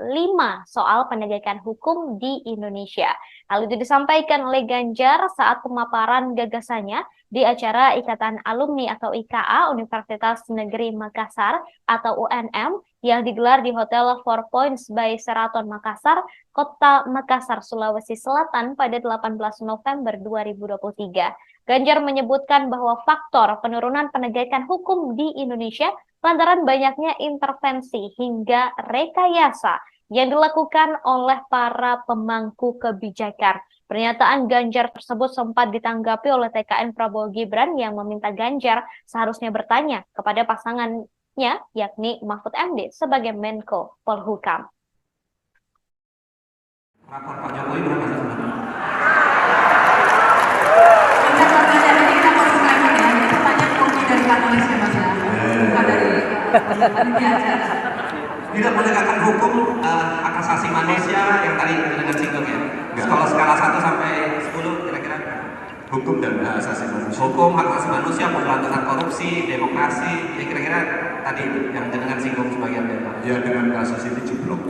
5 soal penegakan hukum di Indonesia. Hal itu disampaikan oleh Ganjar saat pemaparan gagasannya di acara Ikatan Alumni atau IKA Universitas Negeri Makassar atau UNM yang digelar di Hotel Four Points by Sheraton Makassar, Kota Makassar, Sulawesi Selatan pada 18 November 2023. Ganjar menyebutkan bahwa faktor penurunan penegakan hukum di Indonesia lantaran banyaknya intervensi hingga rekayasa yang dilakukan oleh para pemangku kebijakan. Pernyataan Ganjar tersebut sempat ditanggapi oleh TKN Prabowo Gibran yang meminta Ganjar seharusnya bertanya kepada pasangannya, yakni Mahfud MD sebagai Menko Polhukam. Rapor Pak Jokowi berapa sebenarnya? Tidak menegakkan hukum hak asasi manusia yang tadi dengan singgung ya. Kalau skala 1 sampai 10 kira-kira hukum dan hak asasi manusia. Hukum, hak asasi manusia, pemberantasan korupsi, demokrasi, ya kira-kira tadi yang dengan singgung sebagian dari Pak. Ya dengan kasus ini jeblok.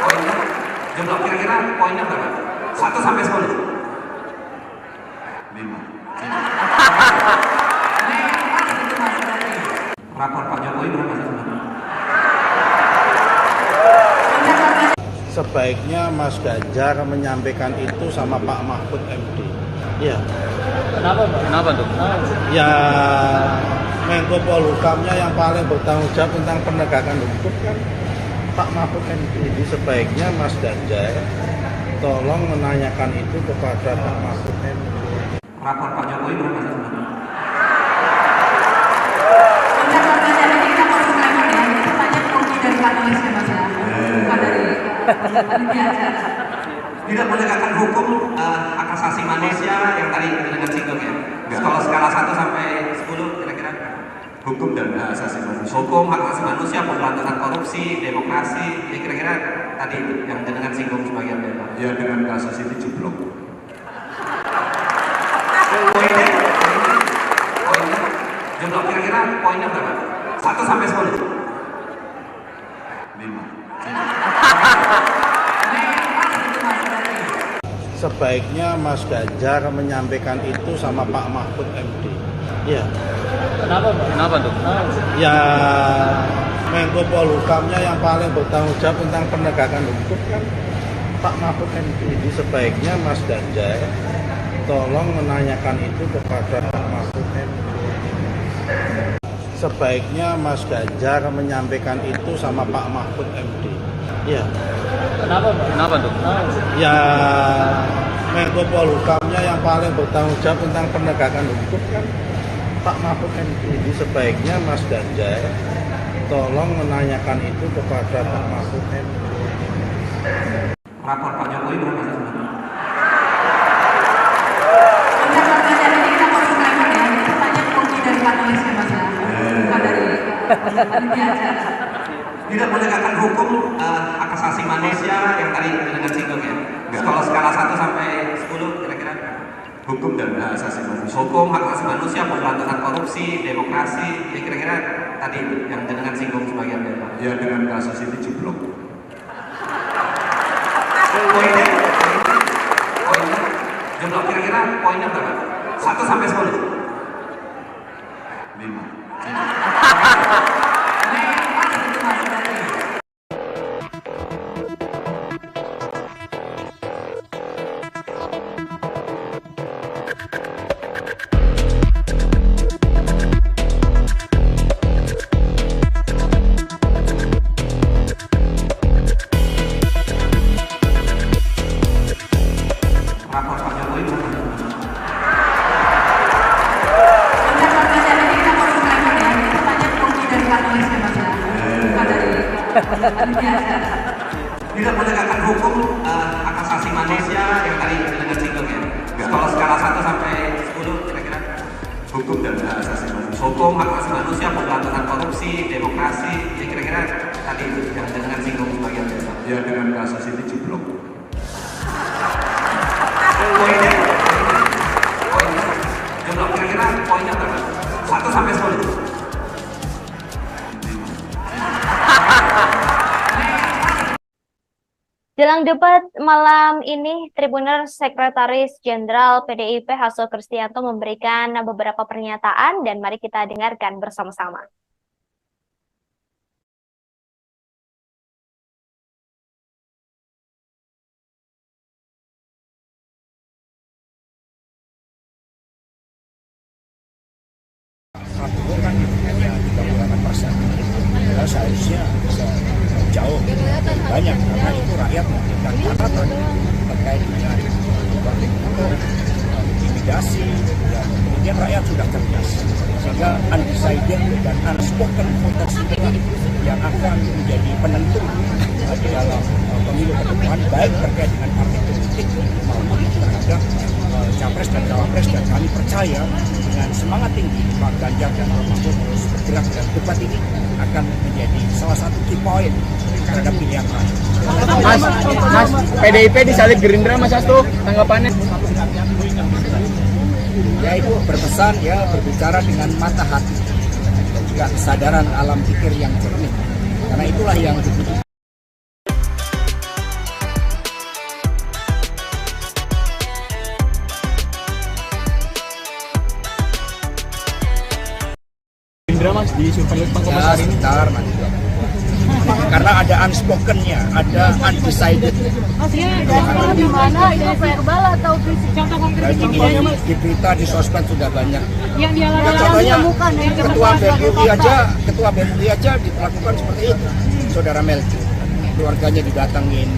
Poinnya jeblok kira-kira poinnya berapa? 1 sampai 10. 5. Rapor Pak Jokowi berapa sebenarnya? Sebaiknya Mas Ganjar menyampaikan itu sama Pak Mahfud MD. Ya. Kenapa Pak? Kenapa tuh? Ya Menko Polhukamnya yang paling bertanggung jawab tentang penegakan hukum kan Pak Mahfud MD. Jadi sebaiknya Mas Ganjar tolong menanyakan itu kepada Pak Mahfud MD. Rapor Pak Jokowi berapa sebenarnya? Tidak menegakkan hukum hak asasi manusia yang tadi dengan singgung ya. Kalau skala 1 sampai 10 kira-kira Hukum dan hak asasi manusia. hukum, hak asasi manusia, pemberantasan korupsi, demokrasi, ya kira-kira tadi yang dengan singgung sebagian dari Pak. Ya dengan kasus ini jeblok. Poinnya jeblok kira-kira poinnya berapa? 1 sampai 10. 5. Sebaiknya Mas Ganjar menyampaikan itu sama Pak Mahfud MD. Ya. Kenapa Pak? Kenapa tuh? Ya Menko Polhukamnya yang paling bertanggung jawab tentang penegakan hukum kan Pak Mahfud MD. Jadi sebaiknya Mas Ganjar tolong menanyakan itu kepada Pak Mahfud MD. Sebaiknya Mas Ganjar menyampaikan itu sama Pak Mahfud MD. Ya. Kenapa Pak? Kenapa tuh? Ya Menko Polhukamnya yang paling bertanggung jawab tentang penegakan hukum kan Pak Mahfud MD. Jadi sebaiknya Mas Ganjar tolong menanyakan itu kepada Pak Mahfud MD. Rapor Pak Jokowi berapa sebenarnya? Tidak menegakkan hukum hak asasi manusia yang tadi dengan singgung ya. Kalau skala 1 sampai 10 kira-kira Hukum dan hak asasi manusia. hukum, hak asasi manusia, pemberantasan korupsi, demokrasi, ya kira-kira tadi yang dengan singgung sebagian dari Pak. Ya dengan kasus ini jeblok. Poinnya jeblok kira-kira poinnya berapa? 1 sampai 10. 5. Rapor Pak Jokowi berapa sebenarnya? Tidak menegakkan hukum hak asasi manusia yang tadi dengan singgung ya. Kalau skala 1 sampai 10 kira-kira Hukum dan hak asasi manusia. hukum, hak asasi manusia, pemberantasan korupsi, demokrasi, ya kira-kira tadi yang dengan singgung sebagian dari Pak. Ya dengan kasus ini jeblok. Poinnya jeblok kira-kira poinnya berapa? 1 sampai 10. 5. Jelang debat malam ini, Tribuners Sekretaris Jenderal PDIP Hasto Kristianto memberikan beberapa pernyataan dan mari kita dengarkan bersama-sama. Prabowo kan hanya 38%. Padahal seharusnya bisa jauh lebih banyak karena itu rakyat memberikan catatan terkait dengan intimidasi dan kemudian rakyat sudah cerdas sehingga undecided dan unspoken voters inilah yang akan menjadi penentu di dalam pemilu ke depan baik terkait dengan partai politik maupun terhadap capres dan cawapres, dan kami percaya dengan semangat tinggi Pak Ganjar dan Pak Mahfud terus bergerak dan debat ini akan menjadi salah satu key point terhadap pilihan rakyat. Mas, PDIP disalib Gerindra, Mas Hasto, tanggapannya? Ya itu berpesan ya berbicara dengan mata hati dan juga kesadaran alam pikir yang jernih. Karena itulah yang dibutuhkan. Gerindra, Mas, di Survei Litbang Ya, sebentar nanti. Karena ada unspoken-nya, ada undecided. Maksudnya gimana itu verbal atau fisik? Contoh Dan konkretnya ini di berita di sosmed sudah banyak. yang dia Ya, contohnya ketua BEM UI aja diperlakukan seperti itu. Saudara Melki, keluarganya didatangin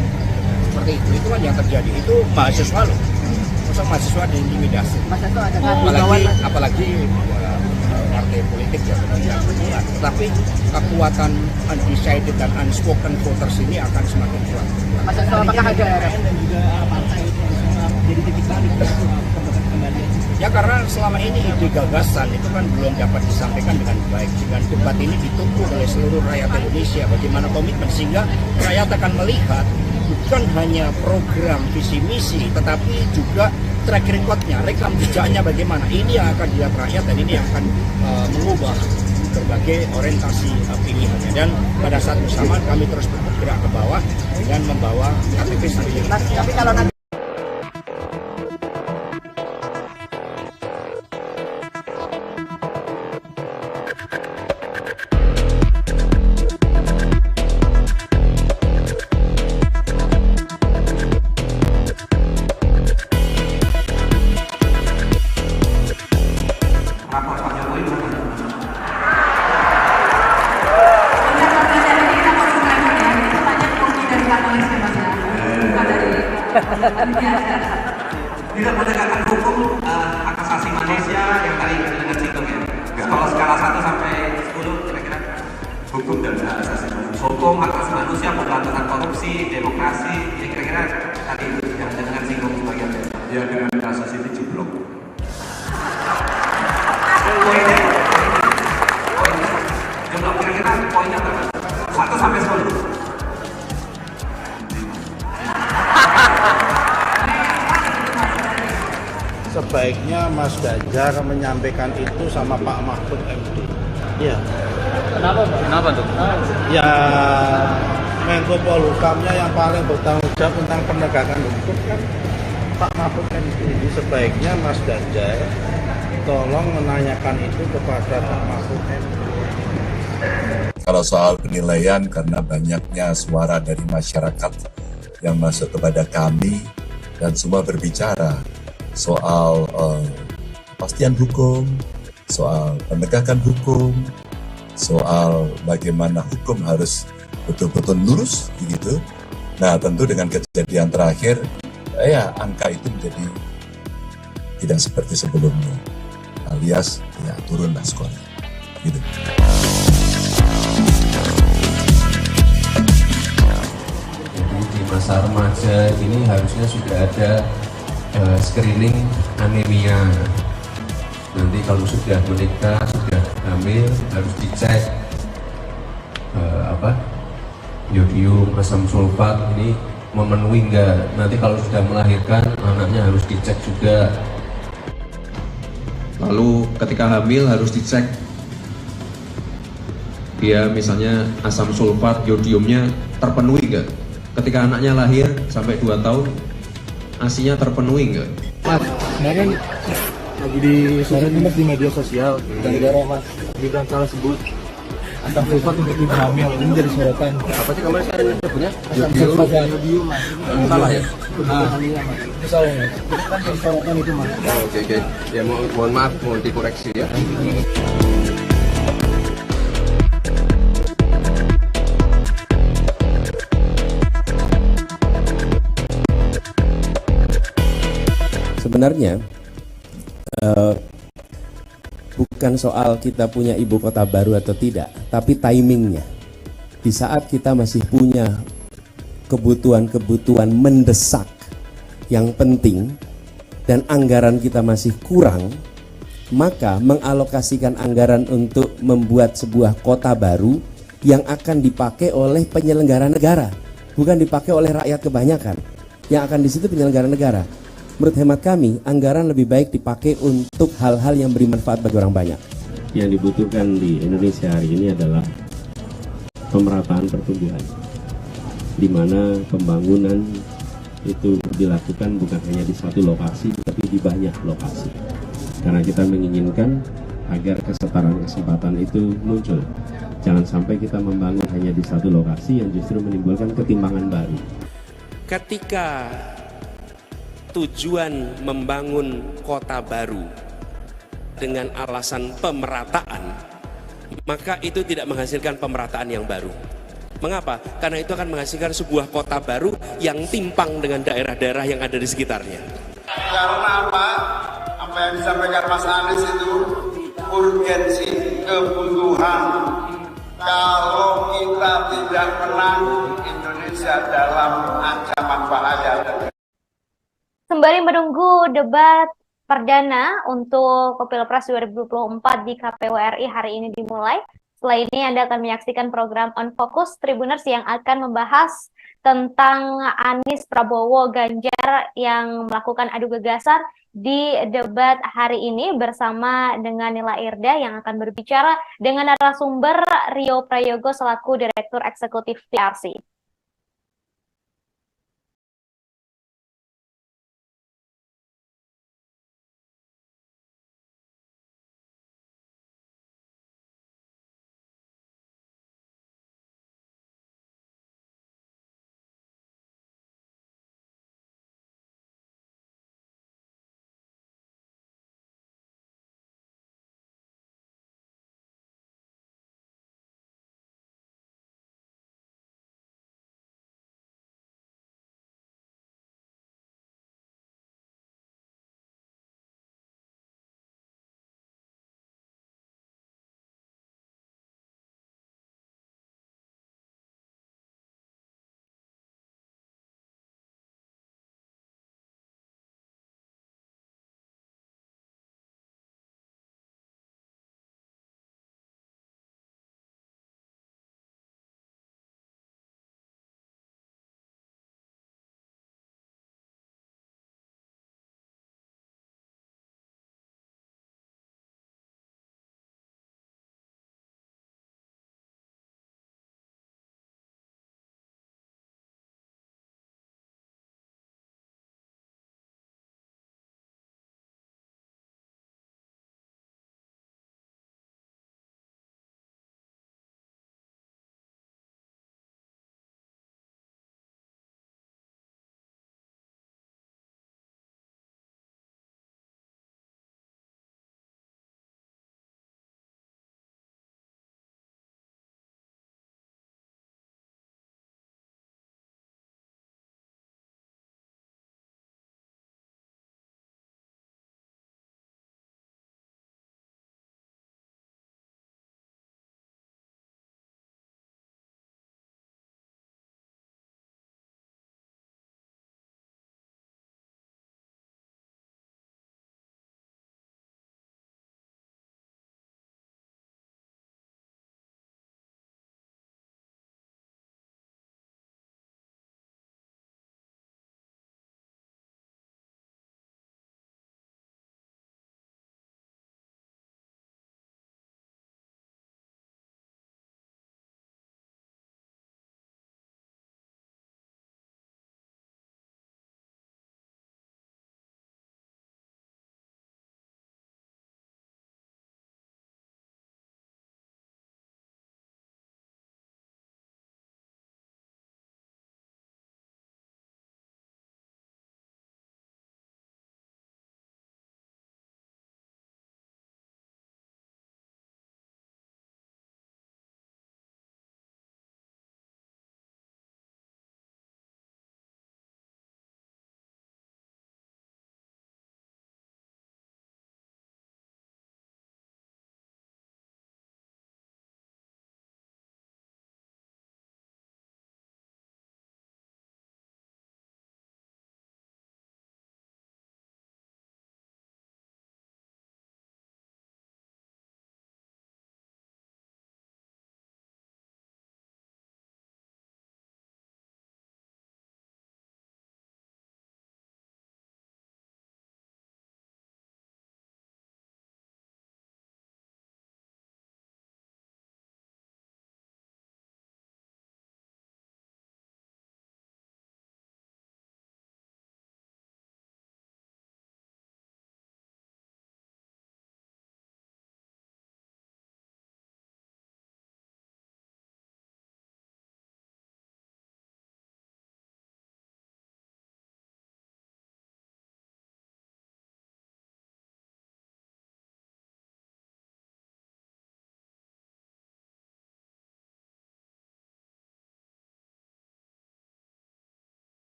seperti itu. Itu kan yang terjadi. Itu mahasiswa loh. Masa mahasiswa diintimidasi. Apalagi partai politik ya yang benar. Tetapi kekuatan undecided dan unspoken voters ini akan semakin kuat. apakah ada Ya karena selama ini ide gagasan itu kan belum dapat disampaikan dengan baik. Dengan debat ini ditunggu oleh seluruh rakyat Indonesia bagaimana komitmen, sehingga rakyat akan melihat bukan hanya program visi misi tetapi juga track recordnya, rekam jejaknya bagaimana. Ini yang akan dilihat rakyat dan ini yang akan mengubah berbagai orientasi pilihannya. Dan pada saat bersamaan kami terus bergerak ke bawah dan membawa KTP sendiri. tapi kalau nanti Rapor Pak Jokowi mana? Tidak menegakkan hukum hak asasi manusia yang tadi kita dengar singgung ya. Kalau skala 1 sampai 10 kira-kira Hukum dan hak asasi manusia. hukum hak asasi manusia, pemberantasan korupsi, demokrasi, ini kira-kira tadi yang dengar singgung sebagian dari Ya dengan kasus ini jeblok. poinnya. Jumlah kira-kira poinnya berapa? 1 sampai 10. Sebaiknya Mas Ganjar menyampaikan itu sama Pak Mahfud MD. Ya, Kenapa tuh? ya Menko Polhukamnya yang paling bertanggung jawab tentang penegakan hukum kan Pak Mahfud MD. Jadi sebaiknya Mas Ganjar tolong menanyakan itu kepada Pak Mahfud MD. Kalau soal penilaian karena banyaknya suara dari masyarakat yang masuk kepada kami dan semua berbicara soal kepastian hukum, soal penegakan hukum, soal bagaimana hukum harus betul-betul lurus begitu. Nah, tentu dengan kejadian terakhir ya angka itu menjadi tidak seperti sebelumnya, alias ya turunlah skornya gitu. Jadi di masa remaja ini harusnya sudah ada screening anemia. Nanti kalau sudah menikah, sudah hamil, harus dicek yodium, asam sulfat ini memenuhi enggak. Nanti kalau sudah melahirkan, anaknya harus dicek juga. Lalu ketika hamil harus dicek dia misalnya asam sulfat, yodiumnya terpenuhi enggak. ketika anaknya lahir sampai 2 tahun, ASI-nya terpenuhi nggak? Mas, kemarin lagi disorotin mas di media sosial gara-gara mas Gibran salah sebut asam sulfat untuk ibu hamil, ini jadi sorotan. Apa sih kemarin saya sebutnya? Asam sulfat dan yodium mas. Salah ya? Itu salah mas. Itu kan jadi sorotan itu mas. Oke. Ya mohon maaf, mohon dikoreksi ya. Sebenarnya bukan soal kita punya ibu kota baru atau tidak, tapi timingnya. Di saat kita masih punya kebutuhan-kebutuhan mendesak yang penting dan anggaran kita masih kurang, maka mengalokasikan anggaran untuk membuat sebuah kota baru yang akan dipakai oleh penyelenggara negara, bukan dipakai oleh rakyat kebanyakan. Yang akan di situ penyelenggara negara. Menurut hemat kami, anggaran lebih baik dipakai untuk hal-hal yang beri manfaat bagi orang banyak. Yang dibutuhkan di Indonesia hari ini adalah pemerataan pertumbuhan, di mana pembangunan itu dilakukan bukan hanya di satu lokasi, tapi di banyak lokasi. Karena kita menginginkan agar kesetaraan kesempatan itu muncul. Jangan sampai kita membangun hanya di satu lokasi yang justru menimbulkan ketimpangan baru. Ketika tujuan membangun kota baru dengan alasan pemerataan, maka itu tidak menghasilkan pemerataan yang baru. Mengapa? Karena itu akan menghasilkan sebuah kota baru yang timpang dengan daerah-daerah yang ada di sekitarnya. Karena apa? Apa yang disampaikan Mas Anies itu urgensi kebutuhan. Kalau kita tidak menang, Indonesia dalam ancaman bahaya. Sembari menunggu debat perdana untuk Pilpres 2024 di KPU RI hari ini dimulai, setelah ini Anda akan menyaksikan program On Focus Tribuners yang akan membahas tentang Anies, Prabowo, Ganjar yang melakukan adu gagasan di debat hari ini bersama dengan Nila Irda yang akan berbicara dengan narasumber Rio Prayogo selaku Direktur Eksekutif PRC.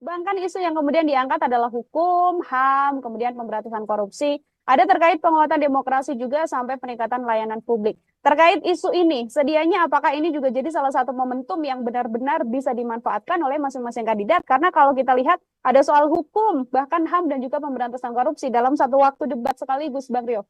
Bang, kan isu yang kemudian diangkat adalah hukum, HAM, kemudian pemberantasan korupsi. Ada terkait penguatan demokrasi juga sampai peningkatan layanan publik. Terkait isu ini, sedianya apakah ini juga jadi salah satu momentum yang benar-benar bisa dimanfaatkan oleh masing-masing kandidat? Karena kalau kita lihat ada soal hukum, bahkan HAM dan juga pemberantasan korupsi dalam satu waktu debat sekaligus, Bang Rio.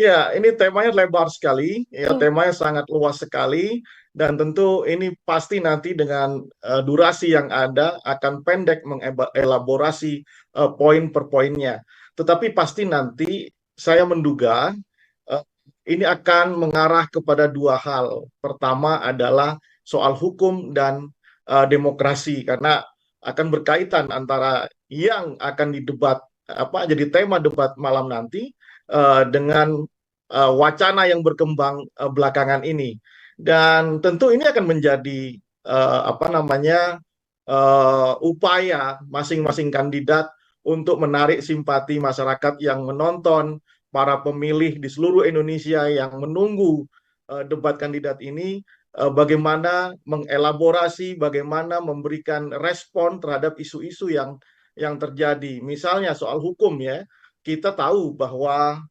Ya, ini temanya lebar sekali, ya temanya sangat luas sekali, dan tentu ini pasti nanti dengan durasi yang ada akan pendek mengelaborasi poin per poinnya. Tetapi pasti nanti saya menduga ini akan mengarah kepada dua hal. Pertama adalah soal hukum dan demokrasi, karena akan berkaitan antara yang akan didebat jadi tema debat malam nanti dengan wacana yang berkembang belakangan ini, dan tentu ini akan menjadi upaya masing-masing kandidat untuk menarik simpati masyarakat yang menonton, para pemilih di seluruh Indonesia yang menunggu debat kandidat ini, bagaimana mengelaborasi, bagaimana memberikan respon terhadap isu-isu yang terjadi. Misalnya soal hukum ya, kita tahu bahwa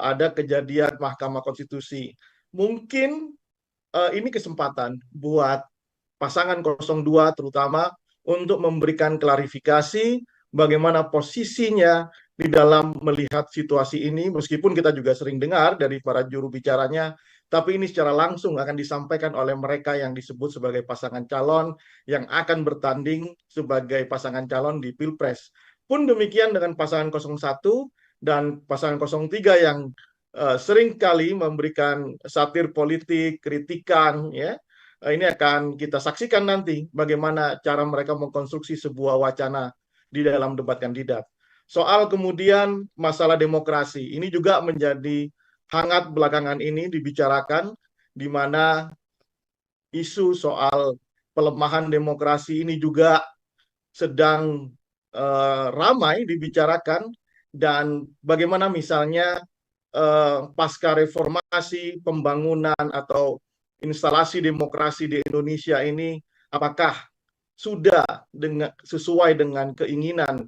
ada kejadian Mahkamah Konstitusi. Mungkin ini kesempatan buat pasangan 02 terutama untuk memberikan klarifikasi bagaimana posisinya di dalam melihat situasi ini, meskipun kita juga sering dengar dari para juru bicaranya, tapi ini secara langsung akan disampaikan oleh mereka yang disebut sebagai pasangan calon yang akan bertanding sebagai pasangan calon di Pilpres. Pun demikian dengan pasangan 01 dan pasangan 03 yang sering kali memberikan satir politik, kritikan, ya. Ini akan kita saksikan nanti bagaimana cara mereka mengkonstruksi sebuah wacana di dalam debat kandidat. Soal kemudian masalah demokrasi, ini juga menjadi hangat belakangan ini dibicarakan, di mana isu soal pelemahan demokrasi ini juga sedang ramai dibicarakan, dan bagaimana misalnya pasca reformasi, pembangunan atau instalasi demokrasi di Indonesia ini, apakah sudah sesuai dengan keinginan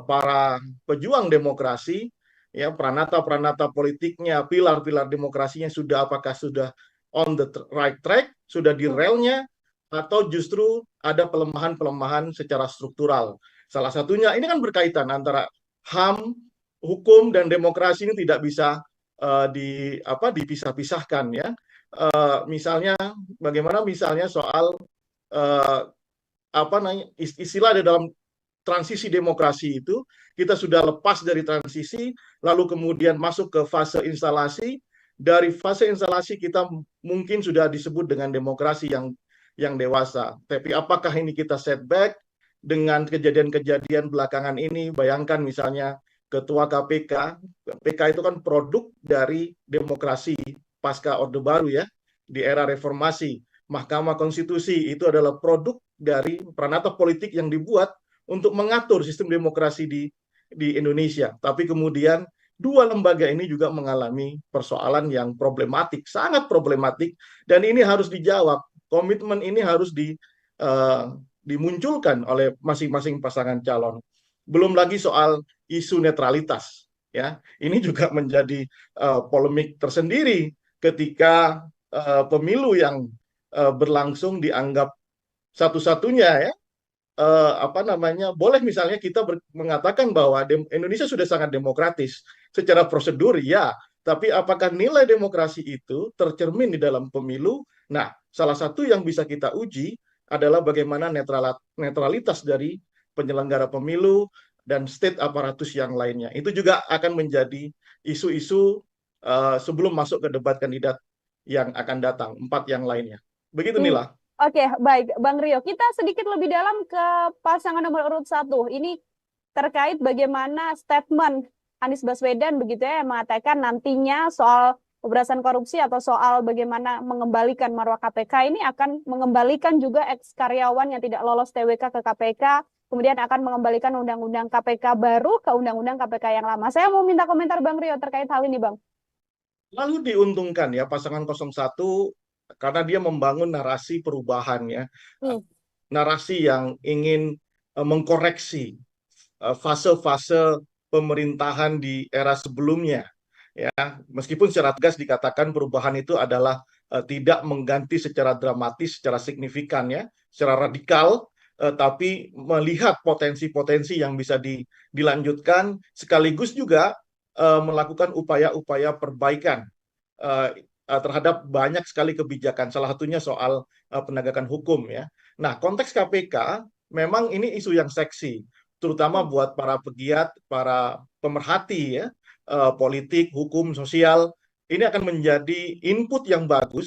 para pejuang demokrasi, ya, peranata-peranata politiknya, pilar-pilar demokrasinya apakah sudah on the right track, sudah di relnya, atau justru ada pelemahan-pelemahan secara struktural. Salah satunya ini kan berkaitan antara HAM, hukum dan demokrasi ini tidak bisa dipisah-pisahkan, ya. Misalnya bagaimana misalnya soal istilah di dalam transisi demokrasi itu, kita sudah lepas dari transisi, lalu kemudian masuk ke fase instalasi. Dari fase instalasi kita mungkin sudah disebut dengan demokrasi yang dewasa. Tapi apakah ini kita setback dengan kejadian-kejadian belakangan ini? Bayangkan misalnya Ketua KPK itu kan produk dari demokrasi pasca Orde Baru, ya, di era reformasi. Mahkamah Konstitusi itu adalah produk dari peranata politik yang dibuat untuk mengatur sistem demokrasi di Indonesia. Tapi kemudian dua lembaga ini juga mengalami persoalan yang problematik, sangat problematik, dan ini harus dijawab. Komitmen ini harus dimunculkan oleh masing-masing pasangan calon. Belum lagi soal isu netralitas, ya. Ini juga menjadi polemik tersendiri ketika pemilu yang berlangsung dianggap satu-satunya, ya, boleh misalnya kita mengatakan bahwa Indonesia sudah sangat demokratis secara prosedur, ya, tapi apakah nilai demokrasi itu tercermin di dalam pemilu? Nah, salah satu yang bisa kita uji adalah bagaimana netralitas dari penyelenggara pemilu dan state aparatus yang lainnya. Itu juga akan menjadi isu-isu sebelum masuk ke debat kandidat yang akan datang, 4 yang lainnya. Begitu, Nila. Oke, baik. Bang Rio, kita sedikit lebih dalam ke pasangan nomor urut 1. Ini terkait bagaimana statement Anies Baswedan begitu ya, yang mengatakan nantinya soal pemberantasan korupsi atau soal bagaimana mengembalikan marwah KPK ini akan mengembalikan juga ex-karyawan yang tidak lolos TWK ke KPK, kemudian akan mengembalikan undang-undang KPK baru ke undang-undang KPK yang lama. Saya mau minta komentar Bang Rio terkait hal ini, Bang. Lalu diuntungkan ya pasangan 01 karena dia membangun narasi perubahan, ya. narasi yang ingin mengkoreksi fase-fase pemerintahan di era sebelumnya. Ya, meskipun secara tegas dikatakan perubahan itu adalah tidak mengganti secara dramatis, secara signifikan ya, secara radikal, tapi melihat potensi-potensi yang bisa dilanjutkan, sekaligus juga melakukan upaya-upaya perbaikan terhadap banyak sekali kebijakan, salah satunya soal penegakan hukum ya. Nah, konteks KPK memang ini isu yang seksi, terutama buat para pegiat, para pemerhati ya, politik, hukum, sosial. Ini akan menjadi input yang bagus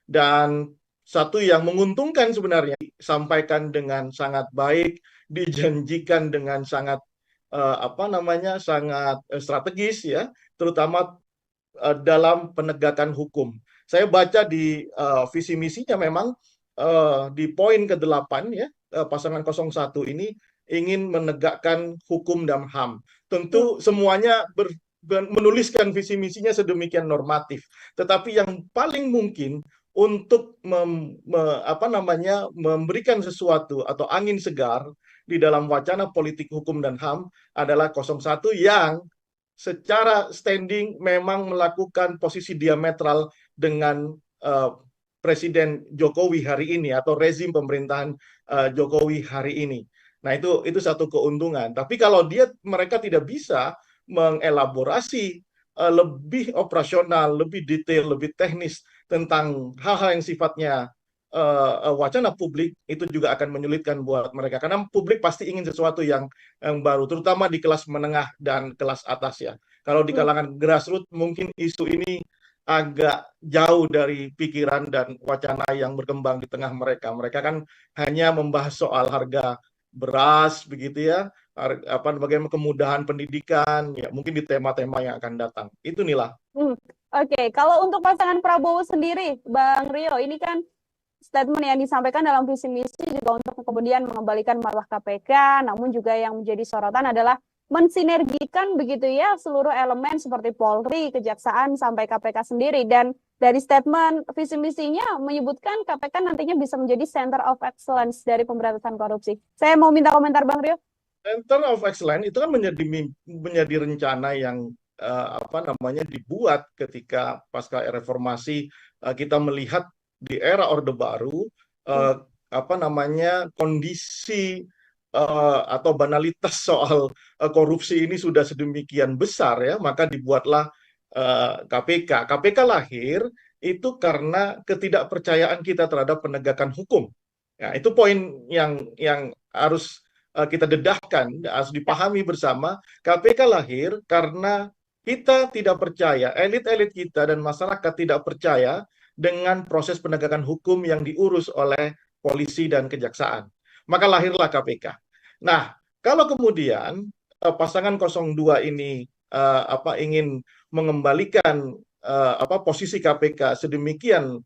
dan satu yang menguntungkan sebenarnya, disampaikan dengan sangat baik, dijanjikan dengan sangat sangat strategis ya, terutama dalam penegakan hukum. Saya baca di visi misinya memang di poin ke-8 ya, pasangan 01 ini ingin menegakkan hukum dan HAM. Tentu semuanya menuliskan visi misinya sedemikian normatif, tetapi yang paling mungkin untuk memberikan sesuatu atau angin segar di dalam wacana politik hukum dan HAM adalah 01 yang secara standing memang melakukan posisi diametral dengan Presiden Jokowi hari ini atau rezim pemerintahan Jokowi hari ini. Nah, itu satu keuntungan. Tapi kalau mereka tidak bisa mengelaborasi lebih operasional, lebih detail, lebih teknis tentang hal-hal yang sifatnya wacana publik, itu juga akan menyulitkan buat mereka. Karena publik pasti ingin sesuatu yang baru, terutama di kelas menengah dan kelas atas ya. Kalau di kalangan grassroots mungkin isu ini agak jauh dari pikiran dan wacana yang berkembang di tengah mereka. Mereka kan hanya membahas soal harga beras begitu ya, bagaimana kemudahan pendidikan ya, mungkin di tema-tema yang akan datang. Itu Nila. Oke, kalau untuk pasangan Prabowo sendiri, Bang Rio, ini kan statement yang disampaikan dalam visi misi juga untuk kemudian mengembalikan marwah KPK, namun juga yang menjadi sorotan adalah mensinergikan begitu ya seluruh elemen seperti Polri, Kejaksaan sampai KPK sendiri. Dan dari statement visi misinya menyebutkan KPK nantinya bisa menjadi Center of Excellence dari pemberantasan korupsi. Saya mau minta komentar Bang Rio. Center of Excellence itu kan menjadi rencana yang dibuat ketika pasca reformasi. Kita melihat di era Orde Baru kondisi atau banalitas soal korupsi ini sudah sedemikian besar ya, maka dibuatlah KPK. KPK lahir itu karena ketidakpercayaan kita terhadap penegakan hukum. Ya, itu poin yang harus kita dedahkan, harus dipahami bersama. KPK lahir karena kita tidak percaya, elit-elit kita dan masyarakat tidak percaya dengan proses penegakan hukum yang diurus oleh polisi dan kejaksaan. Maka lahirlah KPK. Nah, kalau kemudian pasangan 02 ini ingin mengembalikan posisi KPK sedemikian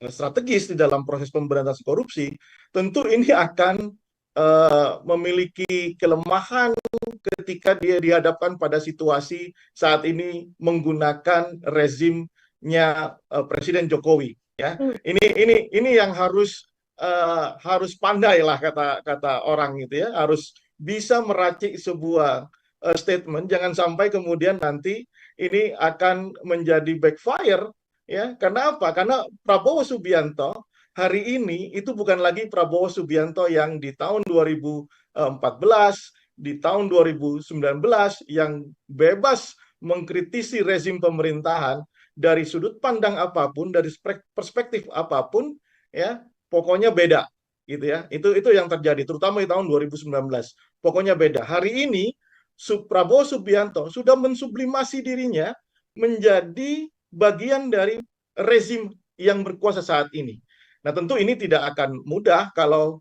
strategis di dalam proses pemberantasan korupsi, tentu ini akan memiliki kelemahan ketika dia dihadapkan pada situasi saat ini menggunakan rezimnya Presiden Jokowi. Ya, ini yang harus pandai lah kata orang gitu ya, harus bisa meracik sebuah statement, jangan sampai kemudian nanti ini akan menjadi backfire ya. Karena apa? Karena Prabowo Subianto hari ini itu bukan lagi Prabowo Subianto yang di tahun 2014, di tahun 2019 yang bebas mengkritisi rezim pemerintahan dari sudut pandang apapun, dari perspektif apapun ya. Pokoknya beda gitu ya. Itu yang terjadi terutama di tahun 2019. Pokoknya beda. Hari ini Prabowo Subianto sudah mensublimasi dirinya menjadi bagian dari rezim yang berkuasa saat ini. Nah, tentu ini tidak akan mudah kalau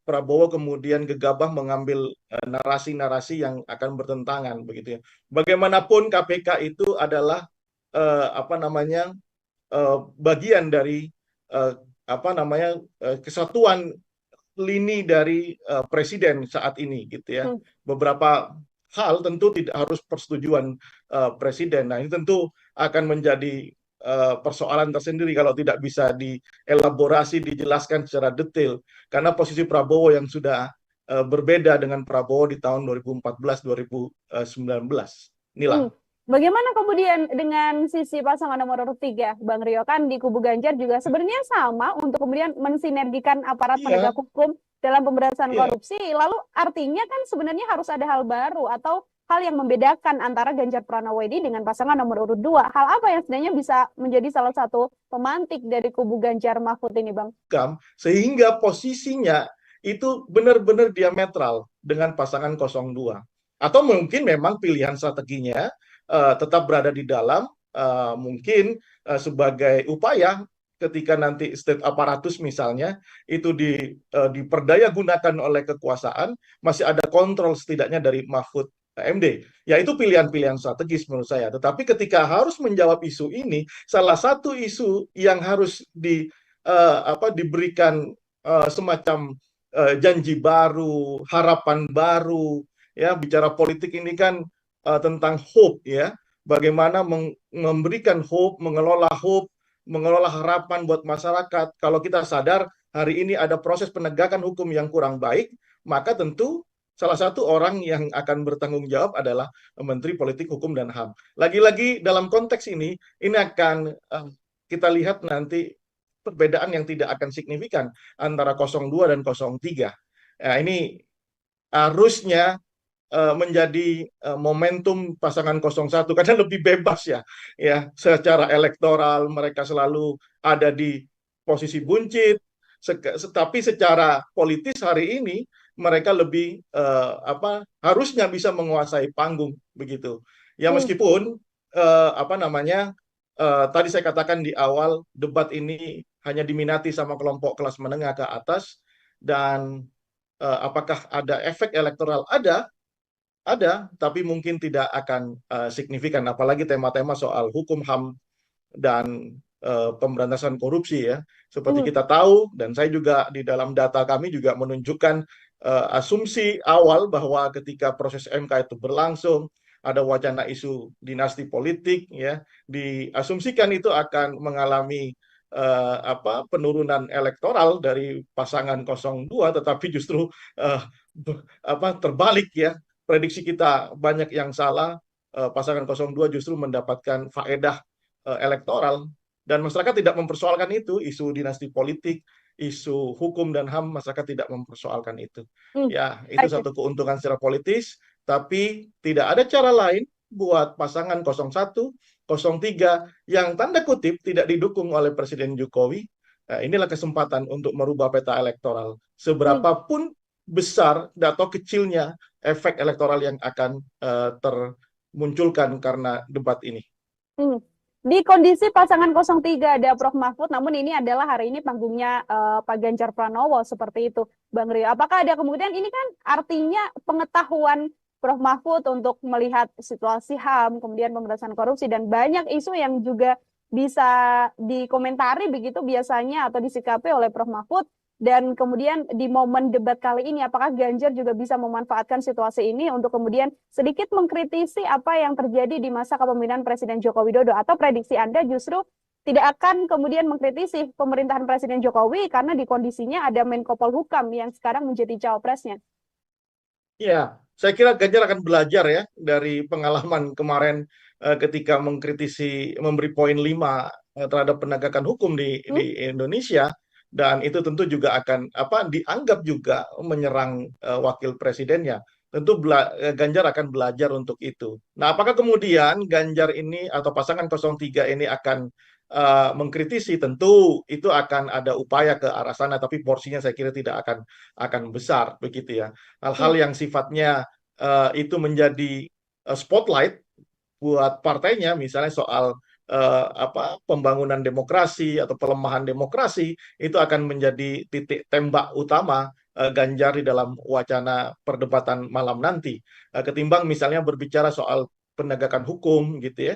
Prabowo kemudian gegabah mengambil narasi-narasi yang akan bertentangan begitu ya. Bagaimanapun KPK itu adalah bagian dari kesatuan lini dari presiden saat ini gitu ya. Beberapa hal tentu tidak harus persetujuan presiden. Nah, ini tentu akan menjadi persoalan tersendiri kalau tidak bisa dielaborasi, dijelaskan secara detail. Karena posisi Prabowo yang sudah berbeda dengan Prabowo di tahun 2014-2019. Inilah. Bagaimana kemudian dengan sisi pasangan nomor urut 3, Bang Rio? Kan di kubu Ganjar juga sebenarnya sama untuk kemudian mensinergikan aparat penegak hukum dalam pemberantasan korupsi. Lalu artinya kan sebenarnya harus ada hal baru atau hal yang membedakan antara Ganjar Pranowo ini dengan pasangan nomor urut 2. Hal apa yang sebenarnya bisa menjadi salah satu pemantik dari kubu Ganjar Mahfud ini, Bang? Sehingga posisinya itu benar-benar diametral dengan pasangan 02. Atau mungkin memang pilihan strateginya tetap berada di dalam, mungkin sebagai upaya ketika nanti state aparatus misalnya itu diperdaya gunakan oleh kekuasaan, masih ada kontrol setidaknya dari Mahfud MD. Ya itu pilihan-pilihan strategis menurut saya. Tetapi ketika harus menjawab isu ini, salah satu isu yang harus diberikan semacam janji baru, harapan baru, ya bicara politik ini kan tentang hope, ya bagaimana memberikan hope, mengelola harapan buat masyarakat. Kalau kita sadar hari ini ada proses penegakan hukum yang kurang baik, maka tentu salah satu orang yang akan bertanggung jawab adalah Menteri Politik Hukum dan HAM. Lagi-lagi dalam konteks ini akan kita lihat nanti perbedaan yang tidak akan signifikan antara 02 dan 03. Nah, ini harusnya menjadi momentum pasangan 01 karena lebih bebas ya secara elektoral mereka selalu ada di posisi buncit, tapi secara politis hari ini mereka lebih harusnya bisa menguasai panggung begitu ya, meskipun tadi saya katakan di awal debat ini hanya diminati sama kelompok kelas menengah ke atas, dan apakah ada efek elektoral? Ada, tapi mungkin tidak akan signifikan, apalagi tema-tema soal hukum HAM dan pemberantasan korupsi ya. Seperti kita tahu, dan saya juga di dalam data kami juga menunjukkan asumsi awal bahwa ketika proses MK itu berlangsung, ada wacana isu dinasti politik ya, diasumsikan itu akan mengalami penurunan elektoral dari pasangan 02, tetapi justru terbalik ya. Prediksi kita banyak yang salah, pasangan 02 justru mendapatkan faedah elektoral, dan masyarakat tidak mempersoalkan itu, isu dinasti politik, isu hukum dan HAM, masyarakat tidak mempersoalkan itu. Ya, itu satu keuntungan secara politis, tapi tidak ada cara lain buat pasangan 01, 03 yang tanda kutip tidak didukung oleh Presiden Jokowi. Nah, inilah kesempatan untuk merubah peta elektoral. Seberapapun besar atau kecilnya efek elektoral yang akan termunculkan karena debat ini. Di kondisi pasangan 03 ada Prof. Mahfud, namun ini adalah hari ini panggungnya Pak Ganjar Pranowo, seperti itu, Bang Rio. Apakah ada kemudian ini kan artinya pengetahuan Prof. Mahfud untuk melihat situasi HAM, kemudian pemberantasan korupsi, dan banyak isu yang juga bisa dikomentari begitu biasanya atau disikapi oleh Prof. Mahfud. Dan kemudian di momen debat kali ini, apakah Ganjar juga bisa memanfaatkan situasi ini untuk kemudian sedikit mengkritisi apa yang terjadi di masa kepemimpinan Presiden Joko Widodo? Atau prediksi Anda justru tidak akan kemudian mengkritisi pemerintahan Presiden Jokowi karena di kondisinya ada Menko Polhukam yang sekarang menjadi cawapresnya? Ya, saya kira Ganjar akan belajar ya dari pengalaman kemarin ketika mengkritisi, memberi poin 5 terhadap penegakan hukum di Indonesia. Dan itu tentu juga akan dianggap juga menyerang wakil presidennya. Tentu Ganjar akan belajar untuk itu. Nah, apakah kemudian Ganjar ini atau pasangan 03 ini akan mengkritisi? Tentu itu akan ada upaya ke arah sana, tapi porsinya saya kira tidak akan besar begitu ya. Hal-hal yang sifatnya itu menjadi spotlight buat partainya, misalnya soal pembangunan demokrasi atau pelemahan demokrasi, itu akan menjadi titik tembak utama Ganjar di dalam wacana perdebatan malam nanti, ketimbang misalnya berbicara soal penegakan hukum gitu ya.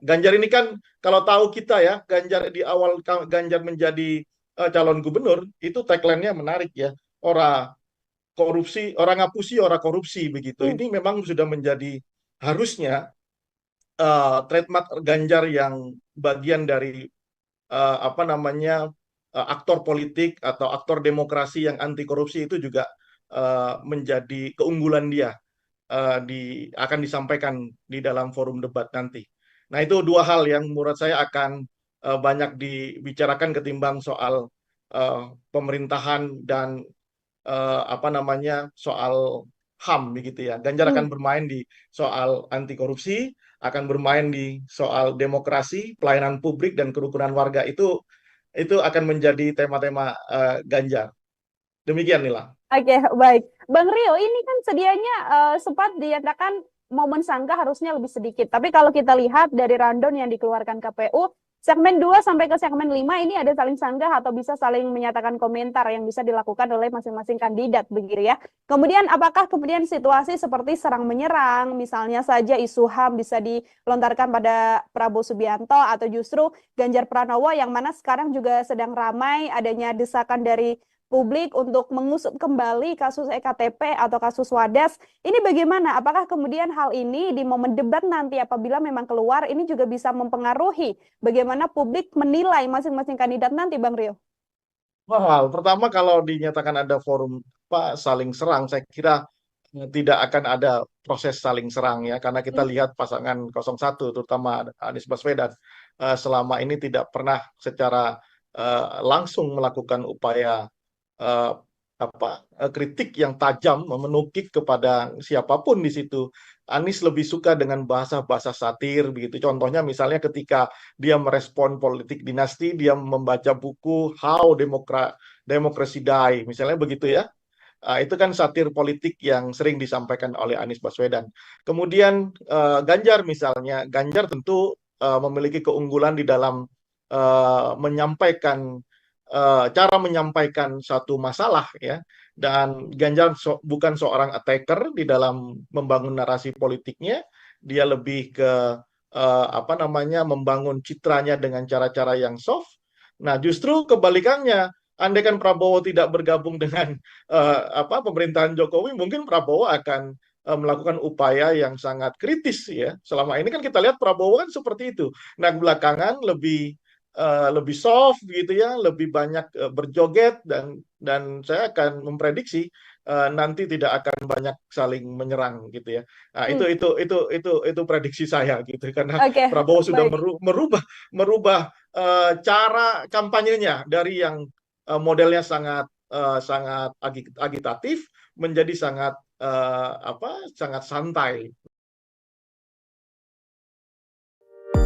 Ganjar ini kan kalau tahu kita ya, Ganjar di awal Ganjar menjadi calon gubernur itu tagline-nya menarik ya, ora korupsi, orang ngapusi, ora korupsi begitu. Ini memang sudah menjadi harusnya trademark Ganjar yang bagian dari aktor politik atau aktor demokrasi yang anti korupsi itu juga menjadi keunggulan dia akan disampaikan di dalam forum debat nanti. Nah, itu dua hal yang menurut saya akan banyak dibicarakan ketimbang soal pemerintahan dan soal HAM begitu ya. Ganjar akan bermain di soal anti korupsi, akan bermain di soal demokrasi, pelayanan publik dan kerukunan warga. Itu akan menjadi tema-tema Ganjar. Demikian Nila. Oke, baik. Bang Rio, ini kan sedianya sempat dinyatakan momen sanggah harusnya lebih sedikit. Tapi kalau kita lihat dari rundown yang dikeluarkan KPU, segmen 2 sampai ke segmen 5 ini ada saling sanggah atau bisa saling menyatakan komentar yang bisa dilakukan oleh masing-masing kandidat begitu ya. Kemudian apakah kemudian situasi seperti serang menyerang, misalnya saja isu HAM bisa dilontarkan pada Prabowo Subianto atau justru Ganjar Pranowo yang mana sekarang juga sedang ramai adanya desakan dari publik untuk mengusut kembali kasus EKTP atau kasus Wadas. Ini bagaimana? Apakah kemudian hal ini di momen debat nanti apabila memang keluar, ini juga bisa mempengaruhi bagaimana publik menilai masing-masing kandidat nanti, Bang Rio? Wah, pertama kalau dinyatakan ada forum saling serang, saya kira tidak akan ada proses saling serang ya, karena kita lihat pasangan 01, terutama Anies Baswedan, selama ini tidak pernah secara langsung melakukan upaya kritik yang tajam, menukik kepada siapapun di situ. Anies lebih suka dengan bahasa-bahasa satir begitu. Contohnya misalnya ketika dia merespon politik dinasti, dia membaca buku How Democracy Die, misalnya begitu ya. Itu kan satir politik yang sering disampaikan oleh Anies Baswedan. Kemudian Ganjar misalnya, Ganjar tentu memiliki keunggulan di dalam cara menyampaikan satu masalah ya, dan Ganjar bukan seorang attacker di dalam membangun narasi politiknya, dia lebih ke membangun citranya dengan cara-cara yang soft. Nah, justru kebalikannya, andaikan Prabowo tidak bergabung dengan pemerintahan Jokowi, mungkin Prabowo akan melakukan upaya yang sangat kritis ya. Selama ini kan kita lihat Prabowo kan seperti itu. Nah, belakangan lebih soft gitu ya, lebih banyak berjoget, dan saya akan memprediksi nanti tidak akan banyak saling menyerang gitu ya. Nah, itu prediksi saya gitu, karena Prabowo sudah merubah cara kampanyenya dari yang modelnya sangat agitatif menjadi sangat santai.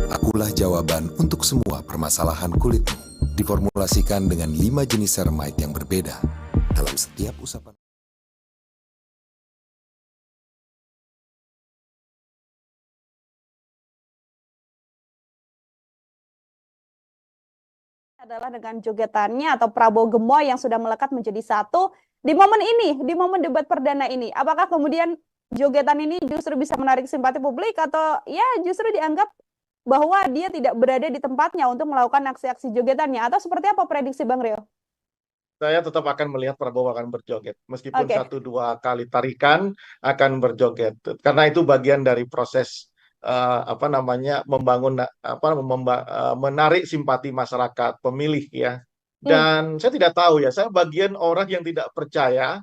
Akulah jawaban untuk semua permasalahan kulitmu. Diformulasikan dengan 5 jenis ceramide yang berbeda dalam setiap usapan. Adalah dengan jogetannya atau Prabowo Gemoy yang sudah melekat menjadi satu di momen ini, di momen debat perdana ini. Apakah kemudian jogetan ini justru bisa menarik simpati publik atau ya justru dianggap bahwa dia tidak berada di tempatnya untuk melakukan aksi-aksi jogetannya, atau seperti apa prediksi Bang Rio? Saya tetap akan melihat Prabowo akan berjoget, meskipun 1-2 kali tarikan akan berjoget, karena itu bagian dari proses membangun menarik simpati masyarakat pemilih ya. Dan saya tidak tahu ya, saya bagian orang yang tidak percaya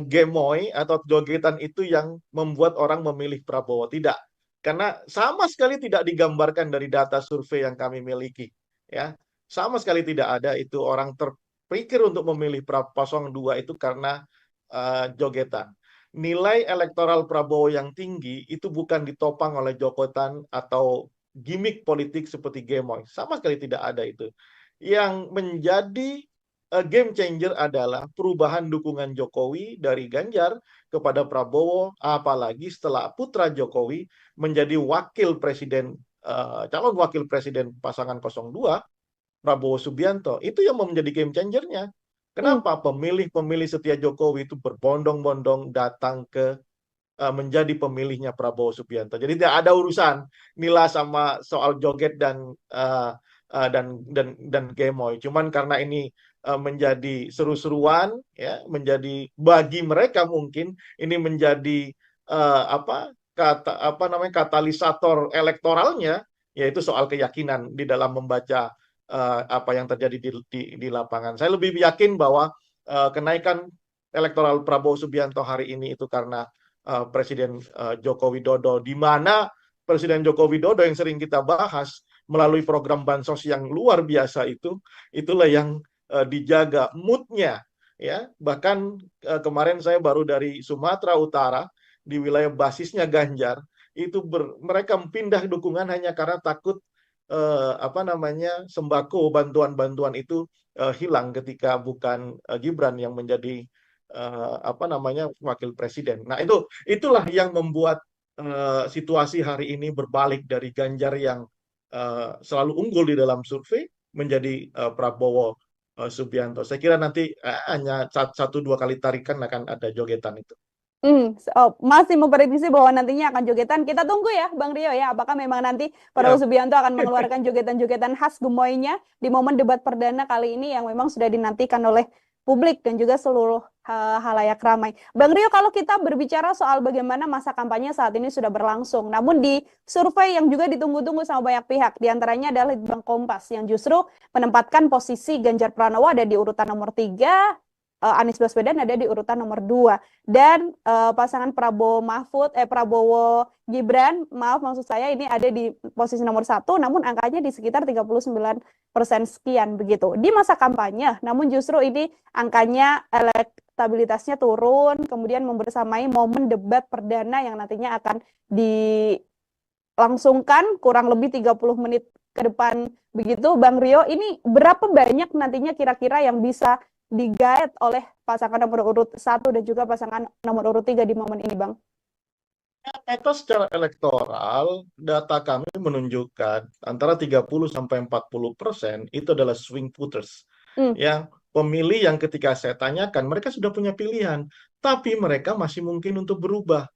gemoy atau jogetan itu yang membuat orang memilih Prabowo, tidak. Karena sama sekali tidak digambarkan dari data survei yang kami miliki, ya, sama sekali tidak ada itu orang terpikir untuk memilih 02 itu karena jogetan. Nilai elektoral Prabowo yang tinggi itu bukan ditopang oleh jogetan atau gimmick politik seperti gemoy, sama sekali tidak ada itu. Yang menjadi game changer adalah perubahan dukungan Jokowi dari Ganjar kepada Prabowo, apalagi setelah putra Jokowi menjadi calon wakil presiden pasangan 02, Prabowo Subianto. Itu yang menjadi game changernya. Kenapa pemilih-pemilih setia Jokowi itu berbondong-bondong datang ke menjadi pemilihnya Prabowo Subianto. Jadi tidak ada urusan nilai sama soal joget dan gemoy. Cuman karena ini menjadi seru-seruan ya, menjadi bagi mereka mungkin ini menjadi katalisator elektoralnya, yaitu soal keyakinan di dalam membaca apa yang terjadi di lapangan. Saya lebih yakin bahwa kenaikan elektoral Prabowo Subianto hari ini itu karena Presiden Joko Widodo, di mana Presiden Joko Widodo yang sering kita bahas melalui program bansos yang luar biasa itulah yang dijaga moodnya, ya. Bahkan kemarin saya baru dari Sumatera Utara, di wilayah basisnya Ganjar, itu mereka pindah dukungan hanya karena takut sembako, bantuan-bantuan itu hilang ketika bukan Gibran yang menjadi wakil presiden. Nah, itulah yang membuat situasi hari ini berbalik dari Ganjar yang selalu unggul di dalam survei menjadi Prabowo Subianto. Saya kira nanti hanya 1-2 kali tarikan akan ada jogetan itu. Masih memprediksi bahwa nantinya akan jogetan. Kita tunggu ya, Bang Rio ya. Apakah memang nanti Prabowo Subianto akan mengeluarkan jogetan-jogetan khas gemoynya di momen debat perdana kali ini yang memang sudah dinantikan oleh publik dan juga seluruh halayak ramai. Bang Rio, kalau kita berbicara soal bagaimana masa kampanye saat ini sudah berlangsung, namun di survei yang juga ditunggu-tunggu sama banyak pihak, diantaranya adalah Litbang Kompas yang justru menempatkan posisi Ganjar Pranowo ada di urutan nomor 3, Anies Baswedan ada di urutan nomor 2, dan pasangan Prabowo Gibran, maksud saya ini ada di posisi nomor 1, namun angkanya di sekitar 39% sekian begitu. Di masa kampanye, namun justru ini angkanya elektabilitasnya turun, kemudian membersamai momen debat perdana yang nantinya akan dilangsungkan kurang lebih 30 menit ke depan begitu. Bang Rio, ini berapa banyak nantinya kira-kira yang bisa digait oleh pasangan nomor urut 1 dan juga pasangan nomor urut 3 di momen ini, Bang? Atau secara elektoral, data kami menunjukkan antara 30-40% itu adalah swing voters. Ya, pemilih yang ketika saya tanyakan, mereka sudah punya pilihan, tapi mereka masih mungkin untuk berubah.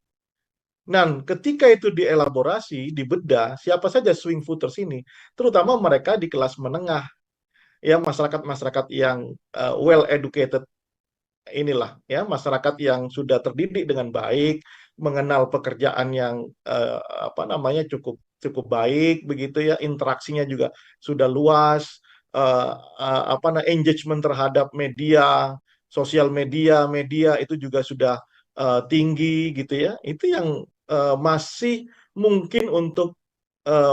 Dan ketika itu dielaborasi, dibedah, siapa saja swing voters ini, terutama mereka di kelas menengah, ya, masyarakat yang well educated inilah, ya, masyarakat yang sudah terdidik dengan baik, mengenal pekerjaan yang cukup baik begitu ya, interaksinya juga sudah luas, engagement terhadap media, sosial media itu juga sudah tinggi gitu ya. Itu yang masih mungkin untuk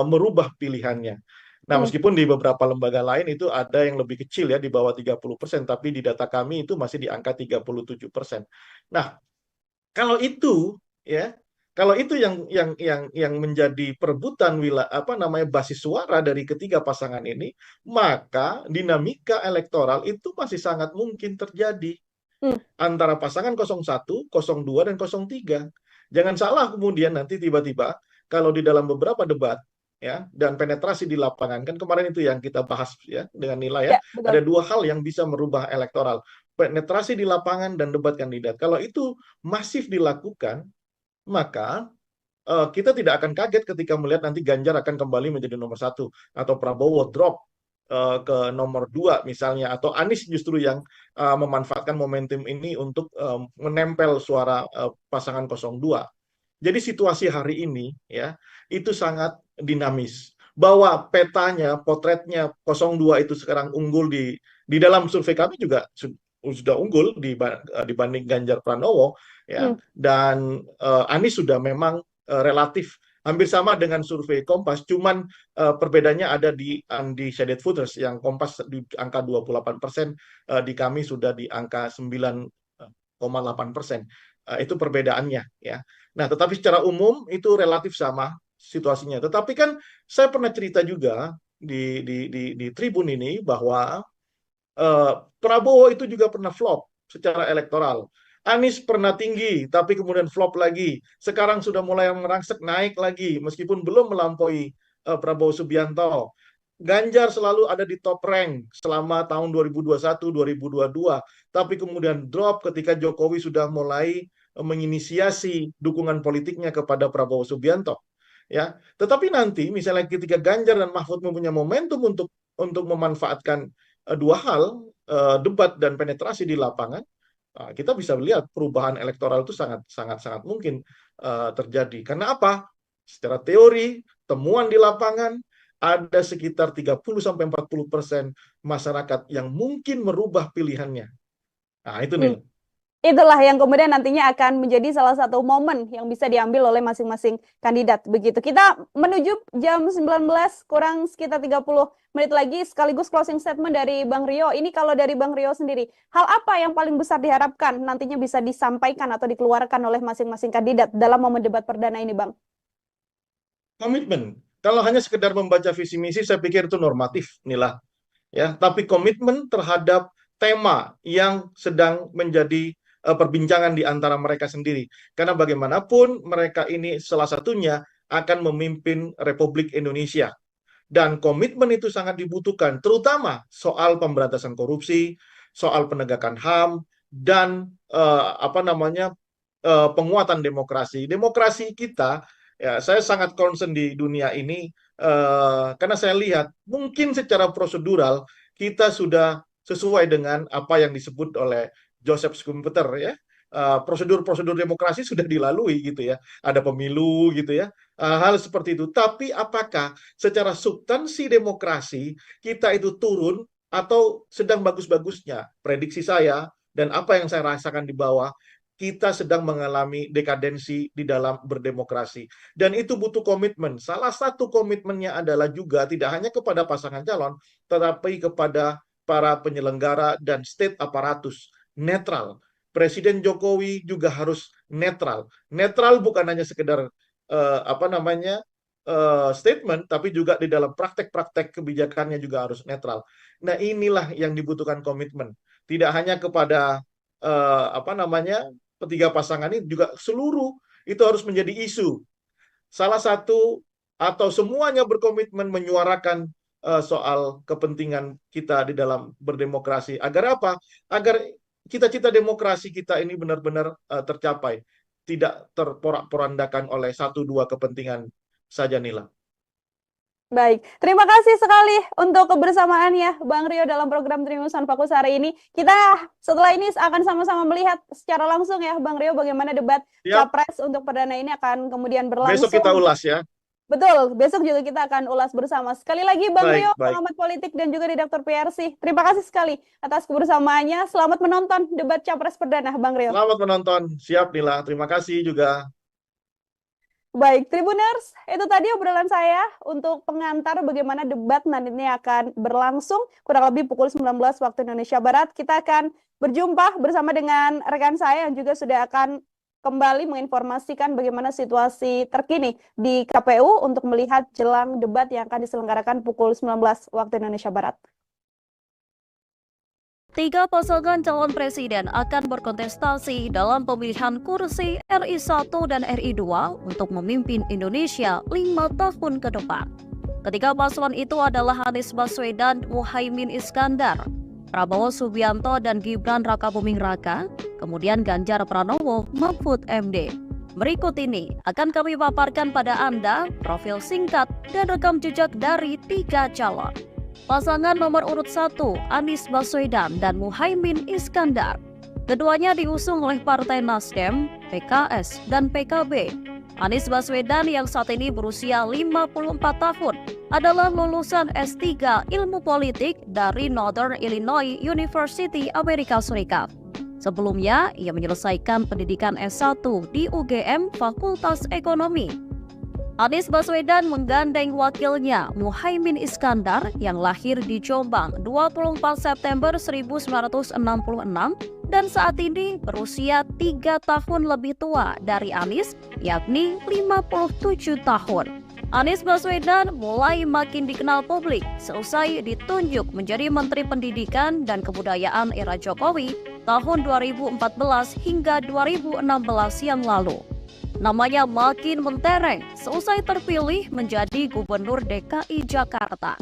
merubah pilihannya. Nah, meskipun di beberapa lembaga lain itu ada yang lebih kecil ya, di bawah 30%, tapi di data kami itu masih di angka 37%. Nah, kalau itu yang menjadi perebutan basis suara dari ketiga pasangan ini, maka dinamika elektoral itu masih sangat mungkin terjadi antara pasangan 01, 02, dan 03. Jangan salah kemudian nanti tiba-tiba kalau di dalam beberapa debat ya, dan penetrasi di lapangan, kan kemarin itu yang kita bahas ya dengan nilai ya, ada 2 hal yang bisa merubah elektoral, penetrasi di lapangan dan debat kandidat. Kalau itu masif dilakukan, maka kita tidak akan kaget ketika melihat nanti Ganjar akan kembali menjadi nomor 1 atau Prabowo drop ke nomor 2 misalnya, atau Anies justru yang memanfaatkan momentum ini untuk menempel suara pasangan 02. Jadi situasi hari ini ya itu sangat dinamis. Bahwa petanya, potretnya 02 itu sekarang unggul di dalam survei kami juga sudah unggul dibanding Ganjar Pranowo ya. Dan Anies sudah memang relatif hampir sama dengan survei Kompas, cuman perbedaannya ada di undecided voters yang Kompas di angka 28%, di kami sudah di angka 9,8%. Itu perbedaannya ya. Nah, tetapi secara umum itu relatif sama situasinya. Tetapi kan saya pernah cerita juga di Tribun ini bahwa Prabowo itu juga pernah flop secara elektoral. Anies pernah tinggi, tapi kemudian flop lagi. Sekarang sudah mulai merangsek naik lagi, meskipun belum melampaui Prabowo Subianto. Ganjar selalu ada di top rank selama tahun 2021-2022, tapi kemudian drop ketika Jokowi sudah mulai menginisiasi dukungan politiknya kepada Prabowo Subianto. Ya, tetapi nanti misalnya ketika Ganjar dan Mahfud mempunyai momentum untuk memanfaatkan 2 hal, debat dan penetrasi di lapangan, kita bisa melihat perubahan elektoral itu sangat mungkin terjadi. Karena apa? Secara teori, temuan di lapangan, ada sekitar 30-40% masyarakat yang mungkin merubah pilihannya. Nah, itu nih. Itulah yang kemudian nantinya akan menjadi salah satu momen yang bisa diambil oleh masing-masing kandidat. Begitu. Kita menuju jam 19 kurang sekitar 30 menit lagi, sekaligus closing statement dari Bang Rio. Ini kalau dari Bang Rio sendiri, hal apa yang paling besar diharapkan nantinya bisa disampaikan atau dikeluarkan oleh masing-masing kandidat dalam momen debat perdana ini, Bang? Komitmen. Kalau hanya sekedar membaca visi misi, saya pikir itu normatif, Nila. Ya, tapi komitmen terhadap tema yang sedang menjadi perbincangan di antara mereka sendiri. Karena bagaimanapun mereka ini salah satunya akan memimpin Republik Indonesia. Dan komitmen itu sangat dibutuhkan, terutama soal pemberantasan korupsi, soal penegakan HAM, dan penguatan demokrasi. Demokrasi kita, ya, saya sangat concern di dunia ini, karena saya lihat mungkin secara prosedural kita sudah sesuai dengan apa yang disebut oleh Joseph Schumpeter, ya, prosedur-prosedur demokrasi sudah dilalui gitu ya, ada pemilu gitu ya, hal seperti itu. Tapi apakah secara substansi demokrasi kita itu turun atau sedang bagus-bagusnya? Prediksi saya dan apa yang saya rasakan di bawah, kita sedang mengalami dekadensi di dalam berdemokrasi. Dan itu butuh komitmen. Salah satu komitmennya adalah juga tidak hanya kepada pasangan calon, tetapi kepada para penyelenggara dan state aparatus. Netral. Presiden Jokowi juga harus netral. Netral bukan hanya sekedar statement, tapi juga di dalam praktek-praktek kebijakannya juga harus netral. Nah, inilah yang dibutuhkan komitmen. Tidak hanya kepada ketiga pasangan ini, juga seluruh itu harus menjadi isu. Salah satu atau semuanya berkomitmen menyuarakan soal kepentingan kita di dalam berdemokrasi. Agar apa? Agar cita-cita demokrasi kita ini benar-benar tercapai, tidak terporak-porandakan oleh 1-2 kepentingan saja, Nila. Baik, terima kasih sekali untuk kebersamaannya Bang Rio dalam program Trinusan Fokus hari ini. Kita setelah ini akan sama-sama melihat secara langsung ya Bang Rio bagaimana debat Capres untuk perdana ini akan kemudian berlangsung. Besok kita ulas ya. Betul, besok juga kita akan ulas bersama. Sekali lagi Bang Rio, pengamat politik dan juga redaktor PRC. Terima kasih sekali atas kebersamaannya. Selamat menonton debat Capres perdana, Bang Rio. Selamat menonton. Siap, Nila. Terima kasih juga. Baik, Tribuners, itu tadi obrolan saya untuk pengantar bagaimana debat nantinya akan berlangsung kurang lebih pukul 19 waktu Indonesia Barat. Kita akan berjumpa bersama dengan rekan saya yang juga sudah akan kembali menginformasikan bagaimana situasi terkini di KPU untuk melihat jelang debat yang akan diselenggarakan pukul 19 waktu Indonesia Barat. 3 pasangan calon presiden akan berkontestasi dalam pemilihan kursi RI 1 dan RI 2 untuk memimpin Indonesia 5 tahun ke depan. Ketiga paslon itu adalah Anies Baswedan, Muhaimin Iskandar, Prabowo Subianto dan Gibran Rakabuming Raka, kemudian Ganjar Pranowo, Mahfud MD. Berikut ini akan kami paparkan pada Anda profil singkat dan rekam jejak dari 3 calon. Pasangan nomor urut 1, Anies Baswedan dan Muhaimin Iskandar. Keduanya diusung oleh Partai Nasdem, PKS, dan PKB. Anies Baswedan yang saat ini berusia 54 tahun adalah lulusan S3 Ilmu Politik dari Northern Illinois University, Amerika Serikat. Sebelumnya, ia menyelesaikan pendidikan S1 di UGM Fakultas Ekonomi. Anies Baswedan menggandeng wakilnya Muhaimin Iskandar yang lahir di Jombang 24 September 1966 dan saat ini berusia 3 tahun lebih tua dari Anies, yakni 57 tahun. Anies Baswedan mulai makin dikenal publik seusai ditunjuk menjadi Menteri Pendidikan dan Kebudayaan era Jokowi tahun 2014 hingga 2016 yang lalu. Namanya makin mentereng seusai terpilih menjadi Gubernur DKI Jakarta.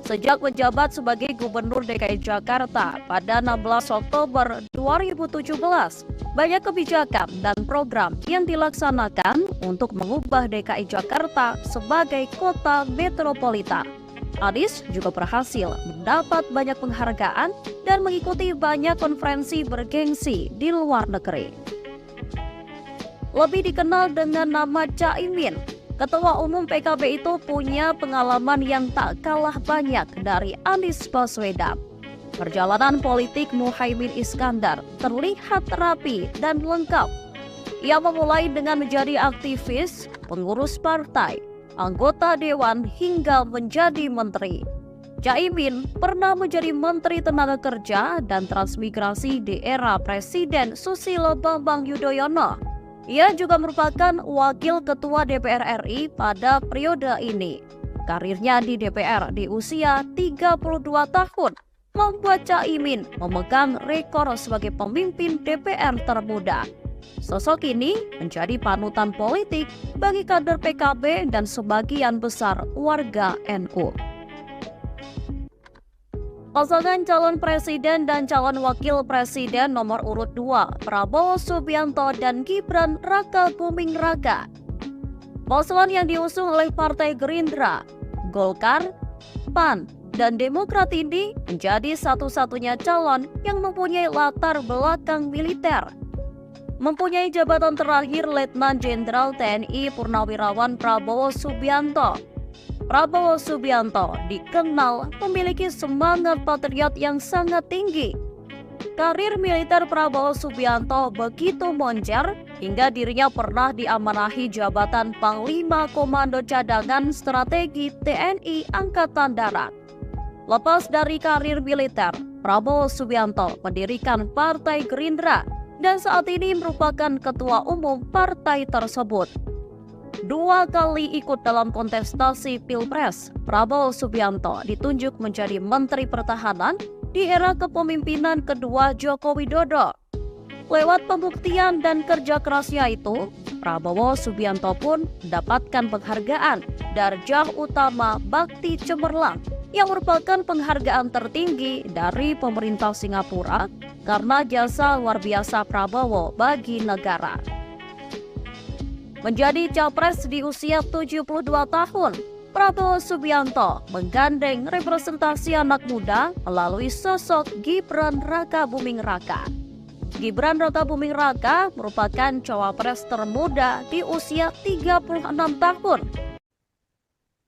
Sejak menjabat sebagai Gubernur DKI Jakarta pada 16 Oktober 2017, banyak kebijakan dan program yang dilaksanakan untuk mengubah DKI Jakarta sebagai kota metropolitan. Anies juga berhasil mendapat banyak penghargaan dan mengikuti banyak konferensi bergengsi di luar negeri. Lebih dikenal dengan nama Caimin, Ketua Umum PKB itu punya pengalaman yang tak kalah banyak dari Anies Baswedan. Perjalanan politik Muhaimin Iskandar terlihat rapi dan lengkap. Ia memulai dengan menjadi aktivis, pengurus partai, anggota dewan hingga menjadi menteri. Caimin pernah menjadi Menteri Tenaga Kerja dan Transmigrasi di era Presiden Susilo Bambang Yudhoyono. Ia juga merupakan Wakil Ketua DPR RI pada periode ini. Karirnya di DPR di usia 32 tahun membuat Caimin memegang rekor sebagai pemimpin DPR termuda. Sosok ini menjadi panutan politik bagi kader PKB dan sebagian besar warga NU. Pasangan calon presiden dan calon wakil presiden nomor urut 2, Prabowo Subianto dan Gibran Raka Buming Raka. Pasangan yang diusung oleh Partai Gerindra, Golkar, PAN, dan Demokrat ini menjadi satu-satunya calon yang mempunyai latar belakang militer. Mempunyai jabatan terakhir Letnan Jenderal TNI Purnawirawan Prabowo Subianto. Prabowo Subianto dikenal memiliki semangat patriot yang sangat tinggi. Karir militer Prabowo Subianto begitu moncer hingga dirinya pernah diamanahi jabatan Panglima Komando Cadangan Strategi TNI Angkatan Darat. Lepas dari karir militer, Prabowo Subianto mendirikan Partai Gerindra dan saat ini merupakan ketua umum partai tersebut. 2 kali ikut dalam kontestasi Pilpres, Prabowo Subianto ditunjuk menjadi Menteri Pertahanan di era kepemimpinan kedua Joko Widodo. Lewat pembuktian dan kerja kerasnya itu, Prabowo Subianto pun mendapatkan penghargaan Darjah Utama Bakti Cemerlang yang merupakan penghargaan tertinggi dari pemerintah Singapura karena jasa luar biasa Prabowo bagi negara. Menjadi capres di usia 72 tahun, Prabowo Subianto menggandeng representasi anak muda melalui sosok Gibran Raka Buming Raka. Gibran Raka Buming Raka merupakan cawapres termuda di usia 36 tahun.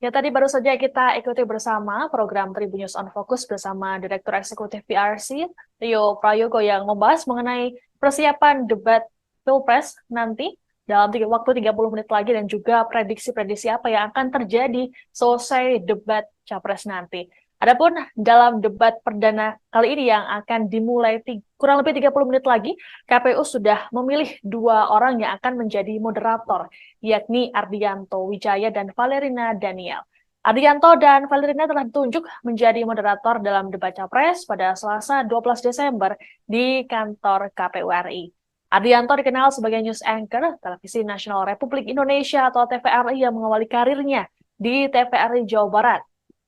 Ya, tadi baru saja kita ikuti bersama program Tribun News on Focus bersama Direktur Eksekutif PRC, Rio Prayogo, yang membahas mengenai persiapan debat Pilpres nanti dalam waktu 30 menit lagi dan juga prediksi-prediksi apa yang akan terjadi selesai debat Capres nanti. Adapun dalam debat perdana kali ini yang akan dimulai kurang lebih 30 menit lagi, KPU sudah memilih 2 orang yang akan menjadi moderator, yakni Ardianto Wijaya dan Valerina Daniel. Ardianto dan Valerina telah ditunjuk menjadi moderator dalam debat Capres pada Selasa 12 Desember di kantor KPU RI. Ardianto dikenal sebagai news anchor Televisi Nasional Republik Indonesia atau TVRI yang mengawali karirnya di TVRI Jawa Barat.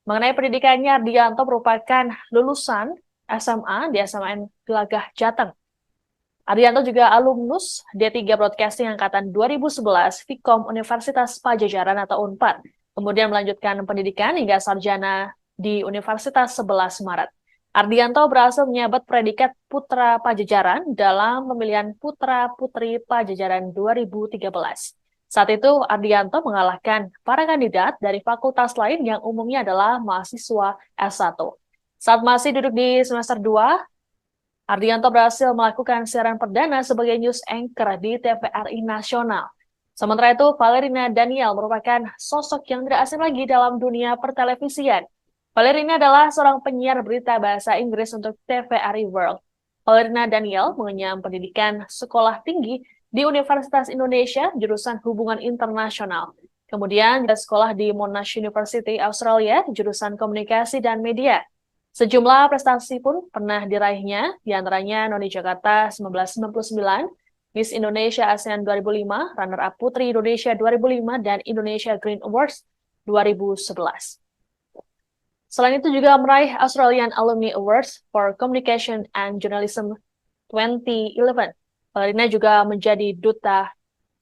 Mengenai pendidikannya, Ardianto merupakan lulusan SMA di SMN Gelagah Jateng. Ardianto juga alumnus D3 Broadcasting Angkatan 2011 Vkom Universitas Pajajaran atau UNPAD. Kemudian melanjutkan pendidikan hingga sarjana di Universitas 11 Maret. Ardianto berhasil menyabet predikat Putra Pajajaran dalam pemilihan Putra-Putri Pajajaran 2013. Saat itu, Ardianto mengalahkan para kandidat dari fakultas lain yang umumnya adalah mahasiswa S1. Saat masih duduk di semester 2, Ardianto berhasil melakukan siaran perdana sebagai news anchor di TVRI Nasional. Sementara itu, Valerina Daniel merupakan sosok yang tidak asing lagi dalam dunia pertelevisian. Valerina adalah seorang penyiar berita bahasa Inggris untuk TVRI World. Valerina Daniel mengenyam pendidikan sekolah tinggi di Universitas Indonesia, jurusan Hubungan Internasional. Kemudian dia sekolah di Monash University, Australia, jurusan Komunikasi dan Media. Sejumlah prestasi pun pernah diraihnya, diantaranya Noni Jakarta 1999, Miss Indonesia ASEAN 2005, runner-up Putri Indonesia 2005, dan Indonesia Green Awards 2011. Selain itu juga meraih Australian Alumni Awards for Communication and Journalism 2011. Valerina juga menjadi Duta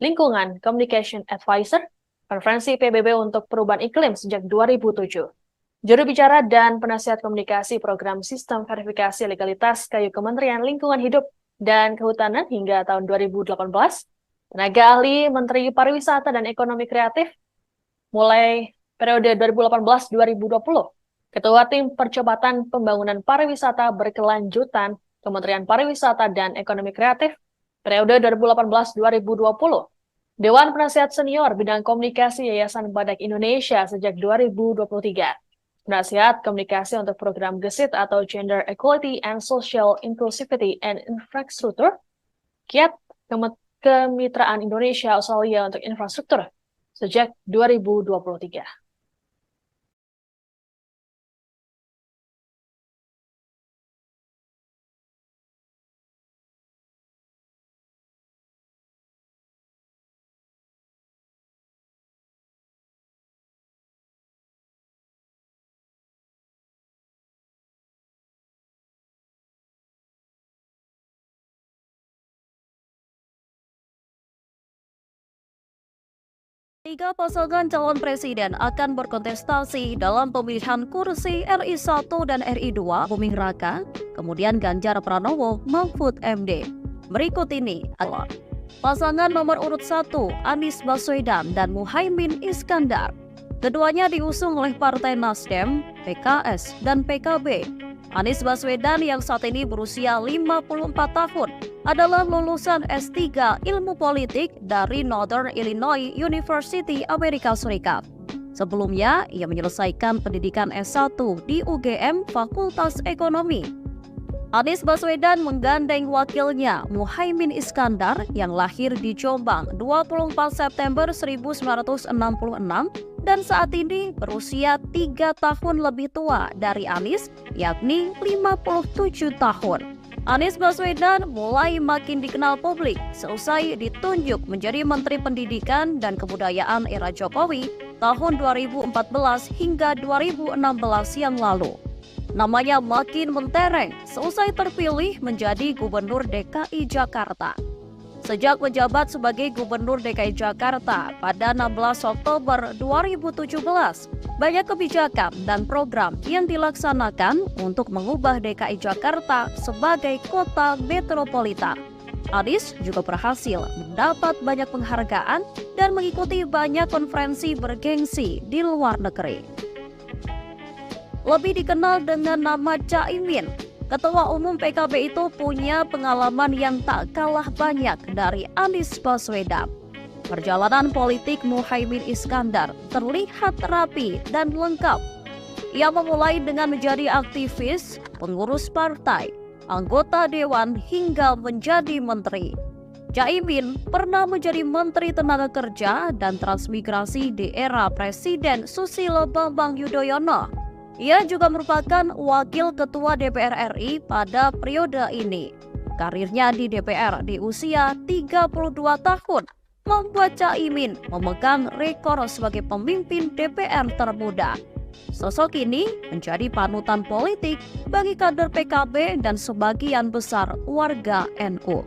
Lingkungan Communication Advisor Konferensi PBB untuk Perubahan Iklim sejak 2007. Juru bicara dan penasihat komunikasi program Sistem Verifikasi Legalitas Kayu Kementerian Lingkungan Hidup dan Kehutanan hingga tahun 2018. Tenaga ahli Menteri Pariwisata dan Ekonomi Kreatif mulai periode 2018-2020. Ketua Tim Percepatan Pembangunan Pariwisata Berkelanjutan Kementerian Pariwisata dan Ekonomi Kreatif periode 2018-2020. Dewan Penasihat Senior Bidang Komunikasi Yayasan Badak Indonesia sejak 2023. Penasihat Komunikasi untuk Program GESIT atau Gender Equality and Social Inclusivity and Infrastructure, Kiat Kemitraan Indonesia Australia untuk Infrastruktur sejak 2023. Tiga pasangan calon presiden akan berkontestasi dalam pemilihan kursi RI 1 dan RI 2 Buming Raka, kemudian Ganjar Pranowo, Mahfud MD. Berikut ini adalah pasangan nomor urut 1 Anies Baswedan dan Muhaimin Iskandar. Keduanya diusung oleh Partai Nasdem, PKS, dan PKB. Anies Baswedan yang saat ini berusia 54 tahun adalah lulusan S3 Ilmu Politik dari Northern Illinois University, Amerika Serikat. Sebelumnya, ia menyelesaikan pendidikan S1 di UGM Fakultas Ekonomi. Anies Baswedan menggandeng wakilnya Muhaimin Iskandar yang lahir di Jombang 24 September 1966 dan saat ini berusia 3 tahun lebih tua dari Anies, yakni 57 tahun. Anies Baswedan mulai makin dikenal publik seusai ditunjuk menjadi Menteri Pendidikan dan Kebudayaan era Jokowi tahun 2014 hingga 2016 yang lalu. Namanya makin mentereng seusai terpilih menjadi Gubernur DKI Jakarta. Sejak menjabat sebagai Gubernur DKI Jakarta pada 16 Oktober 2017, banyak kebijakan dan program yang dilaksanakan untuk mengubah DKI Jakarta sebagai kota metropolitan. Anies juga berhasil mendapat banyak penghargaan dan mengikuti banyak konferensi bergengsi di luar negeri. Lebih dikenal dengan nama Caimin, Ketua Umum PKB itu punya pengalaman yang tak kalah banyak dari Anies Baswedan. Perjalanan politik Muhaimin Iskandar terlihat rapi dan lengkap. Ia memulai dengan menjadi aktivis, pengurus partai, anggota dewan hingga menjadi menteri. Caimin pernah menjadi Menteri Tenaga Kerja dan Transmigrasi di era Presiden Susilo Bambang Yudhoyono. Ia juga merupakan Wakil Ketua DPR RI pada periode ini. Karirnya di DPR di usia 32 tahun membuat Caimin memegang rekor sebagai pemimpin DPR termuda. Sosok ini menjadi panutan politik bagi kader PKB dan sebagian besar warga NU.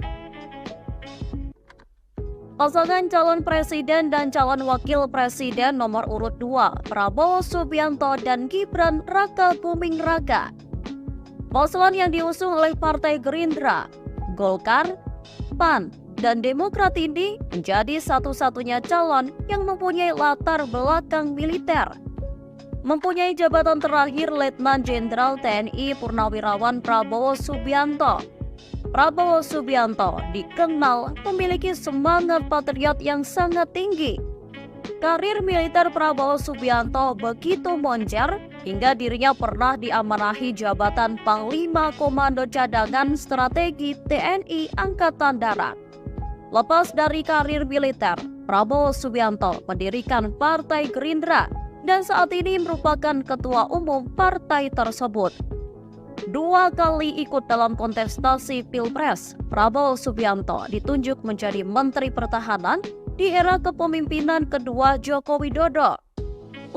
Pasangan calon presiden dan calon wakil presiden nomor urut 2, Prabowo Subianto dan Gibran Raka Buming Raka. Pasangan yang diusung oleh Partai Gerindra, Golkar, PAN, dan Demokrat ini menjadi satu-satunya calon yang mempunyai latar belakang militer. Mempunyai jabatan terakhir Letnan Jenderal TNI Purnawirawan Prabowo Subianto. Prabowo Subianto dikenal memiliki semangat patriot yang sangat tinggi. Karir militer Prabowo Subianto begitu moncer hingga dirinya pernah diamanahi jabatan Panglima Komando Cadangan Strategi TNI Angkatan Darat. Lepas dari karir militer, Prabowo Subianto mendirikan Partai Gerindra dan saat ini merupakan ketua umum partai tersebut. 2 kali ikut dalam kontestasi Pilpres, Prabowo Subianto ditunjuk menjadi Menteri Pertahanan di era kepemimpinan kedua Joko Widodo.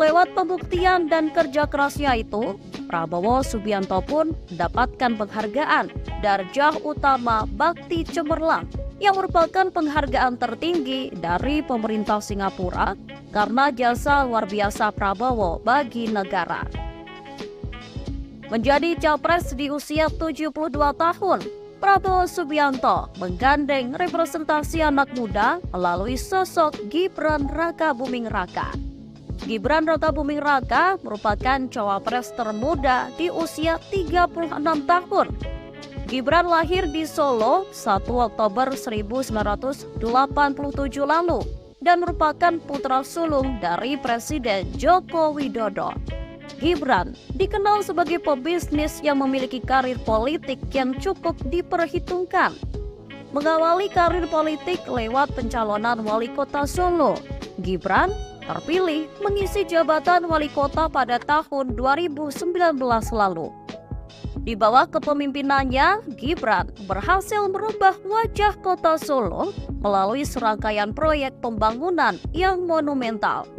Lewat pembuktian dan kerja kerasnya itu, Prabowo Subianto pun mendapatkan penghargaan Darjah Utama Bakti Cemerlang yang merupakan penghargaan tertinggi dari pemerintah Singapura karena jasa luar biasa Prabowo bagi negara. Menjadi capres di usia 72 tahun, Prabowo Subianto menggandeng representasi anak muda melalui sosok Gibran Raka Buming Raka. Gibran Rakabuming Raka merupakan cawapres termuda di usia 36 tahun. Gibran lahir di Solo 1 Oktober 1987 lalu dan merupakan putra sulung dari Presiden Joko Widodo. Gibran dikenal sebagai pebisnis yang memiliki karir politik yang cukup diperhitungkan. Mengawali karir politik lewat pencalonan wali kota Solo, Gibran terpilih mengisi jabatan wali kota pada tahun 2019 lalu. Di bawah kepemimpinannya, Gibran berhasil merubah wajah kota Solo melalui serangkaian proyek pembangunan yang monumental.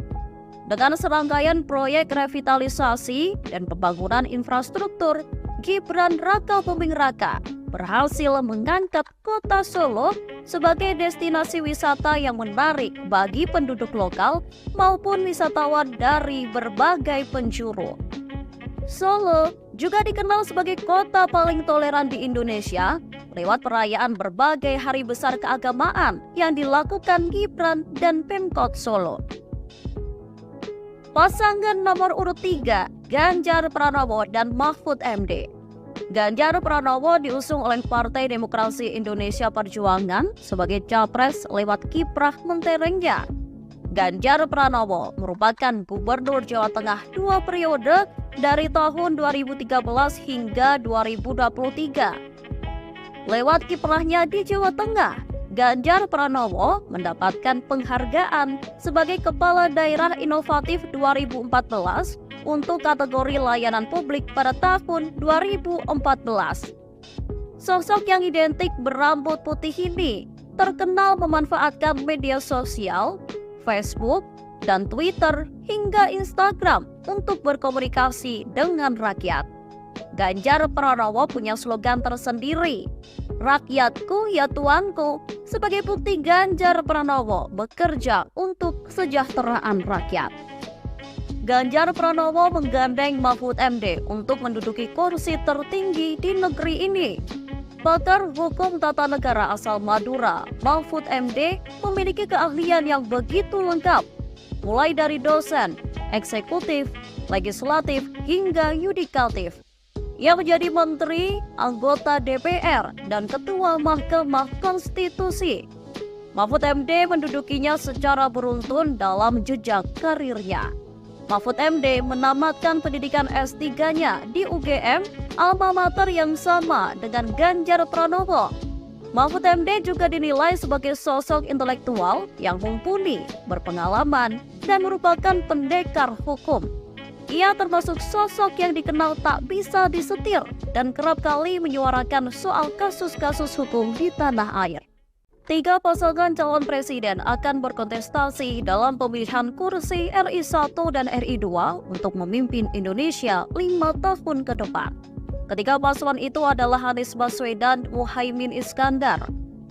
Dengan serangkaian proyek revitalisasi dan pembangunan infrastruktur, Gibran Rakabuming Raka berhasil mengangkat kota Solo sebagai destinasi wisata yang menarik bagi penduduk lokal maupun wisatawan dari berbagai penjuru. Solo juga dikenal sebagai kota paling toleran di Indonesia lewat perayaan berbagai hari besar keagamaan yang dilakukan Gibran dan Pemkot Solo. Pasangan nomor urut 3, Ganjar Pranowo dan Mahfud MD. Ganjar Pranowo diusung oleh Partai Demokrasi Indonesia Perjuangan sebagai capres lewat kiprah menterengnya. Ganjar Pranowo merupakan Gubernur Jawa Tengah 2 periode dari tahun 2013 hingga 2023. Lewat kiprahnya di Jawa Tengah, Ganjar Pranowo mendapatkan penghargaan sebagai Kepala Daerah Inovatif 2014 untuk kategori layanan publik pada tahun 2014. Sosok yang identik berambut putih ini terkenal memanfaatkan media sosial, Facebook, dan Twitter hingga Instagram untuk berkomunikasi dengan rakyat. Ganjar Pranowo punya slogan tersendiri, "Rakyatku ya tuanku." Sebagai bukti Ganjar Pranowo bekerja untuk kesejahteraan rakyat. Ganjar Pranowo menggandeng Mahfud MD untuk menduduki kursi tertinggi di negeri ini. Pakar hukum tata negara asal Madura, Mahfud MD memiliki keahlian yang begitu lengkap, mulai dari dosen, eksekutif, legislatif, hingga yudikatif. Ia menjadi menteri, anggota DPR, dan ketua Mahkamah Konstitusi. Mahfud MD mendudukinya secara beruntun dalam jejak karirnya. Mahfud MD menamatkan pendidikan S3-nya di UGM, alma mater yang sama dengan Ganjar Pranowo. Mahfud MD juga dinilai sebagai sosok intelektual yang mumpuni, berpengalaman, dan merupakan pendekar hukum. Ia termasuk sosok yang dikenal tak bisa disetir dan kerap kali menyuarakan soal kasus-kasus hukum di tanah air. 3 pasangan calon presiden akan berkontestasi dalam pemilihan kursi RI 1 dan RI 2 untuk memimpin Indonesia 5 tahun ke depan. Ketiga paslon itu adalah Anies Baswedan, Muhaimin Iskandar,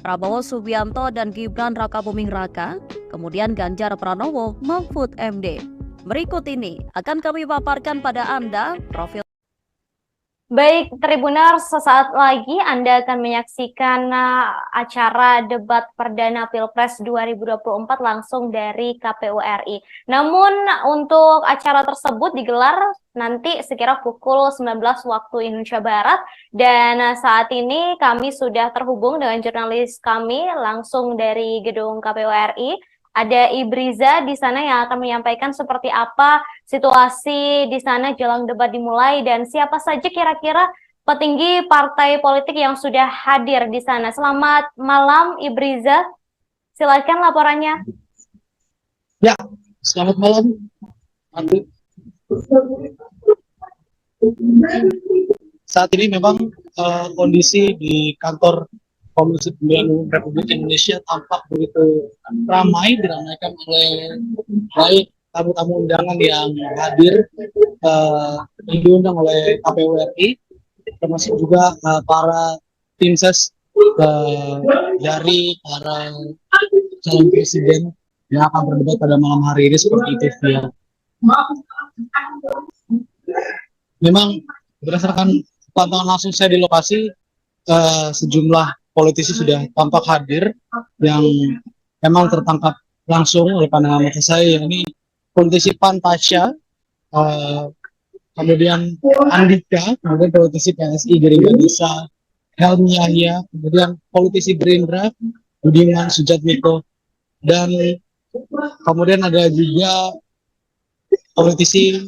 Prabowo Subianto, dan Gibran Rakabuming Raka, kemudian Ganjar Pranowo, Mahfud MD. Berikut ini akan kami paparkan pada Anda profil. Baik, Tribuners, sesaat lagi Anda akan menyaksikan acara debat perdana Pilpres 2024 langsung dari KPU RI. Namun untuk acara tersebut digelar nanti sekira pukul 19 waktu Indonesia Barat, dan saat ini kami sudah terhubung dengan jurnalis kami langsung dari gedung KPU RI. Ada Ibriza di sana yang akan menyampaikan seperti apa situasi di sana jelang debat dimulai dan siapa saja kira-kira petinggi partai politik yang sudah hadir di sana. Selamat malam Ibriza, silakan laporannya. Ya, selamat malam. Saat ini memang kondisi di kantor Komisi Pemilihan Republik Indonesia tampak begitu ramai, diramaikan oleh baik tamu-tamu undangan yang hadir diundang oleh KPU RI, termasuk juga para tim ses dari para calon presiden yang akan berdebat pada malam hari ini seperti itu ya. Memang berdasarkan pantauan langsung saya di lokasi, sejumlah politisi sudah tampak hadir yang memang tertangkap langsung oleh pandangan mata saya, ini politisi PAN Tasya, kemudian Andika, kemudian politisi PSI Gerindra Bisa Helmi Yahya, kemudian politisi Gerindra Budiman Sujatmiko, dan kemudian ada juga politisi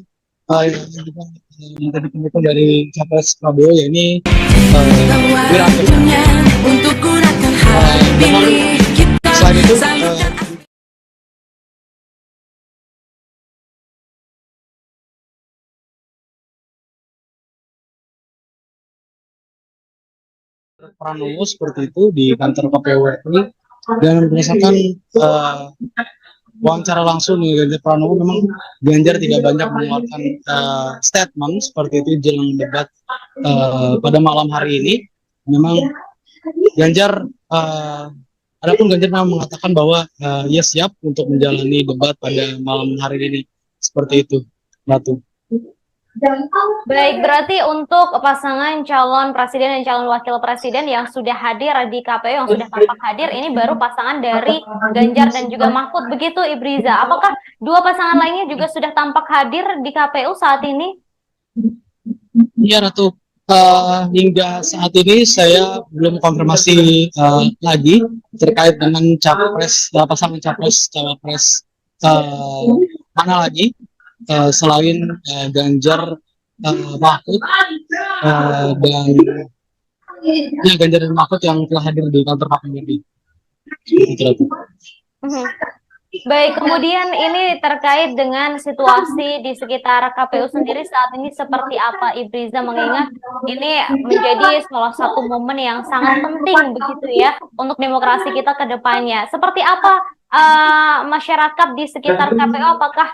yang tadi pendukung dari capres Prabowo, yakni selain itu Pranowo seperti itu di kantor KPU RI, dan berdasarkan wawancara langsung nih Ganjar Pranowo, memang Ganjar tidak banyak mengeluarkan statement seperti itu jelang debat pada malam hari ini. Memang Ganjar adapun Ganjar memang mengatakan bahwa ia siap untuk menjalani debat pada malam hari ini, seperti itu, Ratu. Baik, berarti untuk pasangan calon presiden dan calon wakil presiden yang sudah hadir di KPU, yang sudah tampak hadir, ini baru pasangan dari Ganjar dan juga Mahfud, begitu Ibriza? Apakah dua pasangan lainnya juga sudah tampak hadir di KPU saat ini? Iya, Ratu. Hingga saat ini saya belum konfirmasi lagi terkait dengan pasangan capres cawapres mana lagi selain Ganjar Mahfud dan Ganjar dan Mahfud yang telah hadir di kantor KPU RI. Baik, kemudian ini terkait dengan situasi di sekitar KPU sendiri saat ini seperti apa, Ibriza, mengingat ini menjadi salah satu momen yang sangat penting begitu ya untuk demokrasi kita ke depannya. Seperti apa masyarakat di sekitar KPU, apakah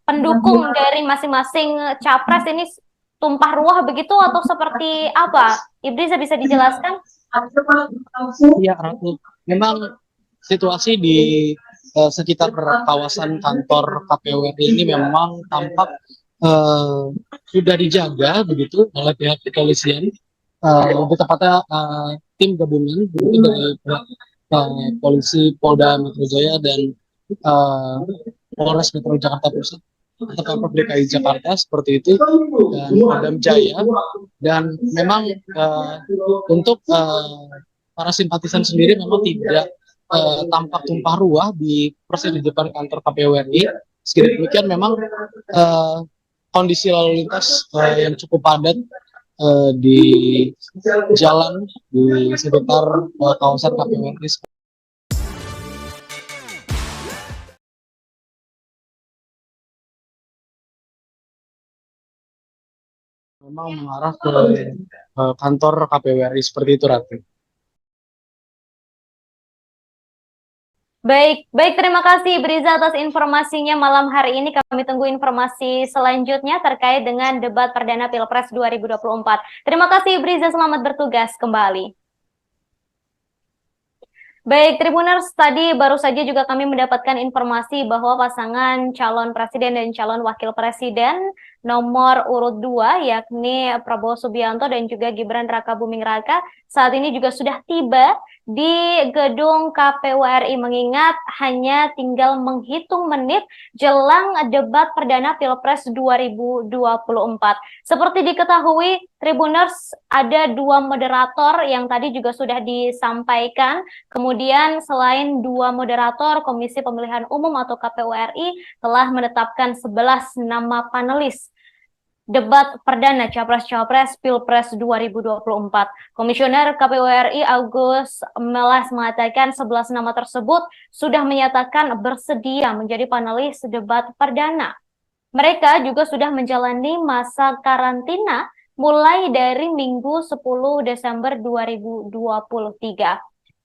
pendukung dari masing-masing capres ini tumpah ruah begitu atau seperti apa? Ibriza, bisa dijelaskan? Iya, Ratu. Memang situasi di sekitar kawasan kantor KPU RI ini memang tampak sudah dijaga begitu oleh pihak kepolisian, lebih tepatnya tim gabungan begitu dari polisi Polda Metro Jaya dan Polres Metro Jakarta Pusat atau Pemprov DKI Jakarta seperti itu, dan Paldam Jaya. Dan memang untuk para simpatisan sendiri memang tidak tampak tumpah ruah di proses di depan kantor KPU RI. Meski demikian memang kondisi lalu lintas yang cukup padat di jalan di sekitar kawasan KPU RI memang mengarah ke kantor KPU RI seperti itu, Ratu. Baik, terima kasih Briza atas informasinya malam hari ini. Kami tunggu informasi selanjutnya terkait dengan debat perdana Pilpres 2024. Terima kasih Briza, selamat bertugas kembali. Baik, Tribuners, tadi baru saja juga kami mendapatkan informasi bahwa pasangan calon presiden dan calon wakil presiden nomor urut 2, yakni Prabowo Subianto dan juga Gibran Rakabuming Raka, saat ini juga sudah tiba di gedung KPU RI, mengingat hanya tinggal menghitung menit jelang debat perdana Pilpres 2024. Seperti diketahui, Tribuners, ada 2 moderator yang tadi juga sudah disampaikan. Kemudian selain 2 moderator, Komisi Pemilihan Umum atau KPU RI telah menetapkan 11 nama panelis debat perdana Capres-Cawapres Pilpres 2024. Komisioner KPU RI Agus Melas mengatakan 11 nama tersebut sudah menyatakan bersedia menjadi panelis debat perdana. Mereka juga sudah menjalani masa karantina mulai dari Minggu 10 Desember 2023.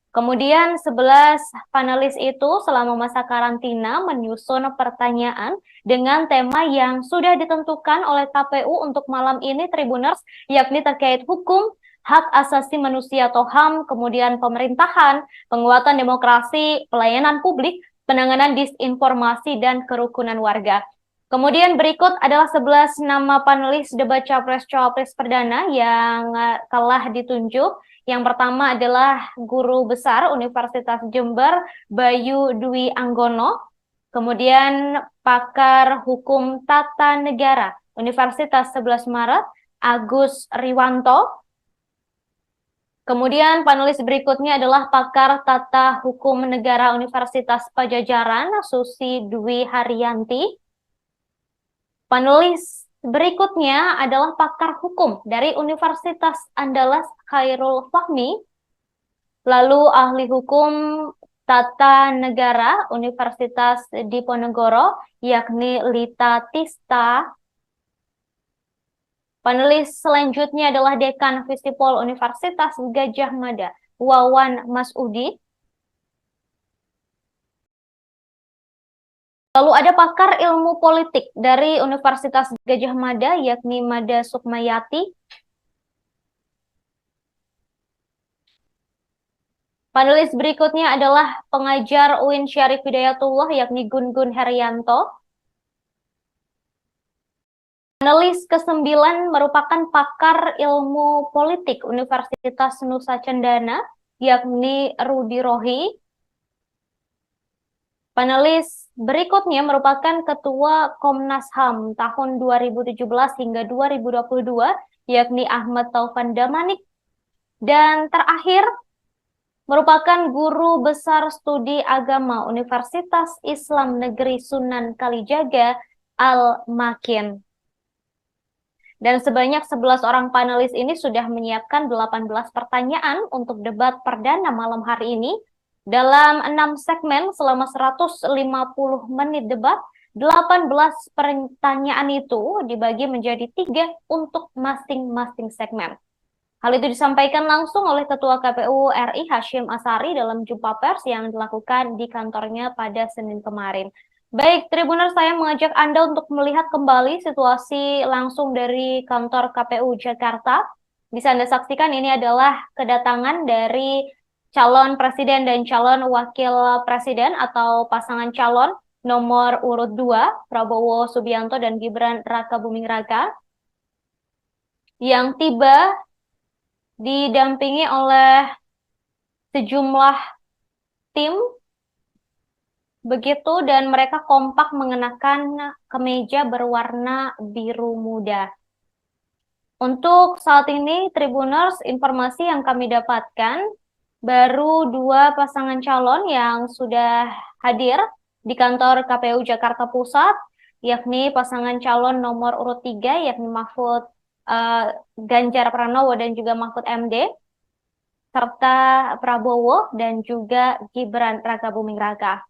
Kemudian 11 panelis itu selama masa karantina menyusun pertanyaan dengan tema yang sudah ditentukan oleh KPU untuk malam ini, Tribuners, yakni terkait hukum, hak asasi manusia atau HAM, kemudian pemerintahan, penguatan demokrasi, pelayanan publik, penanganan disinformasi, dan kerukunan warga. Kemudian berikut adalah 11 nama panelis debat Capres-Cawapres perdana yang telah ditunjuk. Yang pertama adalah Guru Besar Universitas Jember, Bayu Dwi Anggono. Kemudian pakar hukum tata negara Universitas 11 Maret, Agus Riwanto. Kemudian panelis berikutnya adalah pakar tata hukum negara Universitas Pajajaran, Susi Dwi Haryanti. Panelis berikutnya adalah pakar hukum dari Universitas Andalas, Khairul Fahmi. Lalu ahli hukum tata negara Universitas Diponegoro, yakni Lita Tista. Panelis selanjutnya adalah Dekan Visipol Universitas Gadjah Mada, Wawan Masudi. Lalu ada pakar ilmu politik dari Universitas Gadjah Mada, yakni Mada Sukmayati. Panelis berikutnya adalah pengajar UIN Syarif Hidayatullah, yakni Gun Gun Herianto. Panelis ke-9 merupakan pakar ilmu politik Universitas Nusa Cendana, yakni Rudi Rohi. Panelis berikutnya merupakan Ketua Komnas HAM tahun 2017 hingga 2022, yakni Ahmad Taufan Damanik. Dan terakhir, merupakan Guru Besar Studi Agama Universitas Islam Negeri Sunan Kalijaga, Al-Makin. Dan sebanyak 11 orang panelis ini sudah menyiapkan 18 pertanyaan untuk debat perdana malam hari ini. Dalam 6 segmen selama 150 menit debat, 18 pertanyaan itu dibagi menjadi 3 untuk masing-masing segmen. Hal itu disampaikan langsung oleh Ketua KPU RI Hashim Asari dalam jumpa pers yang dilakukan di kantornya pada Senin kemarin. Baik, Tribuners, saya mengajak Anda untuk melihat kembali situasi langsung dari kantor KPU Jakarta. Bisa Anda saksikan ini adalah kedatangan dari calon presiden dan calon wakil presiden atau pasangan calon nomor urut 2, Prabowo Subianto dan Gibran Rakabuming Raka, yang tiba didampingi oleh sejumlah tim. Begitu, dan mereka kompak mengenakan kemeja berwarna biru muda. Untuk saat ini, Tribuners, informasi yang kami dapatkan, baru 2 pasangan calon yang sudah hadir di kantor KPU Jakarta Pusat, yakni pasangan calon nomor urut 3, yakni Mahfud Ganjar Pranowo dan juga Mahfud MD, serta Prabowo dan juga Gibran Rakabuming Raka.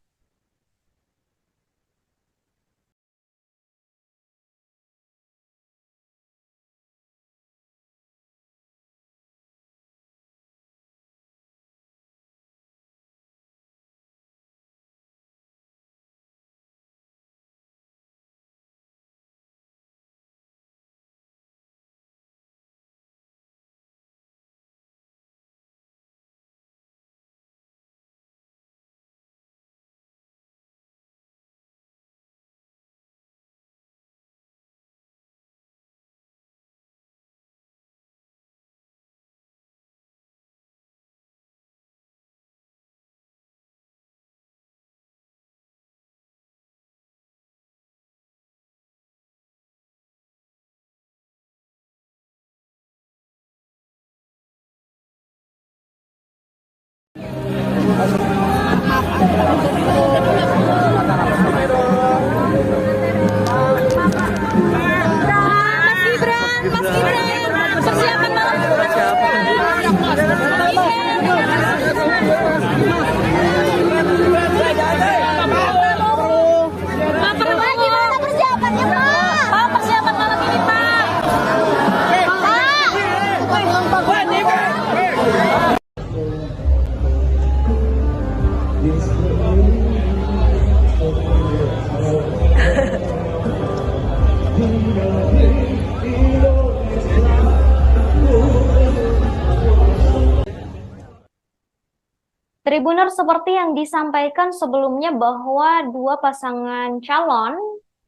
Tribuners, seperti yang disampaikan sebelumnya bahwa 2 pasangan calon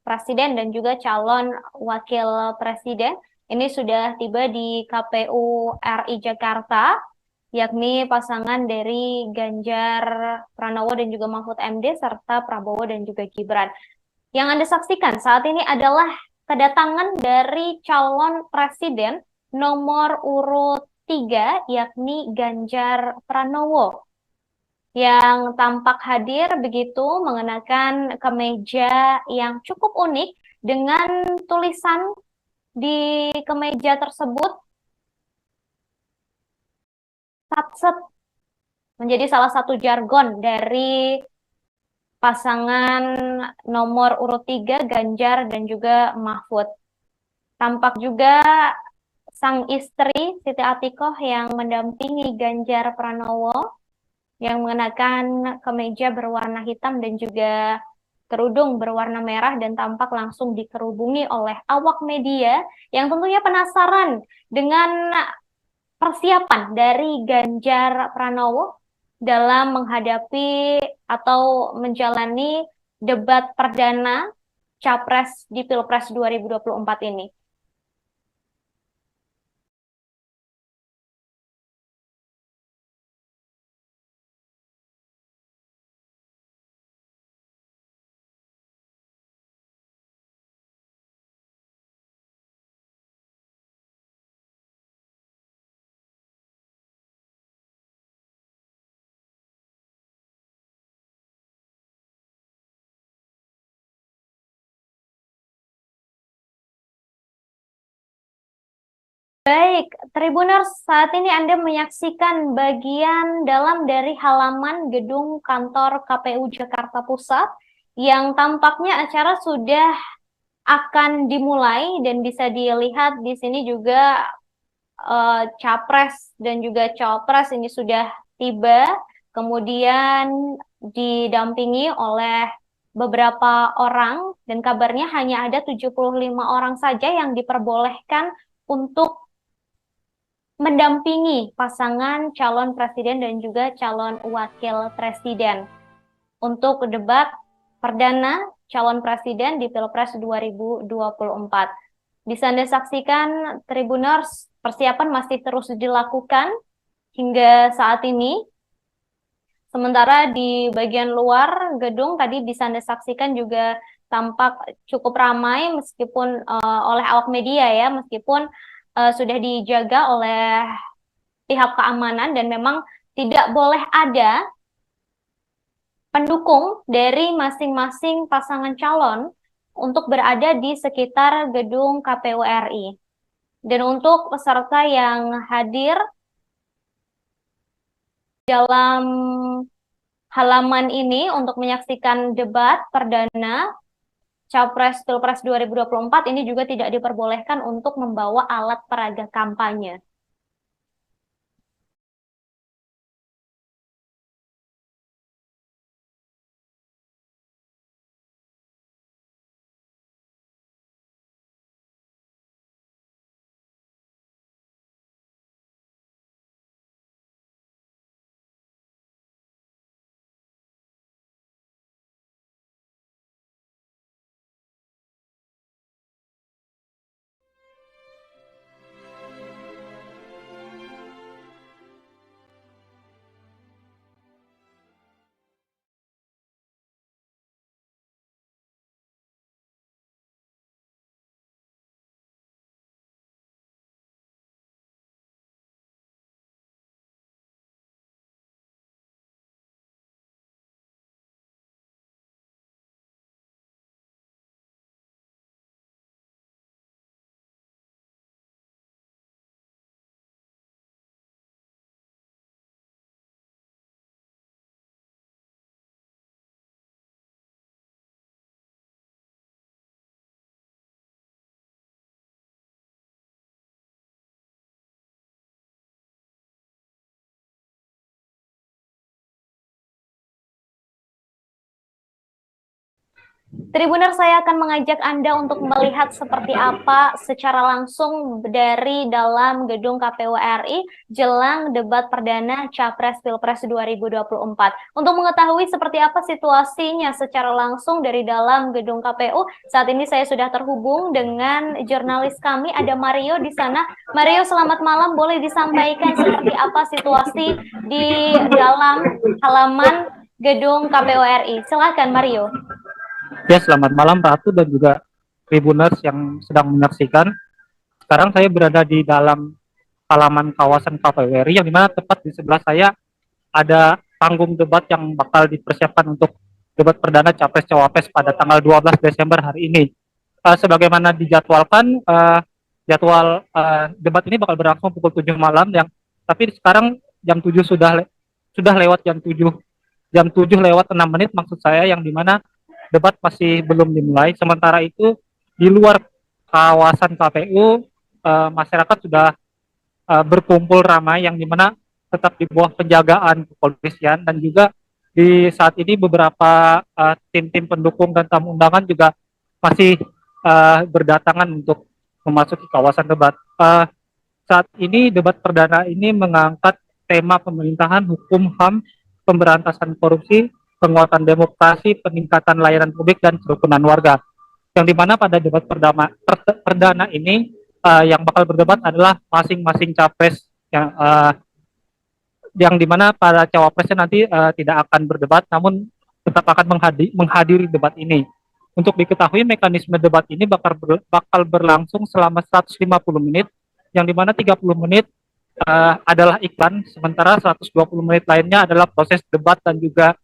presiden dan juga calon wakil presiden ini sudah tiba di KPU RI Jakarta. yakni pasangan dari Ganjar Pranowo dan juga Mahfud MD serta Prabowo dan juga Gibran. Yang Anda saksikan saat ini adalah kedatangan dari calon presiden nomor urut 3, yakni Ganjar Pranowo, yang tampak hadir begitu mengenakan kemeja yang cukup unik dengan tulisan di kemeja tersebut "Satset", menjadi salah satu jargon dari pasangan nomor urut 3 Ganjar dan juga Mahfud. Tampak juga sang istri Siti Atikoh yang mendampingi Ganjar Pranowo yang mengenakan kemeja berwarna hitam dan juga kerudung berwarna merah, dan tampak langsung dikerubungi oleh awak media yang tentunya penasaran dengan persiapan dari Ganjar Pranowo dalam menghadapi atau menjalani debat perdana Capres di Pilpres 2024 ini. Baik, Tribuners, saat ini Anda menyaksikan bagian dalam dari halaman gedung kantor KPU Jakarta Pusat yang tampaknya acara sudah akan dimulai, dan bisa dilihat di sini juga Capres dan juga Cawapres ini sudah tiba, kemudian didampingi oleh beberapa orang, dan kabarnya hanya ada 75 orang saja yang diperbolehkan untuk mendampingi pasangan calon presiden dan juga calon wakil presiden untuk debat perdana calon presiden di Pilpres 2024. Bisa Anda saksikan, Tribuners, persiapan masih terus dilakukan hingga saat ini. Sementara di bagian luar gedung tadi bisa Anda saksikan juga tampak cukup ramai meskipun oleh awak media ya, meskipun sudah dijaga oleh pihak keamanan, dan memang tidak boleh ada pendukung dari masing-masing pasangan calon untuk berada di sekitar gedung KPU RI. Dan untuk peserta yang hadir dalam halaman ini untuk menyaksikan debat perdana Capres Pilpres 2024 ini juga tidak diperbolehkan untuk membawa alat peraga kampanye. Tribuners, saya akan mengajak Anda untuk melihat seperti apa secara langsung dari dalam gedung KPU RI jelang debat perdana Capres Pilpres 2024. Untuk mengetahui seperti apa situasinya secara langsung dari dalam gedung KPU, saat ini saya sudah terhubung dengan jurnalis kami, ada Mario di sana. Mario, selamat malam. Boleh disampaikan seperti apa situasi di dalam halaman gedung KPU RI? Silakan, Mario. Ya, selamat malam Ratu dan juga Tribuners yang sedang menyaksikan. Sekarang saya berada di dalam halaman kawasan KPU RI, yang dimana tepat di sebelah saya ada panggung debat yang bakal dipersiapkan untuk debat perdana Capres-Cawapres pada tanggal 12 Desember hari ini. Sebagaimana dijadwalkan, jadwal debat ini bakal berlangsung pukul 7 malam, tapi sekarang jam 7 sudah lewat jam 7 lewat 6 menit maksud saya, yang dimana debat masih belum dimulai. Sementara itu di luar kawasan KPU masyarakat sudah berkumpul ramai, yang dimana tetap di bawah penjagaan kepolisian, dan juga di saat ini beberapa tim-tim pendukung dan tamu undangan juga masih berdatangan untuk memasuki kawasan debat. Saat ini debat perdana ini mengangkat tema pemerintahan, hukum, HAM, pemberantasan korupsi, penguatan demokrasi, peningkatan layanan publik, dan kerukunan warga. Yang dimana pada debat perdana ini yang bakal berdebat adalah masing-masing capres yang dimana para cawapresnya nanti tidak akan berdebat, namun tetap akan menghadiri debat ini. Untuk diketahui, mekanisme debat ini bakal berlangsung selama 150 menit, yang dimana 30 menit adalah iklan, sementara 120 menit lainnya adalah proses debat dan juga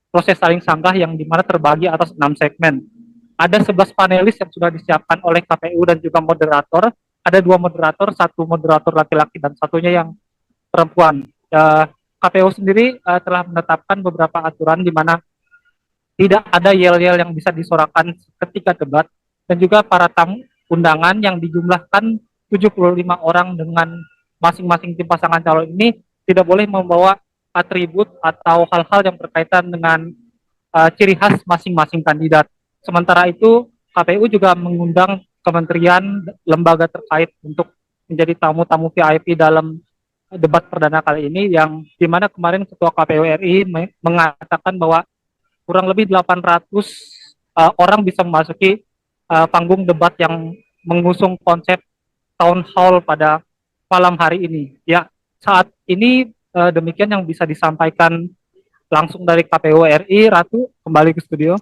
proses saling sanggah, yang dimana terbagi atas 6 segmen. Ada 11 panelis yang sudah disiapkan oleh KPU dan juga moderator. Ada 2 moderator, 1 moderator laki-laki dan satunya yang perempuan. KPU sendiri telah menetapkan beberapa aturan di mana tidak ada yel-yel yang bisa disuarakan ketika debat, dan juga para tamu undangan yang dijumlahkan 75 orang dengan masing-masing tim pasangan calon ini tidak boleh membawa atribut atau hal-hal yang berkaitan dengan ciri khas masing-masing kandidat. Sementara itu, KPU juga mengundang kementerian, lembaga terkait untuk menjadi tamu-tamu VIP dalam debat perdana kali ini, yang dimana kemarin Ketua KPU RI mengatakan bahwa kurang lebih 800 orang bisa memasuki panggung debat yang mengusung konsep town hall pada malam hari ini. Ya, saat ini demikian yang bisa disampaikan langsung dari KPU RI. Ratu, kembali ke studio.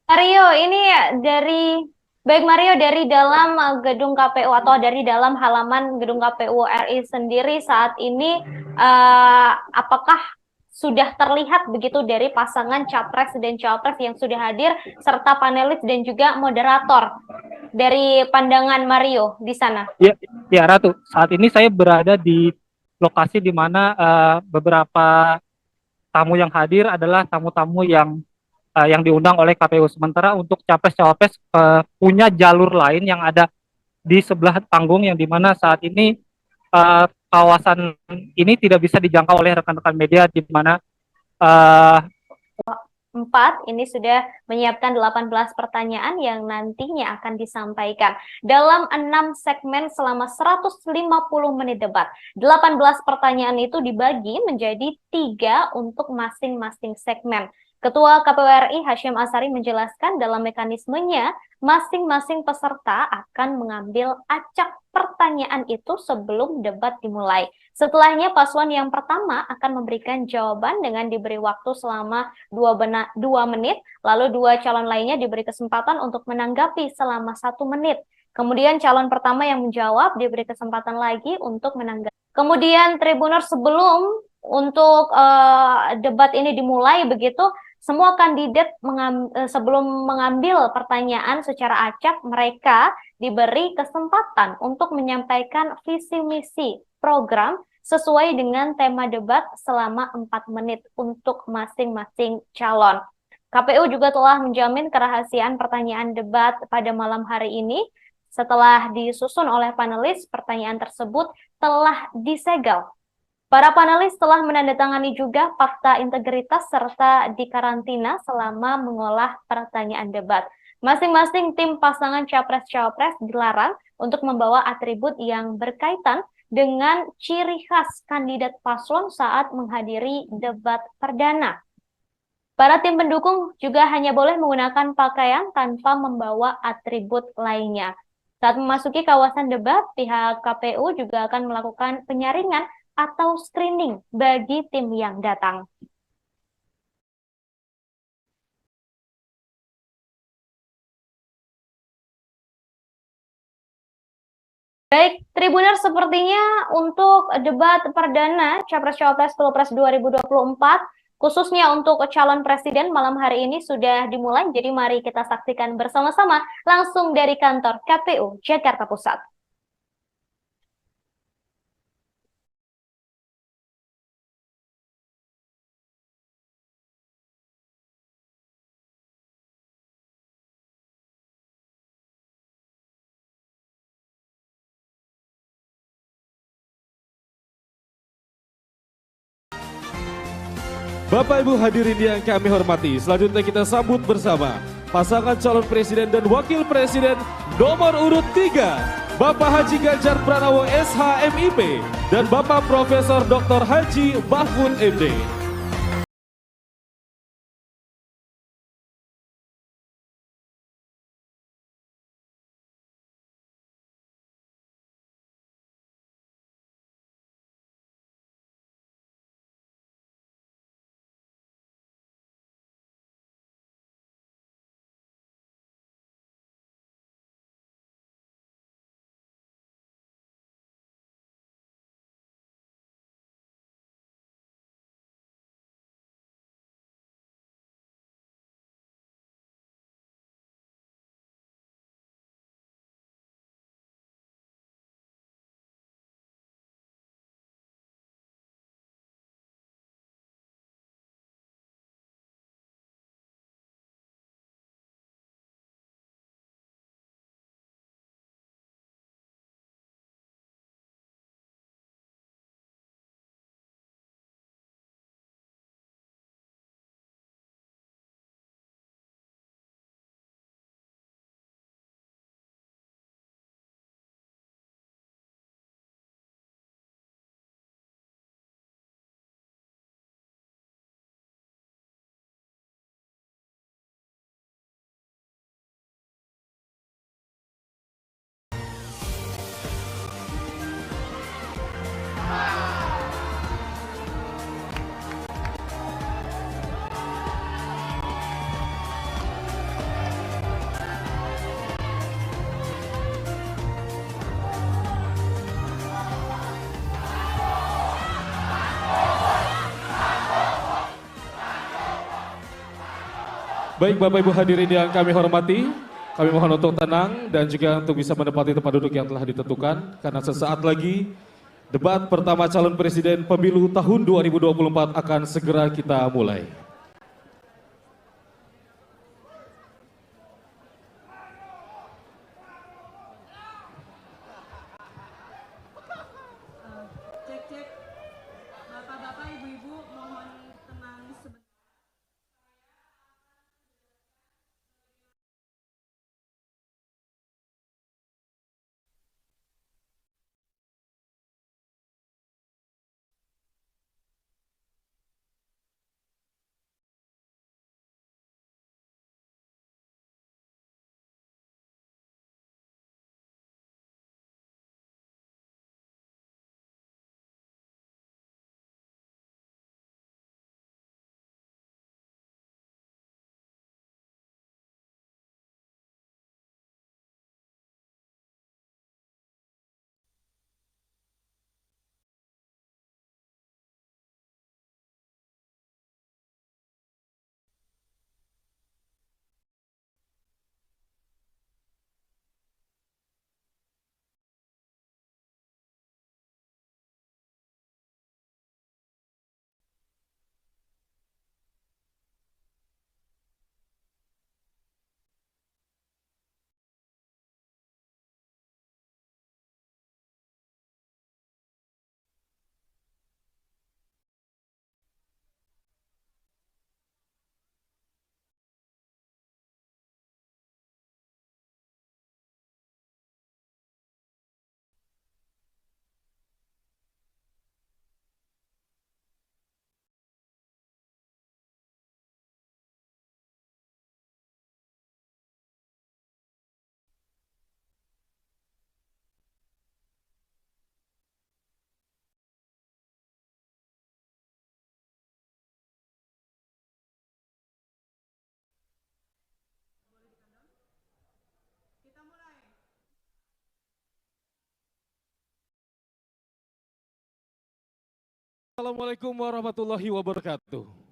Mario, ini dari dalam gedung KPU atau dari dalam halaman gedung KPU RI sendiri saat ini, apakah sudah terlihat begitu dari pasangan capres dan cawapres yang sudah hadir serta panelis dan juga moderator dari pandangan Mario di sana? Ya Ratu, saat ini saya berada di lokasi di mana beberapa tamu yang hadir adalah tamu-tamu yang diundang oleh KPU. Sementara untuk capres-cawapres punya jalur lain yang ada di sebelah panggung, yang dimana saat ini kawasan ini tidak bisa dijangkau oleh rekan-rekan media, di mana 4 ini sudah menyiapkan 18 pertanyaan yang nantinya akan disampaikan dalam 6 segmen selama 150 menit debat. 18 pertanyaan itu dibagi menjadi 3 untuk masing-masing segmen. Ketua KPU RI Hasyim Asyari menjelaskan dalam mekanismenya masing-masing peserta akan mengambil acak pertanyaan itu sebelum debat dimulai. Setelahnya paslon yang pertama akan memberikan jawaban dengan diberi waktu selama 2 menit, lalu 2 calon lainnya diberi kesempatan untuk menanggapi selama 1 menit. Kemudian calon pertama yang menjawab diberi kesempatan lagi untuk menanggapi. Kemudian Tribuners, sebelum untuk debat ini dimulai begitu, semua kandidat sebelum mengambil pertanyaan secara acak, mereka diberi kesempatan untuk menyampaikan visi misi program sesuai dengan tema debat selama 4 menit untuk masing-masing calon. KPU juga telah menjamin kerahasiaan pertanyaan debat pada malam hari ini. Setelah disusun oleh panelis, pertanyaan tersebut telah disegel Para panelis telah menandatangani juga fakta integritas serta dikarantina selama mengolah pertanyaan debat. Masing-masing tim pasangan capres-cawapres dilarang untuk membawa atribut yang berkaitan dengan ciri khas kandidat paslon saat menghadiri debat perdana. Para tim pendukung juga hanya boleh menggunakan pakaian tanpa membawa atribut lainnya. Saat memasuki kawasan debat, pihak KPU juga akan melakukan penyaringan atau screening bagi tim yang datang. Baik, Tribuner, sepertinya untuk debat perdana Capres-Cawapres Pilpres 2024, khususnya untuk calon presiden malam hari ini sudah dimulai. Jadi mari kita saksikan bersama-sama langsung dari kantor KPU Jakarta Pusat. Bapak Ibu hadirin yang kami hormati, selanjutnya kita sambut bersama pasangan calon presiden dan wakil presiden nomor urut 3, Bapak Haji Ganjar Pranowo SH.MIP dan Bapak Profesor Dr. Haji Mahfud MD. Baik Bapak Ibu hadirin yang kami hormati, kami mohon untuk tenang dan juga untuk bisa menempati tempat duduk yang telah ditentukan karena sesaat lagi debat pertama calon presiden pemilu tahun 2024 akan segera kita mulai. Assalamualaikum warahmatullahi wabarakatuh.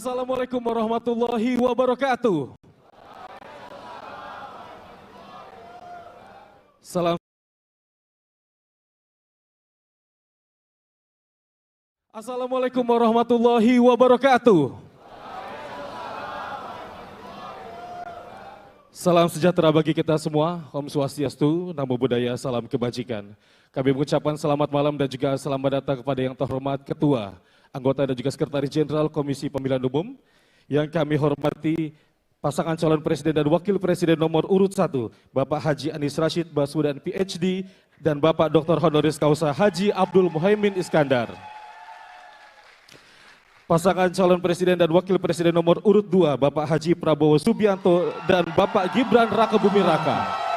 Assalamualaikum warahmatullahi wabarakatuh. Salam. Assalamualaikum warahmatullahi wabarakatuh. Salam sejahtera bagi kita semua. Om Swastiastu, Namo Buddhaya, salam kebajikan. Kami mengucapkan selamat malam dan juga selamat datang kepada yang terhormat Ketua, anggota dan juga Sekretaris Jenderal Komisi Pemilihan Umum yang kami hormati pasangan calon presiden dan wakil presiden nomor urut 1 Bapak Haji Anies Rashid Baswedan PhD dan Bapak Dr. Honoris Causa Haji Abdul Muhaimin Iskandar. Pasangan calon presiden dan wakil presiden nomor urut 2 Bapak Haji Prabowo Subianto dan Bapak Gibran Rakebuming Raka.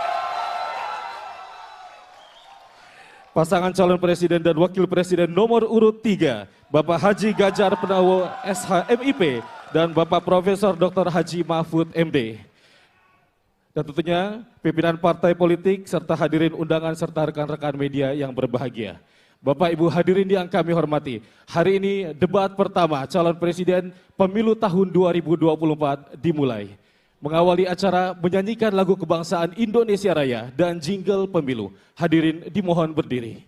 Pasangan calon presiden dan wakil presiden nomor urut 3, Bapak Haji Ganjar Pranowo SH.MIP dan Bapak Profesor Dr. Haji Mahfud MD. Dan tentunya pimpinan partai politik serta hadirin undangan serta rekan-rekan media yang berbahagia. Bapak Ibu hadirin yang kami hormati, hari ini debat pertama calon presiden pemilu tahun 2024 dimulai. Mengawali acara menyanyikan lagu kebangsaan Indonesia Raya dan jingle pemilu. Hadirin dimohon berdiri.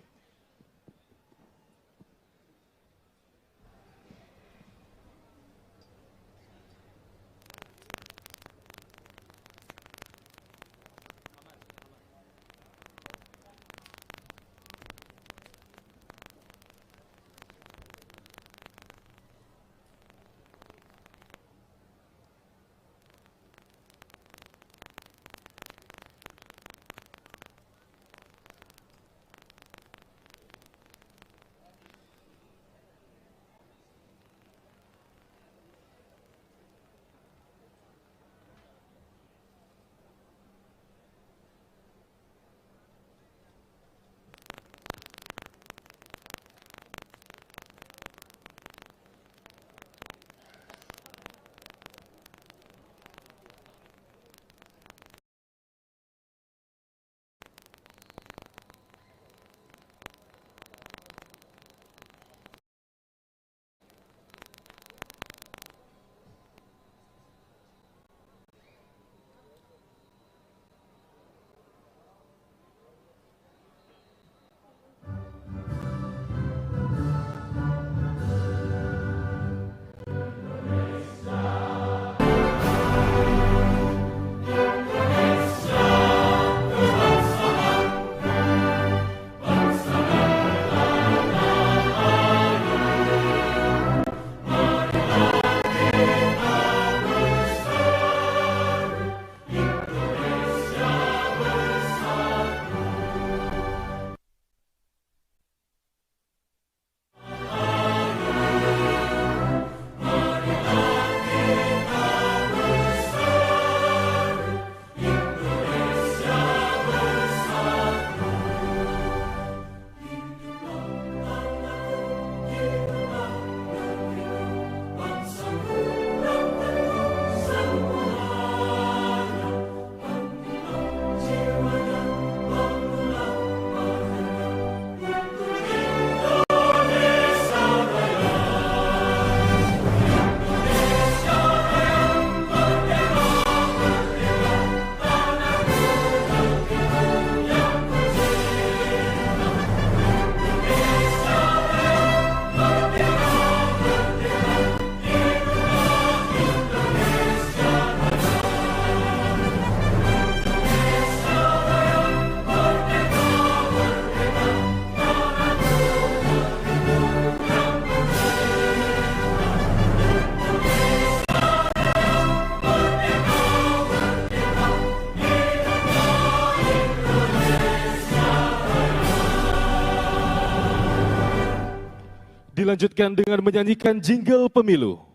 dilanjutkan dengan menyanyikan jingle pemilu.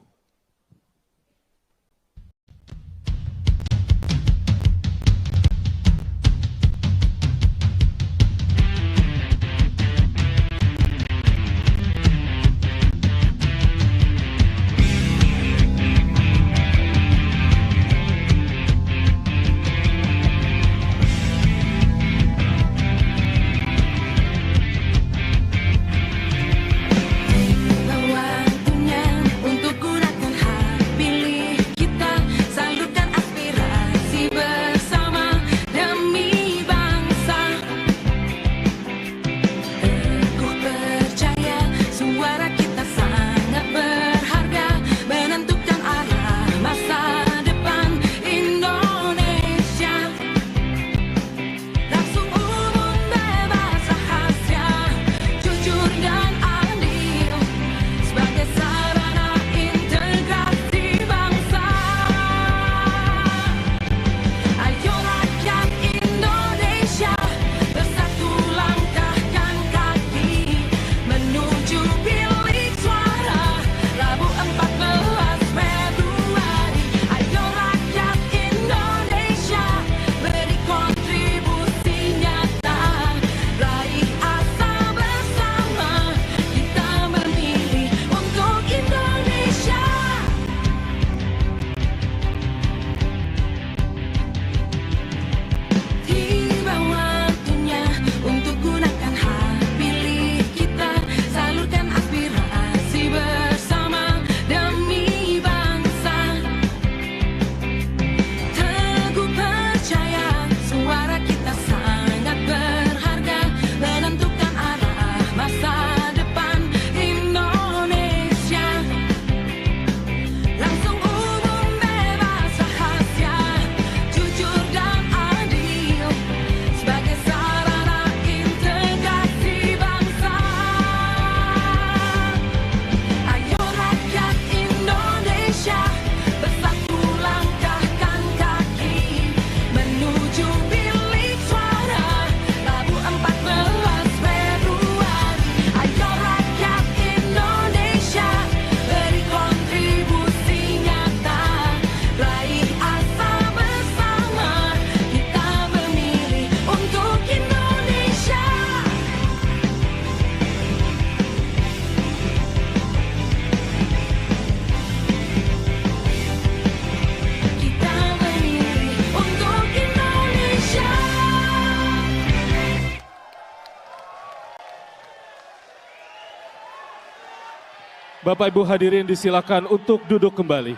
Bapak Ibu hadirin disilakan untuk duduk kembali.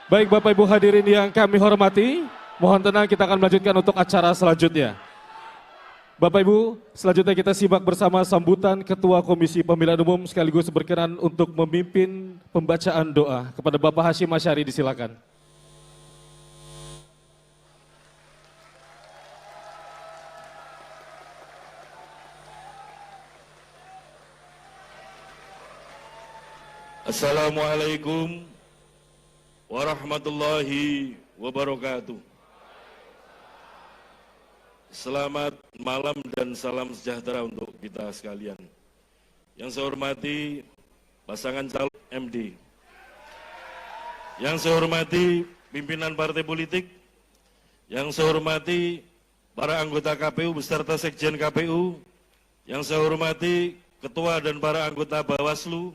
Baik Bapak Ibu hadirin yang kami hormati, mohon tenang, kita akan melanjutkan untuk acara selanjutnya. Bapak Ibu, selanjutnya kita simak bersama sambutan Ketua Komisi Pemilihan Umum sekaligus berkenan untuk memimpin pembacaan doa kepada Bapak Hashim Asyari, disilakan. Assalamualaikum warahmatullahi wabarakatuh. Selamat malam dan salam sejahtera untuk kita sekalian. Yang saya hormati pasangan calon MD. Yang saya hormati pimpinan partai politik. Yang saya hormati para anggota KPU beserta Sekjen KPU. Yang saya hormati Ketua dan para anggota Bawaslu.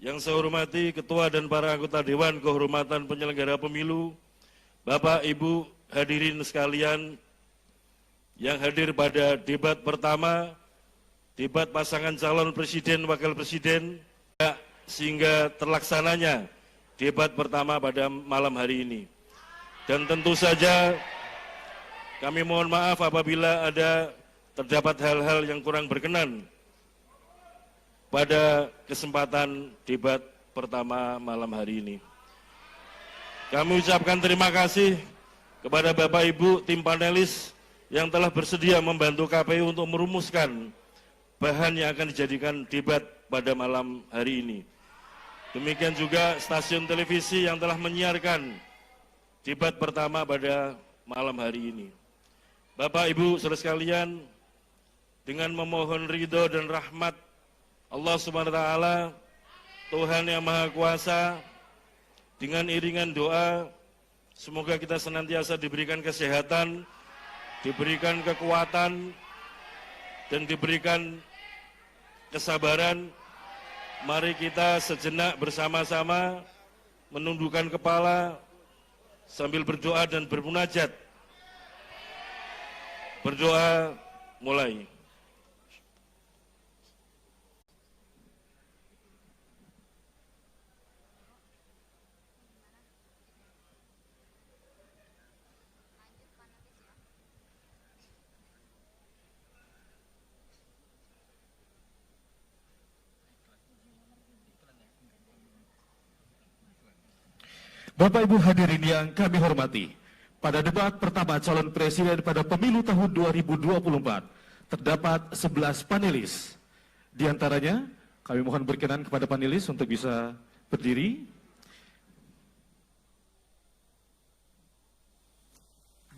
Yang saya hormati Ketua dan para anggota Dewan Kehormatan Penyelenggara Pemilu, Bapak Ibu hadirin sekalian yang hadir pada debat pertama, debat pasangan calon presiden wakil presiden, sehingga terlaksananya debat pertama pada malam hari ini. Dan tentu saja kami mohon maaf apabila terdapat hal-hal yang kurang berkenan pada kesempatan debat pertama malam hari ini. Kami ucapkan terima kasih kepada Bapak Ibu tim panelis yang telah bersedia membantu KPU untuk merumuskan bahan yang akan dijadikan debat pada malam hari ini. Demikian juga stasiun televisi yang telah menyiarkan debat pertama pada malam hari ini. Bapak Ibu saudara sekalian, dengan memohon ridho dan rahmat Allah Subhanahu wa taala, Tuhan yang Maha Kuasa, dengan iringan doa, semoga kita senantiasa diberikan kesehatan, diberikan kekuatan, dan diberikan kesabaran. Mari kita sejenak bersama-sama menundukkan kepala sambil berdoa dan bermunajat. Berdoa mulai. Bapak Ibu hadirin yang kami hormati, pada debat pertama calon presiden pada pemilu tahun 2024 terdapat 11 panelis. Di antaranya kami mohon berkenan kepada panelis untuk bisa berdiri.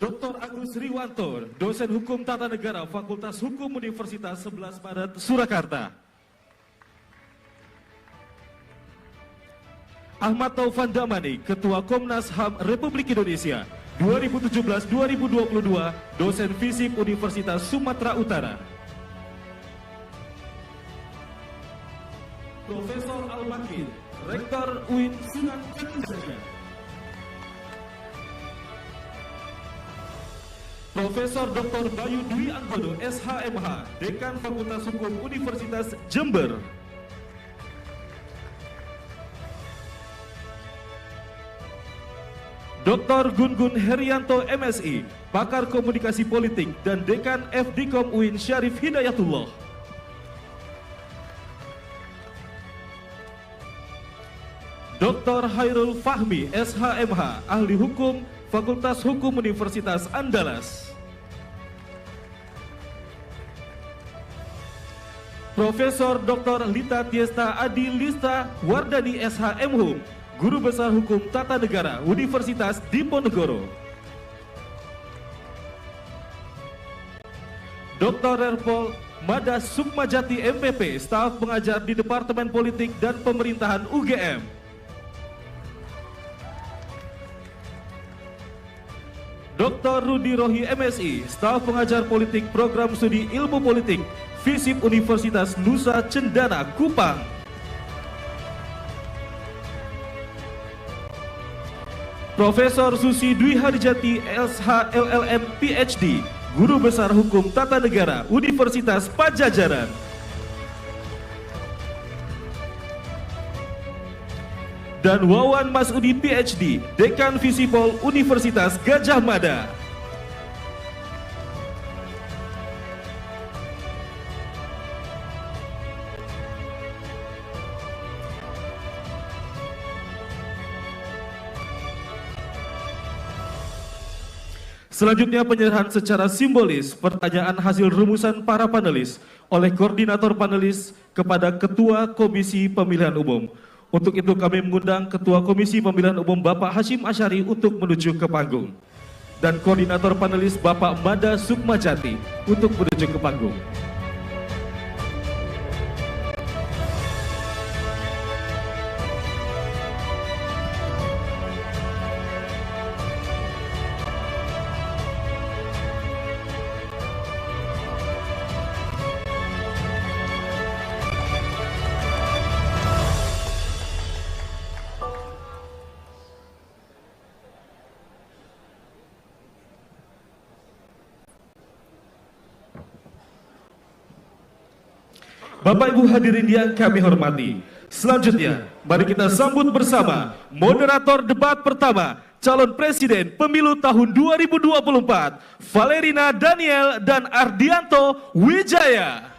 Dr. Agus Riwanto, dosen Hukum Tata Negara Fakultas Hukum Universitas 11 Maret Surakarta. Ahmad Taufan Damani, Ketua Komnas HAM Republik Indonesia 2017-2022, dosen FISIP Universitas Sumatera Utara. Profesor Al-Makid, Rektor UIN Sunan Kalijaga. Profesor Dr. Bayu Dwi Anggodo, SHMH, Dekan Fakultas Hukum Universitas Jember. Dr. Gun-Gun Herianto, MSI, Pakar Komunikasi Politik dan Dekan FDIKOM UIN Syarif Hidayatullah. Dr. Hairul Fahmi, SHMH, Ahli Hukum, Fakultas Hukum Universitas Andalas. Profesor Dr. Lita Tiesta Adi Lista Wardani, SHM Hum, Guru Besar Hukum Tata Negara Universitas Diponegoro. Dr. Erpol Mada Sukmajati, MPP, staf pengajar di Departemen Politik dan Pemerintahan UGM. Dr. Rudi Rohi, MSI, staf pengajar politik program studi ilmu politik FISIP Universitas Nusa Cendana, Kupang. Profesor Susi Dwi Harijati, LSH LLM PhD, Guru Besar Hukum Tata Negara Universitas Pajajaran. Dan Wawan Masudi, PhD, Dekan Visipol Universitas Gajah Mada. Selanjutnya penyerahan secara simbolis pertanyaan hasil rumusan para panelis oleh koordinator panelis kepada Ketua Komisi Pemilihan Umum. Untuk itu kami mengundang Ketua Komisi Pemilihan Umum Bapak Hashim Asyari untuk menuju ke panggung. Dan koordinator panelis Bapak Mada Sukmajati untuk menuju ke panggung. Bapak Ibu hadirin yang kami hormati, selanjutnya mari kita sambut bersama moderator debat pertama calon presiden pemilu tahun 2024, Valerina Daniel dan Ardianto Wijaya.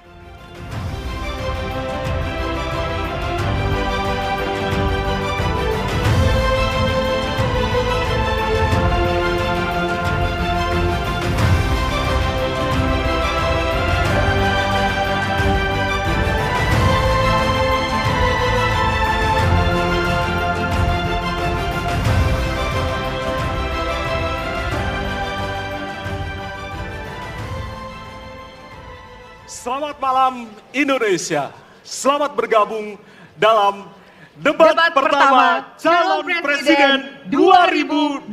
Selamat malam Indonesia. Selamat bergabung dalam debat pertama calon presiden 2024.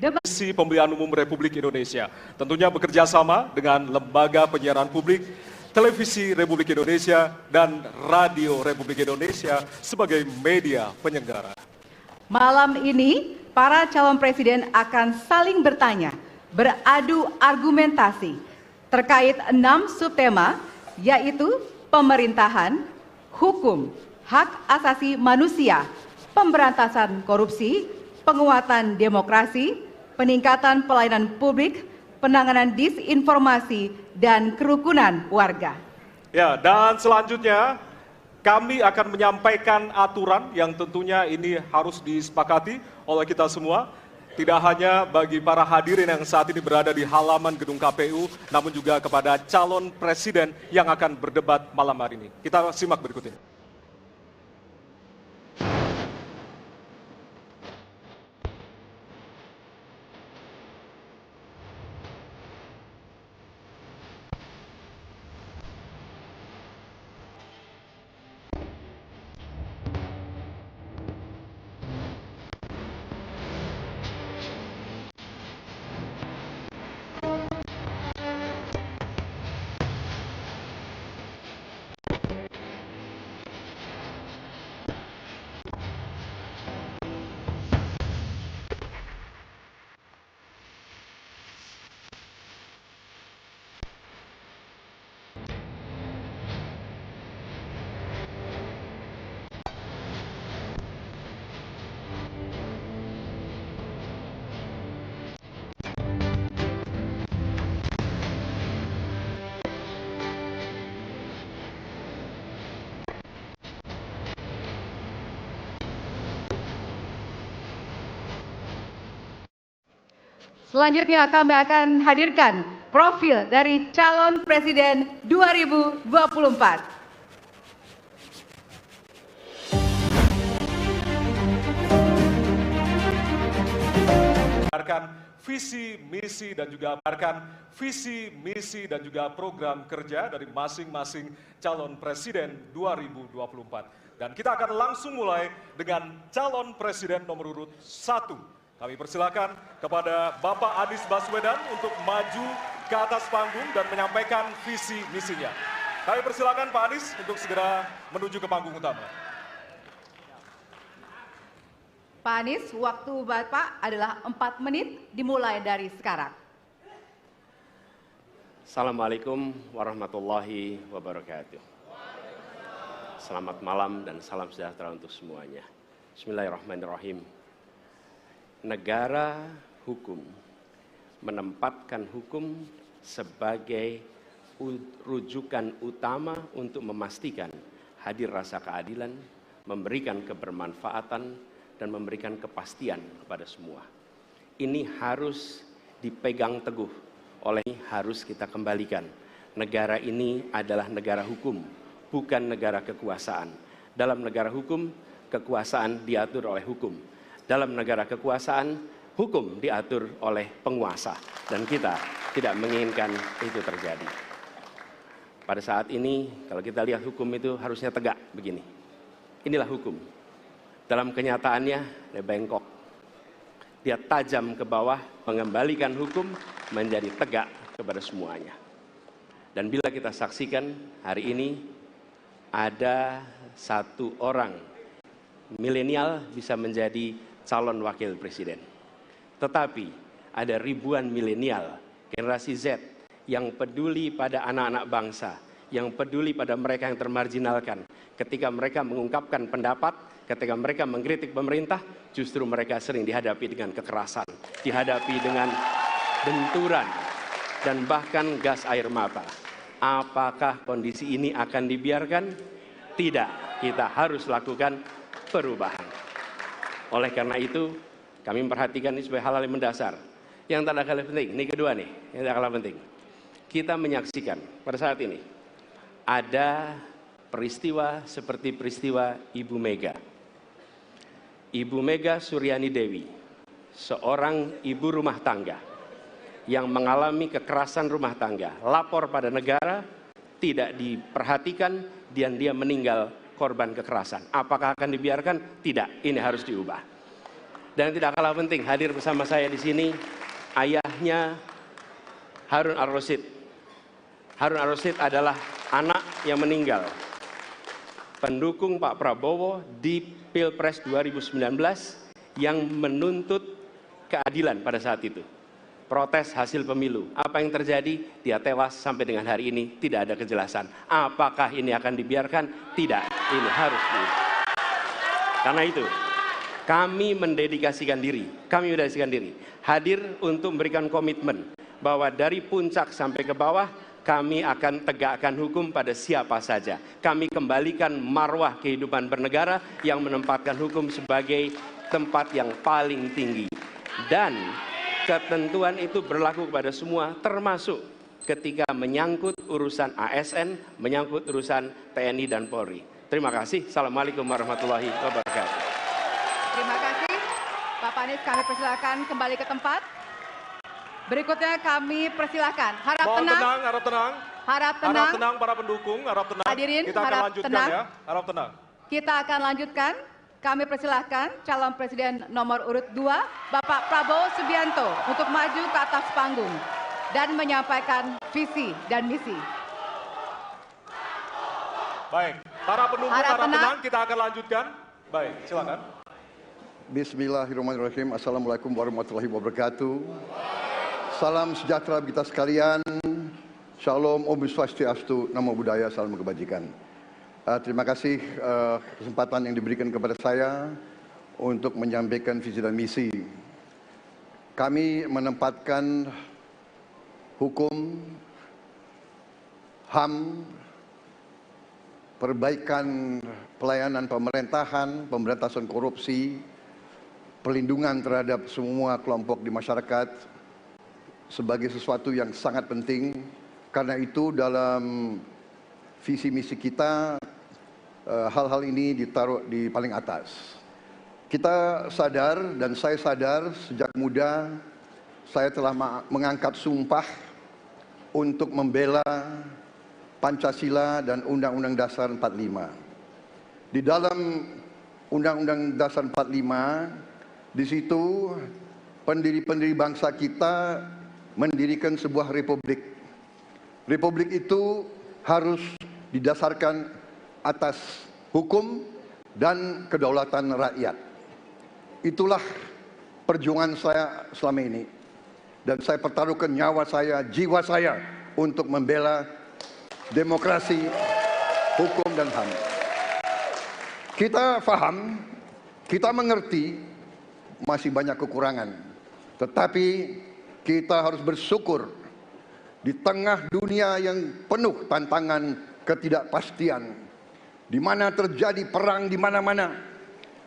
Komisi Pemilihan Umum Republik Indonesia tentunya bekerja sama dengan Lembaga Penyiaran Publik, Televisi Republik Indonesia, dan Radio Republik Indonesia sebagai media penyelenggara. Malam ini, para calon presiden akan saling bertanya, beradu argumentasi terkait 6 subtema, yaitu pemerintahan, hukum, hak asasi manusia, pemberantasan korupsi, penguatan demokrasi, peningkatan pelayanan publik, penanganan disinformasi, dan kerukunan warga. Ya, dan selanjutnya kami akan menyampaikan aturan yang tentunya ini harus disepakati oleh kita semua. Tidak hanya bagi para hadirin yang saat ini berada di halaman gedung KPU, namun juga kepada calon presiden yang akan berdebat malam hari ini. Kita simak berikut ini. Selanjutnya kami akan hadirkan profil dari calon presiden 2024. Visi, misi, dan juga program kerja dari masing-masing calon presiden 2024. Dan kita akan langsung mulai dengan calon presiden nomor urut 1. Kami persilakan kepada Bapak Anies Baswedan untuk maju ke atas panggung dan menyampaikan visi misinya. Kami persilakan Pak Anies untuk segera menuju ke panggung utama. Pak Anies, waktu Bapak adalah 4 menit dimulai dari sekarang. Assalamualaikum warahmatullahi wabarakatuh. Selamat malam dan salam sejahtera untuk semuanya. Bismillahirrahmanirrahim. Negara hukum menempatkan hukum sebagai rujukan utama untuk memastikan hadir rasa keadilan, memberikan kebermanfaatan, dan memberikan kepastian kepada semua. Ini harus dipegang teguh harus kita kembalikan. Negara ini adalah negara hukum, bukan negara kekuasaan. Dalam negara hukum, kekuasaan diatur oleh hukum. Dalam negara kekuasaan, hukum diatur oleh penguasa. Dan kita tidak menginginkan itu terjadi. Pada saat ini, kalau kita lihat hukum itu harusnya tegak begini. Inilah hukum. Dalam kenyataannya, dia bengkok. Dia tajam ke bawah, mengembalikan hukum menjadi tegak kepada semuanya. Dan bila kita saksikan hari ini, ada satu orang milenial bisa menjadi calon wakil presiden. Tetapi ada ribuan milenial, generasi Z, yang peduli pada anak-anak bangsa, yang peduli pada mereka yang termarginalkan. Ketika mereka mengungkapkan pendapat, ketika mereka mengkritik pemerintah, justru mereka sering dihadapi dengan kekerasan, dihadapi dengan benturan, dan bahkan gas air mata. Apakah kondisi ini akan dibiarkan? Tidak, kita harus lakukan perubahan. Oleh karena itu, kami memperhatikan ini sebagai hal-hal yang mendasar. Yang tak kalah penting, ini kedua nih, yang tak kalah penting. Kita menyaksikan pada saat ini, ada peristiwa seperti peristiwa Ibu Mega. Ibu Mega Suryani Dewi, seorang ibu rumah tangga yang mengalami kekerasan rumah tangga, lapor pada negara, tidak diperhatikan, dan dia meninggal korban kekerasan. Apakah akan dibiarkan? Tidak, ini harus diubah. Dan tidak kalah penting, hadir bersama saya di sini ayahnya Harun Ar-Rasyid. Harun Ar-Rasyid adalah anak yang meninggal, pendukung Pak Prabowo di Pilpres 2019 yang menuntut keadilan pada saat itu. Protes hasil pemilu. Apa yang terjadi? Dia tewas sampai dengan hari ini tidak ada kejelasan. Apakah ini akan dibiarkan? Tidak. Ini harus diubah. Karena itu, kami mendedikasikan diri hadir untuk memberikan komitmen bahwa dari puncak sampai ke bawah kami akan tegakkan hukum pada siapa saja. Kami kembalikan marwah kehidupan bernegara yang menempatkan hukum sebagai tempat yang paling tinggi. Dan ketentuan itu berlaku kepada semua, termasuk ketika menyangkut urusan ASN, menyangkut urusan TNI dan Polri. Terima kasih. Assalamualaikum warahmatullahi wabarakatuh. Terima kasih. Pak Panis, kami persilakan kembali ke tempat. Berikutnya kami persilakan. Harap tenang. Harap tenang. Harap tenang. Harap tenang para pendukung, harap tenang. Hadirin, kita akan harap lanjutkan tenang. ya. Harap tenang. Kita akan lanjutkan. Kami persilahkan calon presiden nomor urut 2, Bapak Prabowo Subianto, untuk maju ke atas panggung dan menyampaikan visi dan misi. Baik, para pendukung harap tenang, kita akan lanjutkan. Baik, silakan. Bismillahirrahmanirrahim. Assalamualaikum warahmatullahi wabarakatuh. Salam sejahtera kita sekalian. Shalom, Om Swastiastu, Namo Buddhaya, salam kebajikan. Terima kasih kesempatan yang diberikan kepada saya untuk menyampaikan visi dan misi. Kami menempatkan hukum, HAM, perbaikan pelayanan pemerintahan, pemberantasan korupsi, perlindungan terhadap semua kelompok di masyarakat sebagai sesuatu yang sangat penting. Karena itu dalam visi misi kita hal-hal ini ditaruh di paling atas. Kita sadar dan saya sadar sejak muda saya telah mengangkat sumpah untuk membela Pancasila dan Undang-Undang Dasar 45. Di dalam Undang-Undang Dasar 45, di situ pendiri-pendiri bangsa kita mendirikan sebuah republik. Republik itu harus didasarkan atas hukum dan kedaulatan rakyat. Itulah perjuangan saya selama ini. Dan saya pertaruhkan nyawa saya, jiwa saya untuk membela demokrasi, hukum, dan HAM. Kita paham, kita mengerti masih banyak kekurangan. Tetapi kita harus bersyukur di tengah dunia yang penuh tantangan ketidakpastian, di mana terjadi perang di mana-mana,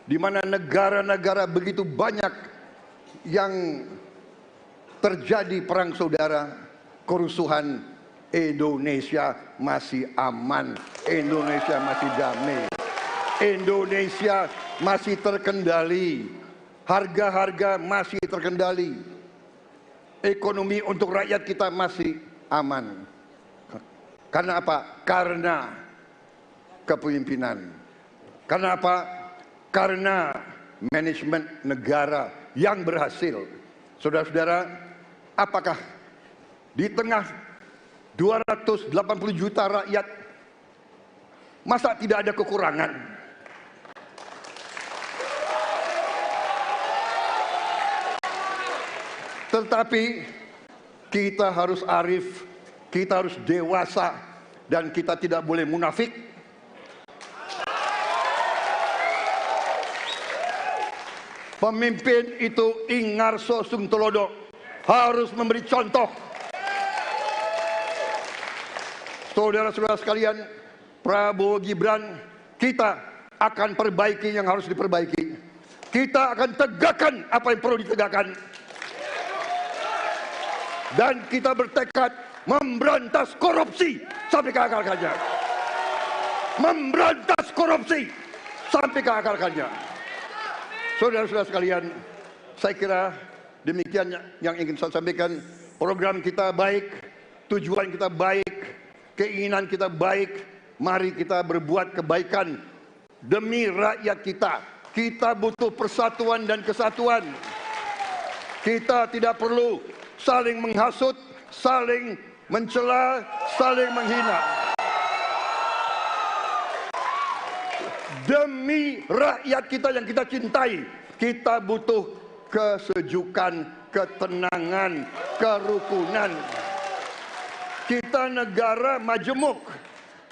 di mana negara-negara begitu banyak yang terjadi perang saudara, kerusuhan, Indonesia masih aman, Indonesia masih damai, Indonesia masih terkendali, harga-harga masih terkendali, ekonomi untuk rakyat kita masih aman. Karena apa? Karena kepemimpinan. Karena apa? Karena manajemen negara yang berhasil. Saudara-saudara, apakah di tengah 280 juta rakyat masa tidak ada kekurangan? Tetapi kita harus arif, kita harus dewasa, dan kita tidak boleh munafik. Pemimpin itu ingarso sung telodo, harus memberi contoh. Saudara-saudara sekalian, Prabowo Gibran, kita akan perbaiki yang harus diperbaiki. Kita akan tegakkan apa yang perlu ditegakkan. Dan kita bertekad memberantas korupsi sampai ke akar-akarnya. Memberantas korupsi sampai ke akar-akarnya. Saudara-saudara sekalian, Saya kira demikian yang ingin saya sampaikan. Program kita baik, tujuan kita baik, keinginan kita baik. Mari kita berbuat kebaikan demi rakyat kita. Kita butuh persatuan dan kesatuan. Kita tidak perlu saling menghasut, saling mencela, saling menghina. Demi rakyat kita yang kita cintai, kita butuh kesejukan, ketenangan, kerukunan. Kita negara majemuk,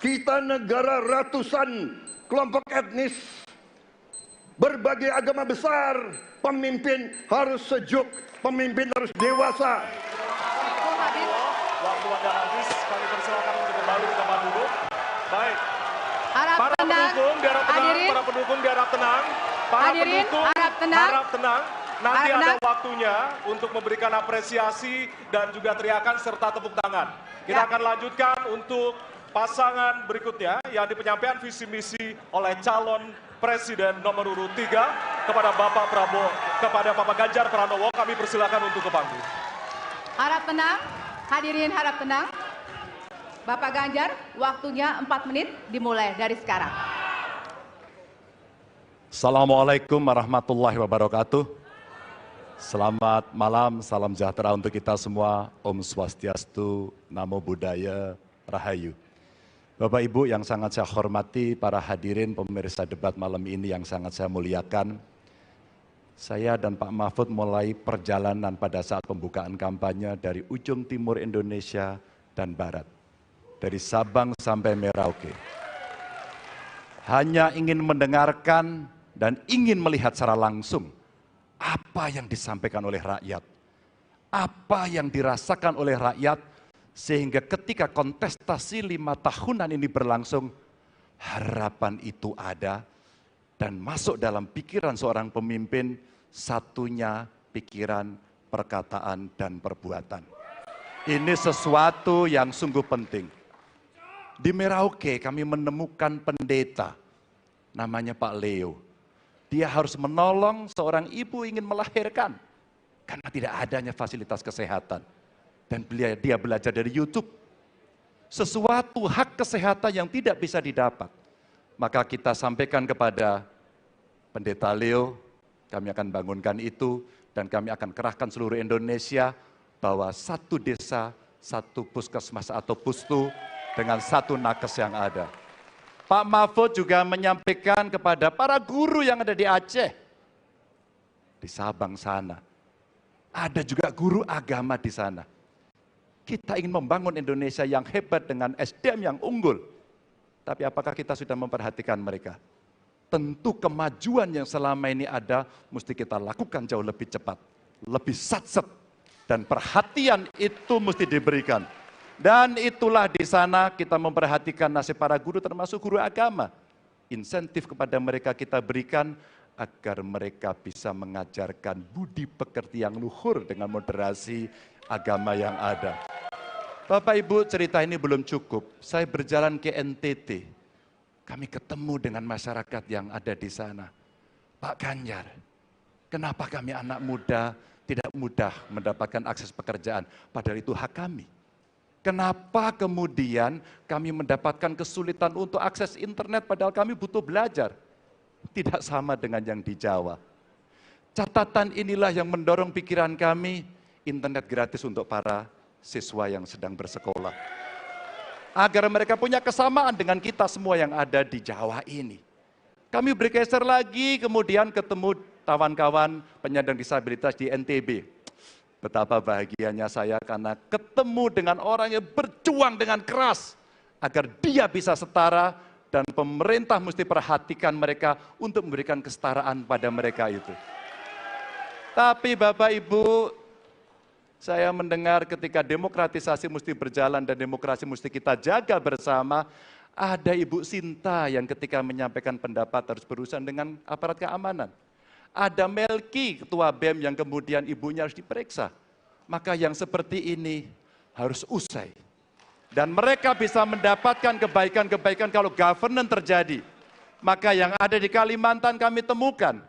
kita negara ratusan kelompok etnis, berbagai agama besar. Pemimpin harus sejuk, pemimpin harus dewasa. Waktu Anda habis, kami persilakan untuk kembali ke tempat duduk. Baik. Para pendukung diharap tenang, para pendukung diharap tenang. Para pendukung harap tenang. Nanti ada waktunya untuk memberikan apresiasi dan juga teriakan serta tepuk tangan. Kita akan lanjutkan untuk pasangan berikutnya yang di penyampaian visi misi oleh calon Presiden nomor urut 3 kepada Bapak Prabowo, kepada Bapak Ganjar Pranowo. Kami persilakan untuk ke panggung. Harap tenang, hadirin harap tenang. Bapak Ganjar, waktunya 4 menit dimulai dari sekarang. Assalamualaikum warahmatullahi wabarakatuh. Selamat malam, salam sejahtera untuk kita semua. Om Swastiastu, Namo Buddhaya, Rahayu. Bapak Ibu yang sangat saya hormati, para hadirin pemirsa debat malam ini yang sangat saya muliakan. Saya dan Pak Mahfud mulai perjalanan pada saat pembukaan kampanye dari ujung timur Indonesia dan barat. Dari Sabang sampai Merauke. Hanya ingin mendengarkan dan ingin melihat secara langsung apa yang disampaikan oleh rakyat. Apa yang dirasakan oleh rakyat. Sehingga ketika kontestasi 5 tahunan ini berlangsung, harapan itu ada dan masuk dalam pikiran seorang pemimpin, satunya pikiran, perkataan, dan perbuatan. Ini sesuatu yang sungguh penting. Di Merauke kami menemukan pendeta, namanya Pak Leo. Dia harus menolong seorang ibu ingin melahirkan, karena tidak adanya fasilitas kesehatan. Dan dia belajar dari YouTube. Sesuatu hak kesehatan yang tidak bisa didapat. Maka kita sampaikan kepada Pendeta Leo, kami akan bangunkan itu, dan kami akan kerahkan seluruh Indonesia, bahwa satu desa, satu puskesmas atau pustu, dengan satu nakes yang ada. Pak Mahfud juga menyampaikan kepada para guru yang ada di Aceh, di Sabang sana. Ada juga guru agama di sana. Kita ingin membangun Indonesia yang hebat dengan SDM yang unggul. Tapi apakah kita sudah memperhatikan mereka? Tentu kemajuan yang selama ini ada, mesti kita lakukan jauh lebih cepat. Lebih satset. Dan perhatian itu mesti diberikan. Dan itulah di sana kita memperhatikan nasib para guru, termasuk guru agama. Insentif kepada mereka kita berikan, agar mereka bisa mengajarkan budi pekerti yang luhur dengan moderasi agama yang ada. Bapak Ibu, cerita ini belum cukup. Saya berjalan ke NTT. Kami ketemu dengan masyarakat yang ada di sana. Pak Ganjar, kenapa kami anak muda tidak mudah mendapatkan akses pekerjaan? Padahal itu hak kami. Kenapa kemudian kami mendapatkan kesulitan untuk akses internet padahal kami butuh belajar? Tidak sama dengan yang di Jawa. Catatan inilah yang mendorong pikiran kami, internet gratis untuk para siswa yang sedang bersekolah. Agar mereka punya kesamaan dengan kita semua yang ada di Jawa ini. Kami bergeser lagi, kemudian ketemu kawan-kawan penyandang disabilitas di NTB. Betapa bahagianya saya karena ketemu dengan orang yang berjuang dengan keras agar dia bisa setara, dan pemerintah mesti perhatikan mereka untuk memberikan kesetaraan pada mereka itu. Tapi Bapak Ibu, saya mendengar ketika demokratisasi mesti berjalan dan demokrasi mesti kita jaga bersama, ada Ibu Sinta yang ketika menyampaikan pendapat harus berurusan dengan aparat keamanan. Ada Melki, ketua BEM, yang kemudian ibunya harus diperiksa. Maka yang seperti ini harus usai. Dan mereka bisa mendapatkan kebaikan-kebaikan kalau governance terjadi. Maka yang ada di Kalimantan kami temukan,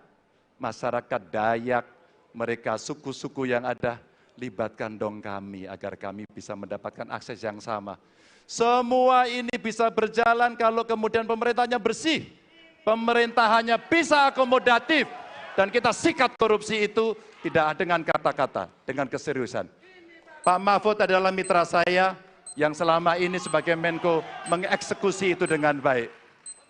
masyarakat Dayak, mereka suku-suku yang ada, libatkan dong kami agar kami bisa mendapatkan akses yang sama. Semua ini bisa berjalan kalau kemudian pemerintahnya bersih, pemerintahannya bisa akomodatif, dan kita sikat korupsi itu tidak dengan kata-kata, dengan keseriusan. Pak Mahfud adalah mitra saya yang selama ini sebagai Menko mengeksekusi itu dengan baik.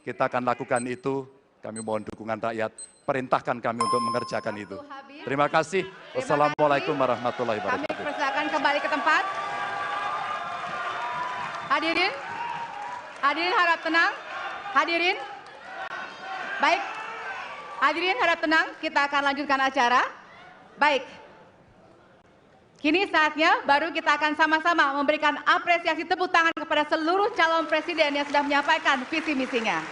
Kita akan lakukan itu, kami mohon dukungan rakyat, perintahkan kami untuk mengerjakan itu. Terima kasih. Wassalamualaikum warahmatullahi wabarakatuh. Kami persilakan kembali ke tempat. Hadirin, hadirin harap tenang. Hadirin, baik. Hadirin harap tenang, kita akan lanjutkan acara. Baik. Kini saatnya baru kita akan sama-sama memberikan apresiasi tepuk tangan kepada seluruh calon presiden yang sudah menyampaikan visi misinya.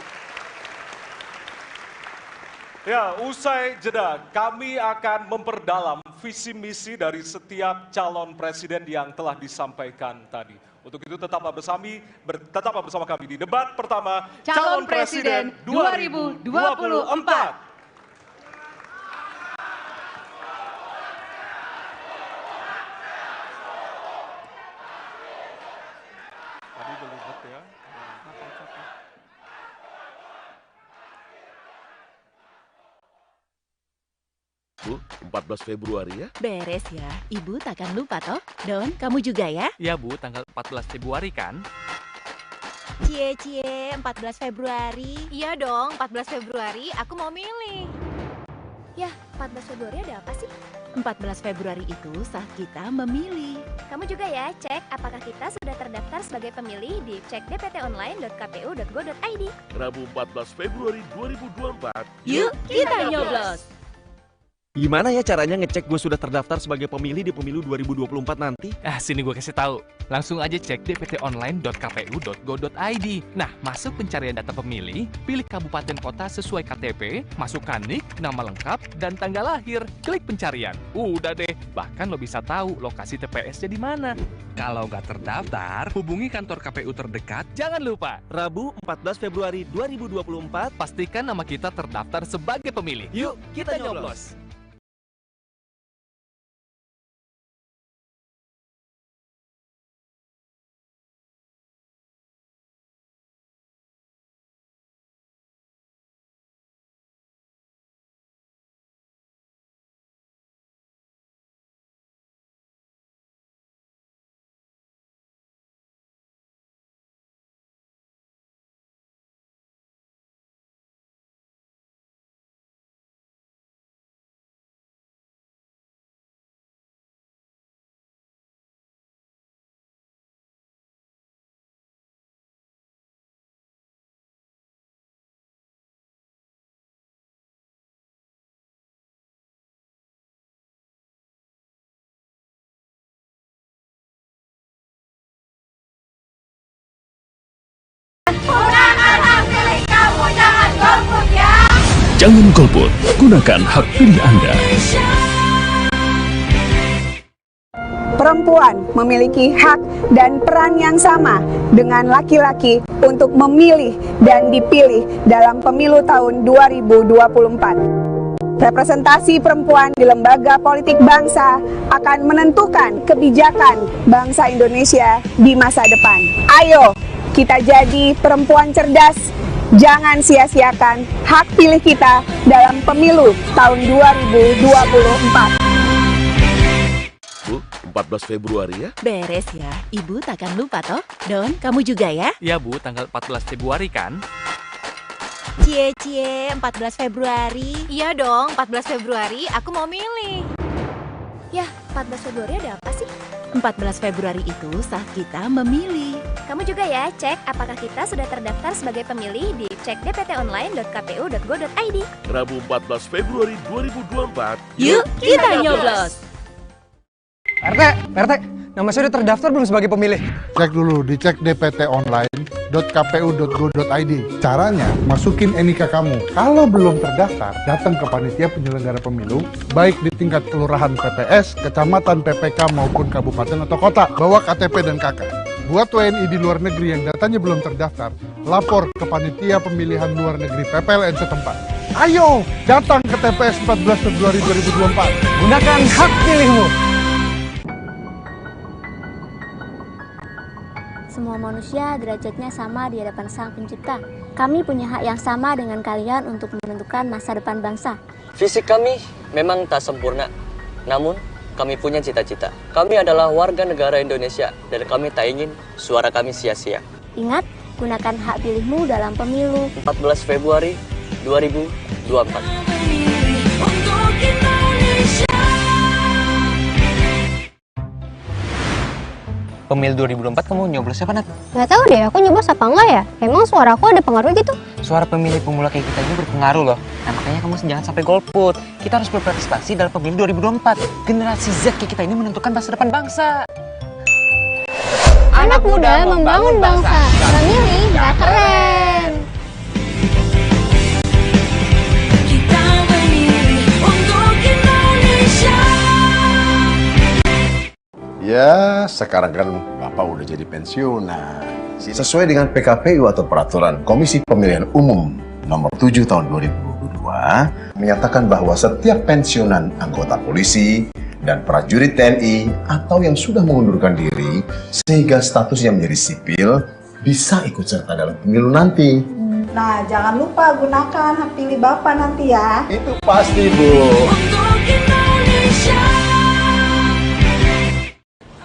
Ya, usai jeda, kami akan memperdalam visi misi dari setiap calon presiden yang telah disampaikan tadi. Untuk itu tetaplah bersama kami di debat pertama Calon Presiden 2024. Bu, 14 Februari ya? Beres ya, Ibu takkan lupa toh. Don, kamu juga ya? Ya Bu, tanggal 14 Februari kan? Cie, 14 Februari. Iya dong, 14 Februari aku mau milih. Ya, 14 Februari ada apa sih? 14 Februari itu saat kita memilih. Kamu juga ya, cek apakah kita sudah terdaftar sebagai pemilih di cek dptonline.kpu.go.id. Rabu 14 Februari 2024. Yuk, kita nyoblos! Gimana ya caranya ngecek gue sudah terdaftar sebagai pemilih di pemilu 2024 nanti? Sini gue kasih tahu. Langsung aja cek dptonline.kpu.go.id. Nah, masuk pencarian data pemilih, pilih kabupaten kota sesuai KTP, masukkan nik, nama lengkap, dan tanggal lahir. Klik pencarian. Udah deh, bahkan lo bisa tahu lokasi TPS-nya di mana. Kalau nggak terdaftar, hubungi kantor KPU terdekat. Jangan lupa, Rabu 14 Februari 2024, pastikan nama kita terdaftar sebagai pemilih. Yuk, kita nyoblos! Jangan golput, gunakan hak pilih Anda. Perempuan memiliki hak dan peran yang sama dengan laki-laki untuk memilih dan dipilih dalam pemilu tahun 2024. Representasi perempuan di lembaga politik bangsa akan menentukan kebijakan bangsa Indonesia di masa depan. Ayo, kita jadi perempuan cerdas. Jangan sia-siakan hak pilih kita dalam pemilu tahun 2024. Bu, 14 Februari ya? Beres ya, Ibu takkan lupa toh. Don, kamu juga ya? Ya Bu, tanggal 14 Februari kan? Cie, 14 Februari. Iya dong, 14 Februari aku mau milih. Ya, 14 Februari ada apa sih? 14 Februari itu saat kita memilih. Kamu juga ya, cek apakah kita sudah terdaftar sebagai pemilih di cek dptonline.kpu.go.id. Rabu 14 Februari 2024. Yuk, kita nyoblos! RT, nama saya udah terdaftar belum sebagai pemilih? Cek dulu, dicek dptonline.kpu.go.id. Caranya, masukin NIK kamu. Kalau belum terdaftar, datang ke panitia penyelenggara pemilu, baik di tingkat kelurahan PPS, kecamatan, PPK, maupun kabupaten atau kota. Bawa KTP dan KK. Buat WNI di luar negeri yang datanya belum terdaftar, lapor ke panitia pemilihan luar negeri PPLN setempat. Ayo datang ke TPS 14 Februari 2024. Gunakan hak pilihmu. Semua manusia derajatnya sama di hadapan Sang Pencipta. Kami punya hak yang sama dengan kalian untuk menentukan masa depan bangsa. Fisik kami memang tak sempurna, namun kami punya cita-cita. Kami adalah warga negara Indonesia dan kami tak ingin suara kami sia-sia. Ingat, gunakan hak pilihmu dalam pemilu 14 Februari 2024. Pemilu 2024 kamu nyoblos siapa, Nat? Nggak tahu deh, aku nyoblos apa enggak ya? Emang suara aku ada pengaruh gitu? Suara pemilih pemula kayak kita ini berpengaruh loh. Nah makanya kamu jangan sampai golput. Kita harus berpartisipasi dalam pemilu 2024. Generasi Z kayak kita ini menentukan masa depan bangsa. Anak muda membangun bangsa. Memilih nggak keren. Kita memilih untuk Indonesia. Ya, sekarang kan Bapak udah jadi pensiunan. Sesuai dengan PKPU atau Peraturan Komisi Pemilihan Umum Nomor 7 Tahun 2022, menyatakan bahwa setiap pensiunan anggota polisi dan prajurit TNI atau yang sudah mengundurkan diri sehingga statusnya menjadi sipil bisa ikut serta dalam pemilu nanti. Nah, jangan lupa gunakan hak pilih Bapak nanti ya. Itu pasti, Bu. Untuk Indonesia.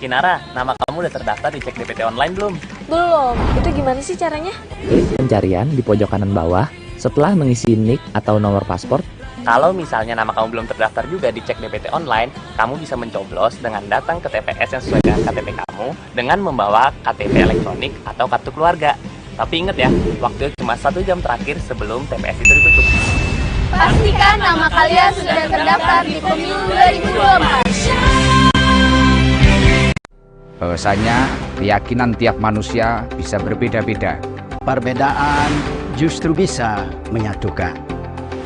Kinara, nama kamu udah terdaftar di Cek DPT Online belum? Belum. Itu gimana sih caranya? Klik pencarian di pojok kanan bawah setelah mengisi NIK atau nomor paspor. Kalau misalnya nama kamu belum terdaftar juga di Cek DPT Online, kamu bisa mencoblos dengan datang ke TPS yang sesuai dengan KTP kamu dengan membawa KTP elektronik atau kartu keluarga. Tapi ingat ya, waktu cuma 1 jam terakhir sebelum TPS itu ditutup. Pastikan nama kalian sudah terdaftar di pemilu 2024. Bahwasanya keyakinan tiap manusia bisa berbeda-beda. Perbedaan justru bisa menyatukan.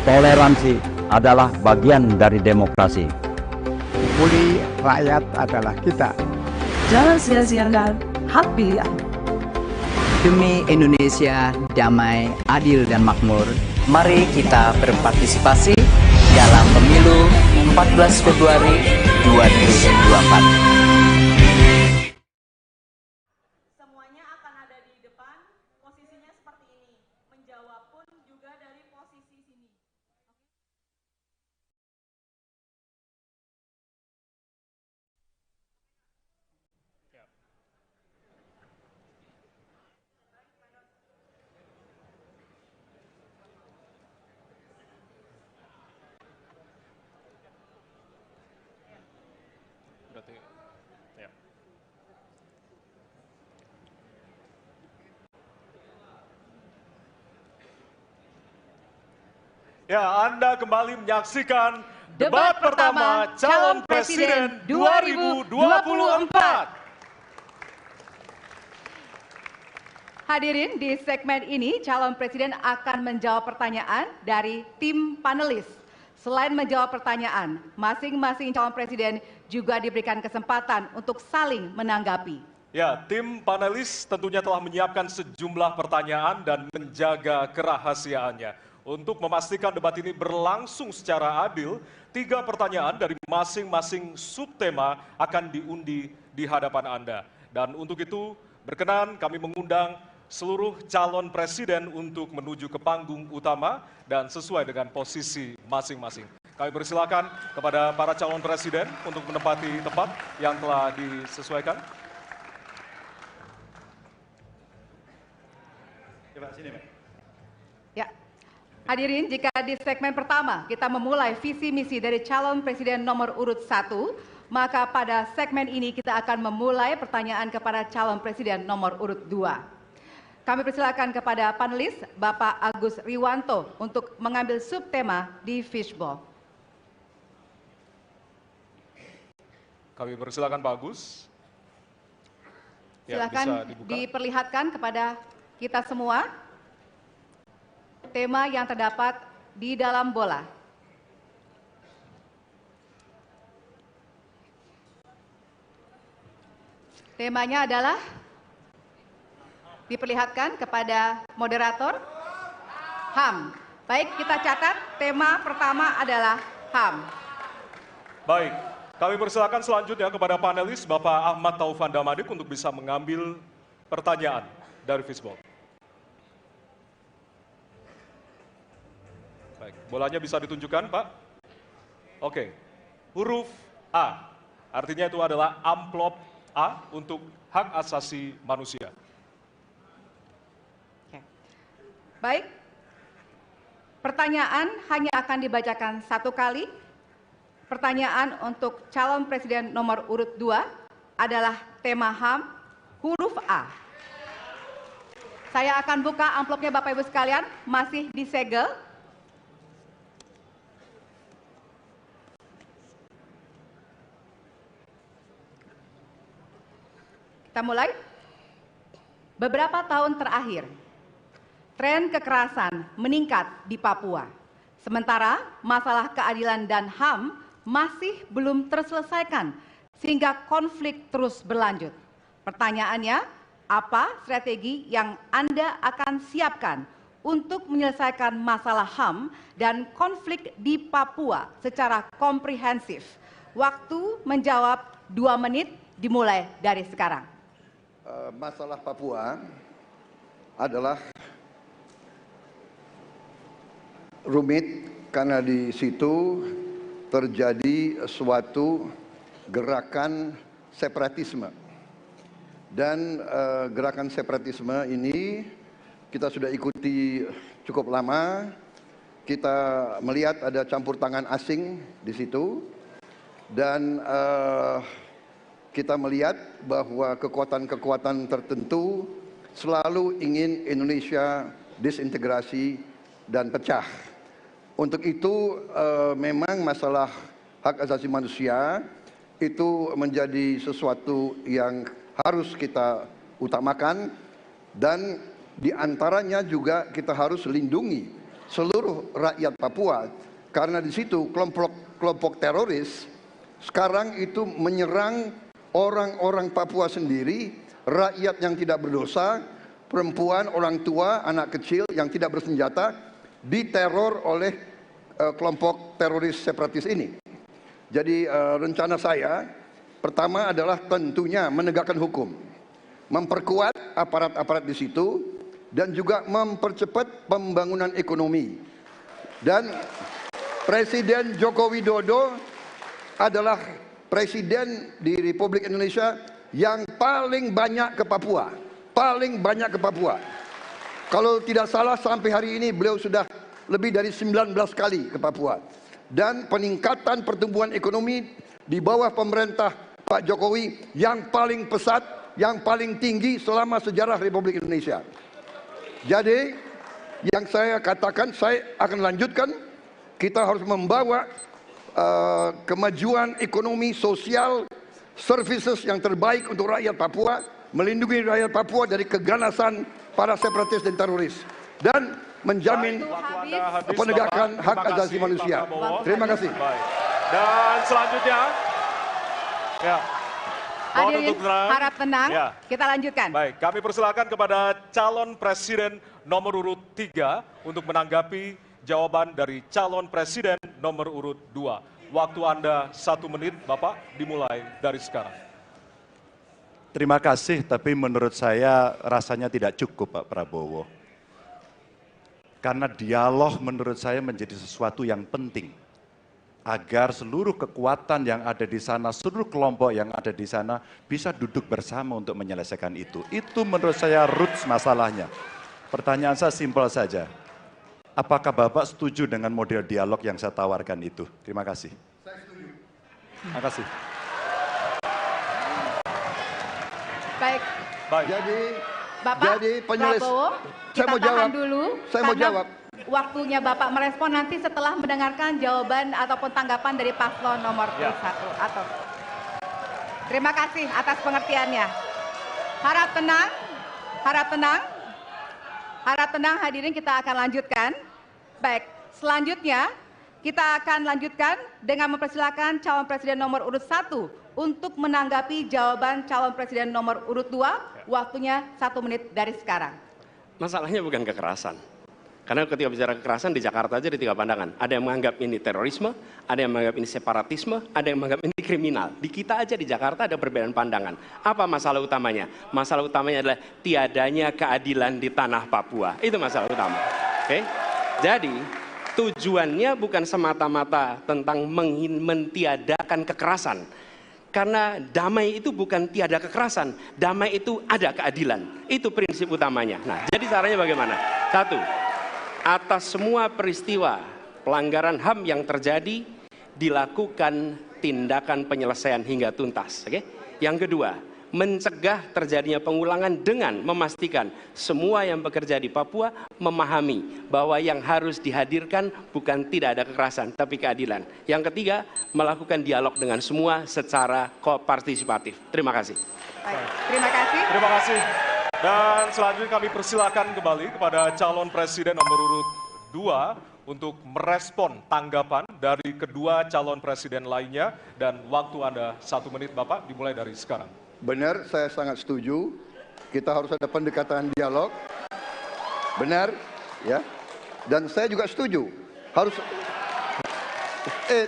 Toleransi adalah bagian dari demokrasi. Pulih rakyat adalah kita. Jangan sia-siakan hak pilihan. Demi Indonesia damai, adil, dan makmur, Mari kita berpartisipasi dalam pemilu 14 Februari 2024. Ya, Anda kembali menyaksikan debat pertama calon presiden 2024. Hadirin, di segmen ini calon presiden akan menjawab pertanyaan dari tim panelis. Selain menjawab pertanyaan, masing-masing calon presiden juga diberikan kesempatan untuk saling menanggapi. Ya, tim panelis tentunya telah menyiapkan sejumlah pertanyaan dan menjaga kerahasiaannya. Untuk memastikan debat ini berlangsung secara adil, 3 pertanyaan dari masing-masing subtema akan diundi di hadapan Anda. Dan untuk itu, berkenan kami mengundang seluruh calon presiden untuk menuju ke panggung utama dan sesuai dengan posisi masing-masing. Kami persilakan kepada para calon presiden untuk menempati tempat yang telah disesuaikan. Coba sini, Mbak. Ya. Hadirin, jika di segmen pertama kita memulai visi misi dari calon presiden nomor urut 1, maka pada segmen ini kita akan memulai pertanyaan kepada calon presiden nomor urut 2. Kami persilakan kepada panelis Bapak Agus Riwanto untuk mengambil subtema di fishbowl. Kami persilakan Pak Agus. Silakan diperlihatkan kepada kita semua tema yang terdapat di dalam bola. Temanya adalah, diperlihatkan kepada moderator, HAM. Baik, kita catat tema pertama adalah HAM. Baik, kami persilakan selanjutnya kepada panelis Bapak Ahmad Taufan Damadik untuk bisa mengambil pertanyaan dari Fishball. Baik, bolanya bisa ditunjukkan, Pak? Oke, huruf A, artinya itu adalah amplop A untuk hak asasi manusia. Baik, pertanyaan hanya akan dibacakan satu kali. Pertanyaan untuk calon presiden nomor urut 2 adalah tema HAM huruf A. Saya akan buka amplopnya Bapak Ibu sekalian, masih disegel. Kita mulai. Beberapa tahun terakhir, tren kekerasan meningkat di Papua. Sementara masalah keadilan dan HAM masih belum terselesaikan sehingga konflik terus berlanjut. Pertanyaannya, apa strategi yang Anda akan siapkan untuk menyelesaikan masalah HAM dan konflik di Papua secara komprehensif? Waktu menjawab 2 menit dimulai dari sekarang. Masalah Papua adalah rumit karena di situ terjadi suatu gerakan separatisme. Dan gerakan separatisme ini kita sudah ikuti cukup lama. Kita melihat ada campur tangan asing di situ. Dan kita melihat bahwa kekuatan-kekuatan tertentu selalu ingin Indonesia disintegrasi dan pecah. Untuk itu memang masalah hak asasi manusia itu menjadi sesuatu yang harus kita utamakan, dan diantaranya juga kita harus lindungi seluruh rakyat Papua, karena di situ kelompok teroris sekarang itu menyerang orang-orang Papua sendiri, rakyat yang tidak berdosa, perempuan, orang tua, anak kecil yang tidak bersenjata, diteror oleh kelompok teroris separatis ini. Jadi rencana saya pertama adalah tentunya menegakkan hukum, memperkuat aparat-aparat di situ, dan juga mempercepat pembangunan ekonomi. Dan Presiden Joko Widodo adalah presiden di Republik Indonesia yang paling banyak ke Papua, paling banyak ke Papua. Kalau tidak salah sampai hari ini beliau sudah lebih dari 19 kali ke Papua. Dan peningkatan pertumbuhan ekonomi di bawah pemerintah Pak Jokowi yang paling pesat, yang paling tinggi selama sejarah Republik Indonesia. Jadi yang saya katakan, saya akan lanjutkan, kita harus membawa kemajuan ekonomi, sosial, services yang terbaik untuk rakyat Papua, melindungi rakyat Papua dari keganasan para separatis dan teroris, dan menjamin penegakan hak asasi manusia. Terima kasih. Dan selanjutnya, ya. Hadirin harap tenang, ya. Kita lanjutkan. Baik, kami persilakan kepada calon presiden nomor urut 3 untuk menanggapi jawaban dari calon presiden nomor urut 2. Waktu Anda 1 menit, Bapak, dimulai dari sekarang. Terima kasih, tapi menurut saya rasanya tidak cukup, Pak Prabowo. Karena dialog menurut saya menjadi sesuatu yang penting. Agar seluruh kekuatan yang ada di sana, seluruh kelompok yang ada di sana bisa duduk bersama untuk menyelesaikan itu. Itu menurut saya roots masalahnya. Pertanyaan saya simpel saja. Apakah Bapak setuju dengan model dialog yang saya tawarkan itu? Terima kasih. Saya setuju. Terima kasih. Baik. Jadi penulis, Prabowo, saya mau jawab dulu. Saya mau jawab. Waktunya Bapak merespon nanti setelah mendengarkan jawaban ataupun tanggapan dari paslon nomor 1. Atau terima kasih atas pengertiannya. Harap tenang, harap tenang, harap tenang hadirin, kita akan lanjutkan. Baik, selanjutnya kita akan lanjutkan dengan mempersilakan calon presiden nomor urut 1 untuk menanggapi jawaban calon presiden nomor urut 2. Waktunya 1 menit dari sekarang. Masalahnya bukan kekerasan. Karena ketika bicara kekerasan di Jakarta aja ada 3 pandangan. Ada yang menganggap ini terorisme, ada yang menganggap ini separatisme, ada yang menganggap ini kriminal. Di kita aja di Jakarta ada perbedaan pandangan. Apa masalah utamanya? Masalah utamanya adalah tiadanya keadilan di tanah Papua. Itu masalah utama. Oke? Jadi tujuannya bukan semata-mata tentang mentiadakan kekerasan. Karena damai itu bukan tiada kekerasan, damai itu ada keadilan. Itu prinsip utamanya. Nah, jadi caranya bagaimana? 1. Atas semua peristiwa pelanggaran HAM yang terjadi, dilakukan tindakan penyelesaian hingga tuntas. Oke? Yang kedua, mencegah terjadinya pengulangan dengan memastikan semua yang bekerja di Papua memahami bahwa yang harus dihadirkan bukan tidak ada kekerasan, tapi keadilan. Yang ketiga, melakukan dialog dengan semua secara partisipatif. Terima kasih. Baik, terima kasih. Terima kasih. Dan selanjutnya kami persilakan kembali kepada calon presiden nomor urut 2 untuk merespon tanggapan dari kedua calon presiden lainnya, dan waktu Anda 1 menit Bapak, dimulai dari sekarang. Benar, saya sangat setuju. Kita harus ada pendekatan dialog. Benar, ya. Dan saya juga setuju. Harus.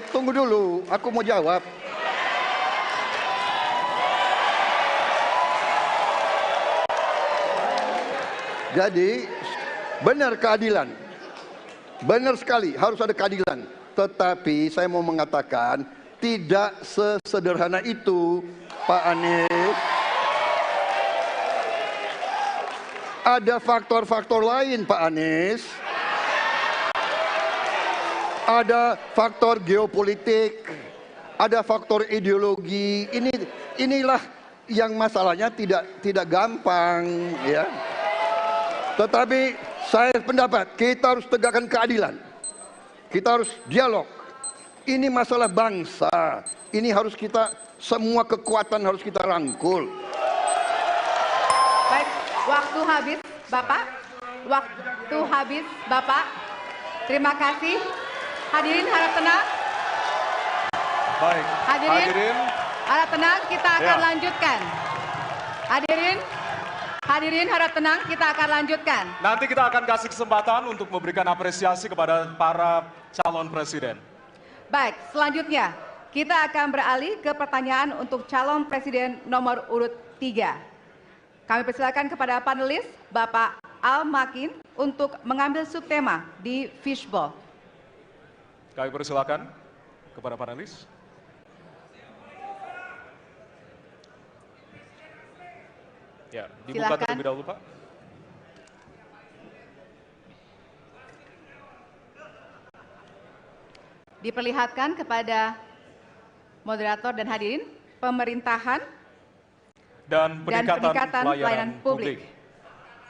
Tunggu dulu, aku mau jawab. Jadi, benar keadilan. Benar sekali, harus ada keadilan. Tetapi saya mau mengatakan, tidak sesederhana itu, Pak Anies. Ada faktor-faktor lain, Pak Anies. Ada faktor geopolitik, ada faktor ideologi. Inilah yang masalahnya tidak gampang, ya. Tetapi saya pendapat kita harus tegakkan keadilan. Kita harus dialog. Ini masalah bangsa. Ini harus kita, semua kekuatan harus kita rangkul. Baik, waktu habis Bapak. Waktu habis Bapak. Terima kasih. Hadirin harap tenang. Baik. Hadirin harap tenang, kita akan lanjutkan. Hadirin harap tenang, kita akan lanjutkan. Nanti kita akan kasih kesempatan untuk memberikan apresiasi kepada para calon presiden. Baik, selanjutnya kita akan beralih ke pertanyaan untuk calon presiden nomor urut 3. Kami persilakan kepada panelis Bapak Al Makin untuk mengambil subtema di fishbowl. Kami persilakan kepada panelis. Ya, dibuka terlebih dahulu, Pak. Diperlihatkan kepada moderator dan hadirin pemerintahan dan peningkatan pelayanan publik.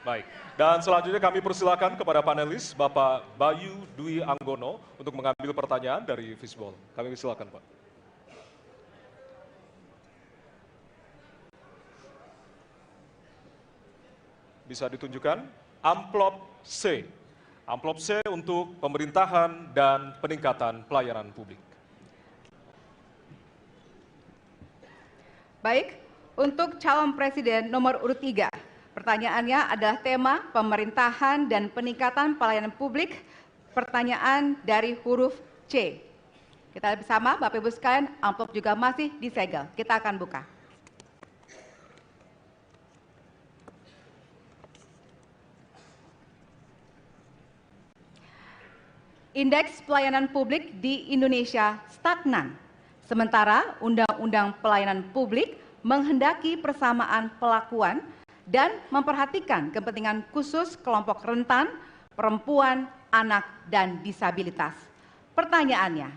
Baik, dan selanjutnya kami persilakan kepada panelis Bapak Bayu Dwi Anggono untuk mengambil pertanyaan dari fishbowl. Kami persilakan, Pak. Bisa ditunjukkan amplop C. Amplop C untuk pemerintahan dan peningkatan pelayanan publik. Baik, untuk calon presiden nomor urut 3, pertanyaannya adalah tema pemerintahan dan peningkatan pelayanan publik, pertanyaan dari huruf C. Kita lihat bersama, Bapak Ibu sekalian, amplop juga masih disegel. Kita akan buka. Indeks pelayanan publik di Indonesia stagnan, sementara Undang-Undang Pelayanan Publik menghendaki persamaan perlakuan dan memperhatikan kepentingan khusus kelompok rentan, perempuan, anak, dan disabilitas. Pertanyaannya,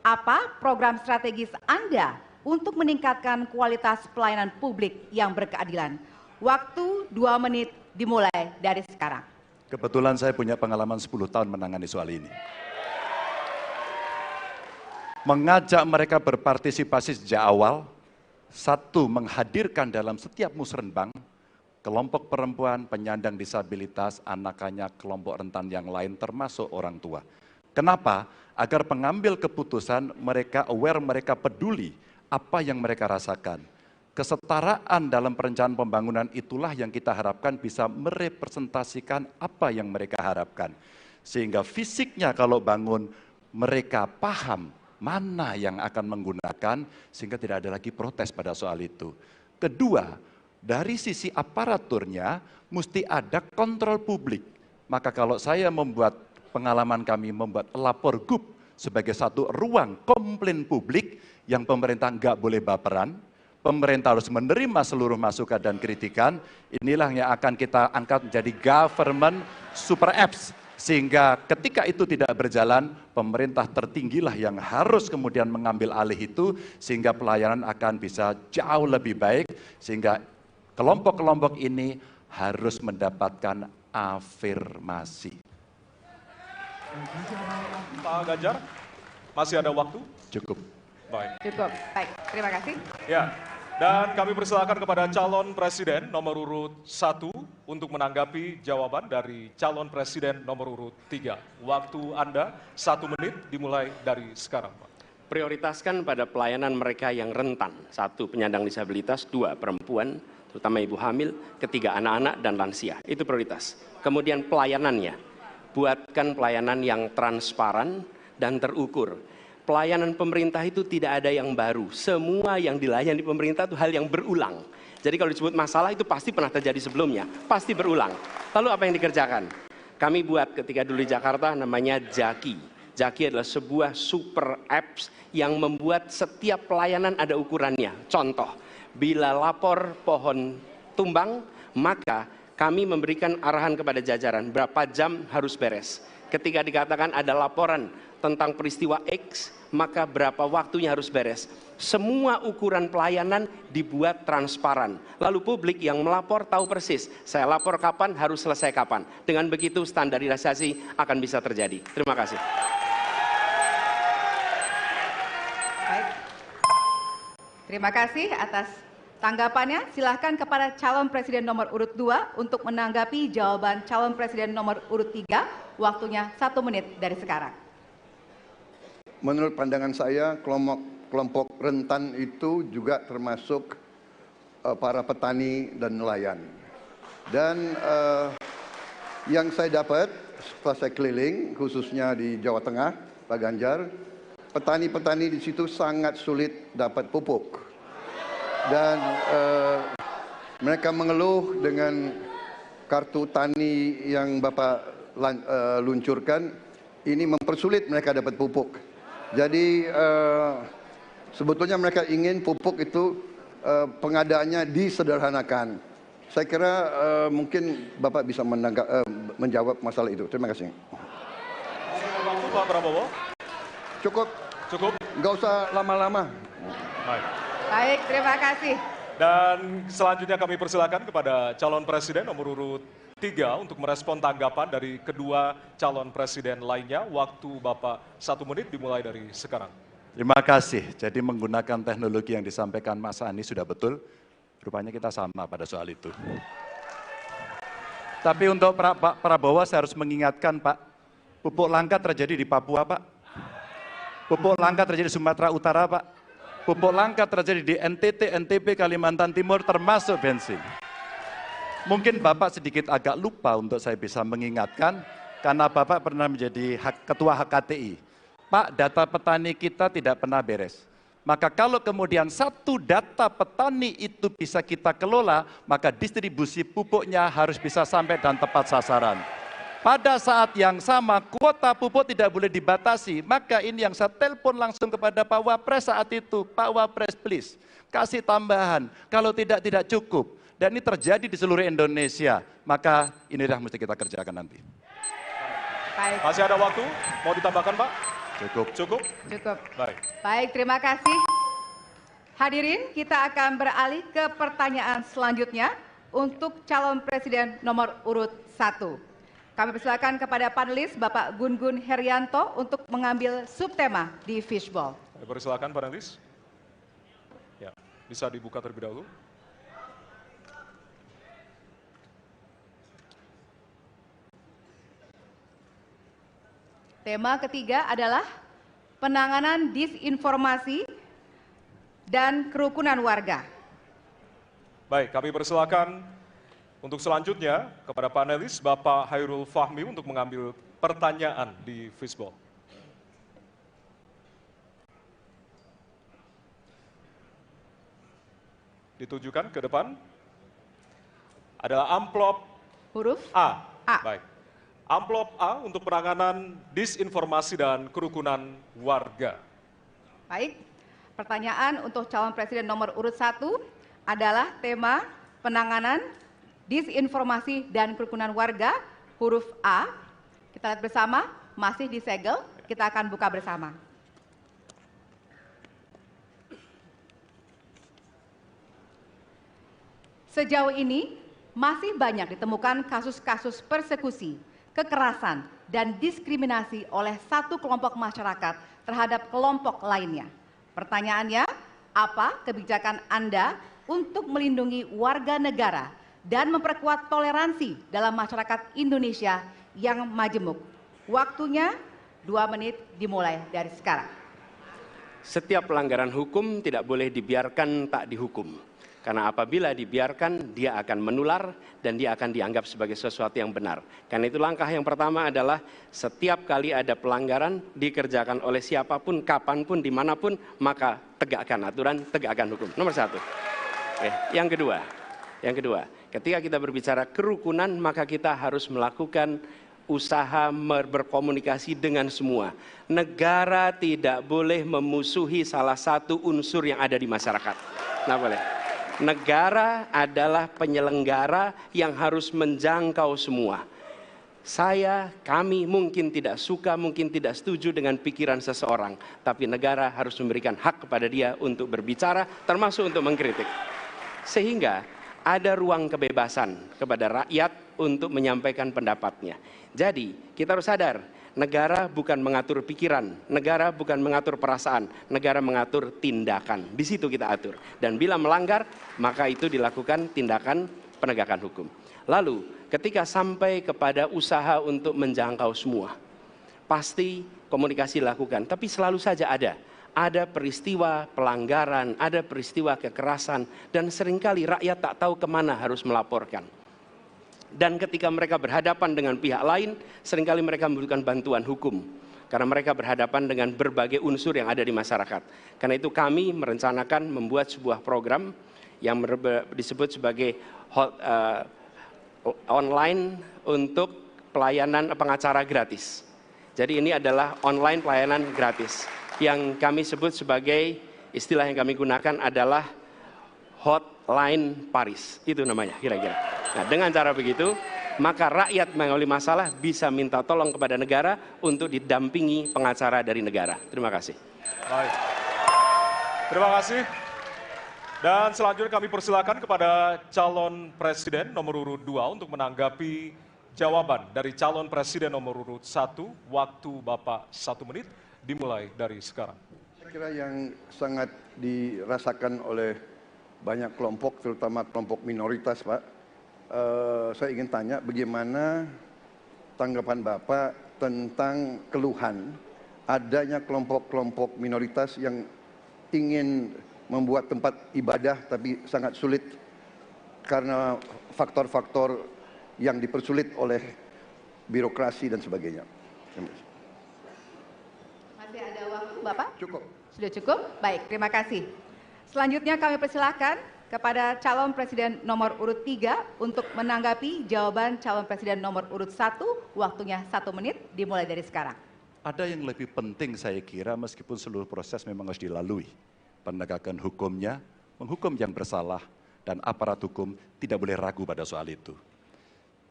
apa program strategis Anda untuk meningkatkan kualitas pelayanan publik yang berkeadilan? Waktu 2 menit dimulai dari sekarang. Kebetulan saya punya pengalaman 10 tahun menangani soal ini. Mengajak mereka berpartisipasi sejak awal, 1, menghadirkan dalam setiap musrenbang kelompok perempuan, penyandang disabilitas, anak-anak, kelompok rentan yang lain termasuk orang tua. Kenapa? Agar pengambil keputusan mereka aware, mereka peduli apa yang mereka rasakan. Kesetaraan dalam perencanaan pembangunan itulah yang kita harapkan bisa merepresentasikan apa yang mereka harapkan. Sehingga fisiknya kalau bangun, mereka paham mana yang akan menggunakan, sehingga tidak ada lagi protes pada soal itu. Kedua, dari sisi aparaturnya, mesti ada kontrol publik. Maka kalau saya membuat, pengalaman kami membuat lapor GUP sebagai satu ruang komplain publik, yang pemerintah nggak boleh baperan, pemerintah harus menerima seluruh masukan dan kritikan, inilah yang akan kita angkat menjadi government super apps. Sehingga ketika itu tidak berjalan, pemerintah tertinggilah yang harus kemudian mengambil alih itu, sehingga pelayanan akan bisa jauh lebih baik, sehingga kelompok-kelompok ini harus mendapatkan afirmasi. Pak Ganjar, masih ada waktu? Cukup. Baik. Cukup, baik. Terima kasih. Ya, dan kami persilakan kepada calon presiden nomor urut 1 untuk menanggapi jawaban dari calon presiden nomor urut 3. Waktu Anda 1 menit dimulai dari sekarang, Pak. Prioritaskan pada pelayanan mereka yang rentan. 1, penyandang disabilitas. 2, perempuan, terutama ibu hamil. 3, anak-anak dan lansia. Itu prioritas. Kemudian pelayanannya. Buatkan pelayanan yang transparan dan terukur. Pelayanan pemerintah itu tidak ada yang baru. Semua yang dilayani pemerintah itu hal yang berulang. Jadi kalau disebut masalah itu pasti pernah terjadi sebelumnya. Pasti berulang. Lalu apa yang dikerjakan? Kami buat ketika dulu di Jakarta namanya Jaki. Jaki adalah sebuah super apps yang membuat setiap pelayanan ada ukurannya. Contoh, bila lapor pohon tumbang, maka kami memberikan arahan kepada jajaran berapa jam harus beres. Ketika dikatakan ada laporan tentang peristiwa X, maka berapa waktunya harus beres. Semua ukuran pelayanan dibuat transparan. Lalu publik yang melapor tahu persis, saya lapor kapan, harus selesai kapan. Dengan begitu standarisasi akan bisa terjadi. Terima kasih. Baik. Terima kasih atas tanggapannya. Silahkan kepada calon presiden nomor urut 2 untuk menanggapi jawaban calon presiden nomor urut 3. Waktunya 1 menit dari sekarang. Menurut pandangan saya, kelompok rentan itu juga termasuk para petani dan nelayan. Dan yang saya dapat setelah saya keliling, khususnya di Jawa Tengah, Pak Ganjar, petani-petani di situ sangat sulit dapat pupuk. Dan mereka mengeluh dengan kartu tani yang Bapak luncurkan, ini mempersulit mereka dapat pupuk. Jadi sebetulnya mereka ingin pupuk itu pengadaannya disederhanakan. Saya kira mungkin Bapak bisa menjawab masalah itu. Terima kasih. Waktu Pak Prabowo. Cukup. Cukup. Nggak usah lama-lama. Baik. Baik, terima kasih. Dan selanjutnya kami persilakan kepada calon presiden nomor urut 3 untuk merespon tanggapan dari kedua calon presiden lainnya. Waktu Bapak 1 menit dimulai dari sekarang. Terima kasih. Jadi menggunakan teknologi yang disampaikan Mas Ani sudah betul. Rupanya kita sama pada soal itu. Tapi untuk Pak Prabowo saya harus mengingatkan Pak, pupuk langka terjadi di Papua Pak. Pupuk langka terjadi di Sumatera Utara Pak. Pupuk langka terjadi di NTT, NTB, Kalimantan Timur termasuk bensin. Mungkin Bapak sedikit agak lupa untuk saya bisa mengingatkan, karena Bapak pernah menjadi ketua HKTI. Pak, data petani kita tidak pernah beres. Maka kalau kemudian satu data petani itu bisa kita kelola, maka distribusi pupuknya harus bisa sampai dan tepat sasaran. Pada saat yang sama, kuota pupuk tidak boleh dibatasi. Maka ini yang saya telepon langsung kepada Pak Wapres saat itu. Pak Wapres, please, kasih tambahan. Kalau tidak cukup. Dan ini terjadi di seluruh Indonesia. Maka inilah mesti kita kerjakan nanti. Baik. Masih ada waktu? Mau ditambahkan, Pak? Cukup. Cukup? Cukup. Baik. Baik, terima kasih. Hadirin, kita akan beralih ke pertanyaan selanjutnya untuk calon presiden nomor urut 1. Kami persilakan kepada panelis Bapak Gun-Gun Herianto untuk mengambil subtema di fishball. Kami persilakan panelis. Ya, bisa dibuka terlebih dahulu. Tema ketiga adalah penanganan disinformasi dan kerukunan warga. Baik, kami persilakan untuk selanjutnya kepada panelis Bapak Hairul Fahmi untuk mengambil pertanyaan di fishbowl. Ditujukan ke depan. Adalah amplop huruf A. Baik. Amplop A untuk penanganan disinformasi dan kerukunan warga. Baik. Pertanyaan untuk calon presiden nomor urut 1 adalah tema penanganan disinformasi dan kerukunan warga, huruf A. Kita lihat bersama, masih disegel, kita akan buka bersama. Sejauh ini, masih banyak ditemukan kasus-kasus persekusi, kekerasan, dan diskriminasi oleh satu kelompok masyarakat terhadap kelompok lainnya. Pertanyaannya, apa kebijakan Anda untuk melindungi warga negara dan memperkuat toleransi dalam masyarakat Indonesia yang majemuk? Waktunya 2 menit dimulai dari sekarang. Setiap pelanggaran hukum tidak boleh dibiarkan tak dihukum. Karena apabila dibiarkan, dia akan menular dan dia akan dianggap sebagai sesuatu yang benar. Karena itu langkah yang pertama adalah setiap kali ada pelanggaran dikerjakan oleh siapapun, kapanpun, dimanapun, maka tegakkan aturan, tegakkan hukum. Nomor 1. Oke. Yang kedua, ketika kita berbicara kerukunan, maka kita harus melakukan usaha berkomunikasi dengan semua. Negara tidak boleh memusuhi salah satu unsur yang ada di masyarakat. Nggak boleh. Negara adalah penyelenggara yang harus menjangkau semua. Kami mungkin tidak suka, mungkin tidak setuju dengan pikiran seseorang, tapi negara harus memberikan hak kepada dia untuk berbicara, termasuk untuk mengkritik. Sehingga ada ruang kebebasan kepada rakyat untuk menyampaikan pendapatnya. Jadi kita harus sadar, negara bukan mengatur pikiran, negara bukan mengatur perasaan, negara mengatur tindakan. Di situ kita atur. Dan bila melanggar, maka itu dilakukan tindakan penegakan hukum. Lalu, ketika sampai kepada usaha untuk menjangkau semua, pasti komunikasi dilakukan. Tapi selalu saja ada peristiwa pelanggaran, ada peristiwa kekerasan, dan seringkali rakyat tak tahu kemana harus melaporkan. Dan ketika mereka berhadapan dengan pihak lain, seringkali mereka membutuhkan bantuan hukum. Karena mereka berhadapan dengan berbagai unsur yang ada di masyarakat. Karena itu kami merencanakan membuat sebuah program yang disebut sebagai online untuk pelayanan pengacara gratis. Jadi ini adalah online pelayanan gratis. Yang kami sebut sebagai, istilah yang kami gunakan adalah Hotline Paris. Itu namanya kira-kira. Nah, dengan cara begitu, maka rakyat mengalami masalah bisa minta tolong kepada negara untuk didampingi pengacara dari negara. Terima kasih. Baik. Terima kasih. Dan selanjutnya kami persilakan kepada calon presiden nomor urut 2 untuk menanggapi jawaban dari calon presiden nomor urut 1. Waktu Bapak 1 menit dimulai dari sekarang. Saya kira yang sangat dirasakan oleh banyak kelompok, terutama kelompok minoritas, Pak. Saya ingin tanya bagaimana tanggapan Bapak tentang keluhan adanya kelompok-kelompok minoritas yang ingin membuat tempat ibadah tapi sangat sulit karena faktor-faktor yang dipersulit oleh birokrasi dan sebagainya. Masih ada waktu Bapak? Cukup. Sudah cukup? Baik, terima kasih. Selanjutnya kami persilakan kepada calon presiden nomor urut 3 untuk menanggapi jawaban calon presiden nomor urut 1. Waktunya 1 menit dimulai dari sekarang. Ada yang lebih penting saya kira meskipun seluruh proses memang harus dilalui. Penegakan hukumnya, menghukum yang bersalah, dan aparat hukum tidak boleh ragu pada soal itu.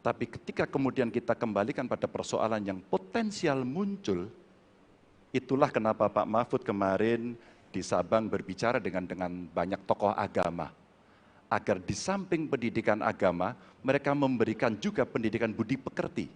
Tapi ketika kemudian kita kembalikan pada persoalan yang potensial muncul, itulah kenapa Pak Mahfud kemarin di Sabang berbicara dengan banyak tokoh agama. Agar di samping pendidikan agama, mereka memberikan juga pendidikan budi pekerti.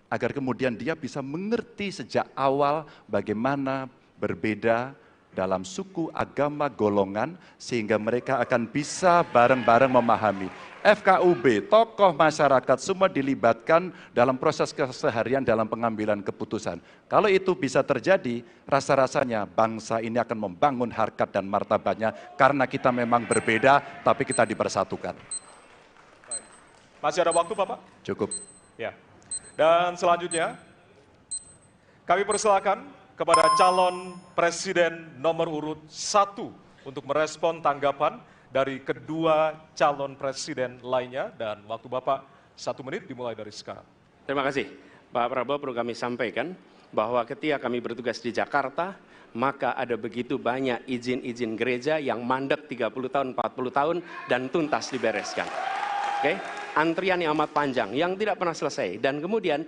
Agar kemudian dia bisa mengerti sejak awal bagaimana berbeda dalam suku, agama, golongan, sehingga mereka akan bisa bareng-bareng memahami. FKUB, tokoh masyarakat semua dilibatkan dalam proses keseharian dalam pengambilan keputusan. Kalau itu bisa terjadi, rasa-rasanya bangsa ini akan membangun harkat dan martabatnya karena kita memang berbeda, tapi kita dipersatukan. Masih ada waktu, Bapak? Cukup. Ya. Dan selanjutnya, Kami persilakan kepada calon presiden nomor urut 1 untuk merespon tanggapan dari kedua calon presiden lainnya, dan waktu Bapak 1 menit dimulai dari sekarang. Terima kasih. Pak Prabowo, perlu kami sampaikan bahwa ketika kami bertugas di Jakarta, maka ada begitu banyak izin-izin gereja yang mandek 30 tahun, 40 tahun, dan tuntas dibereskan. Oke? Antrian yang amat panjang, yang tidak pernah selesai. Dan kemudian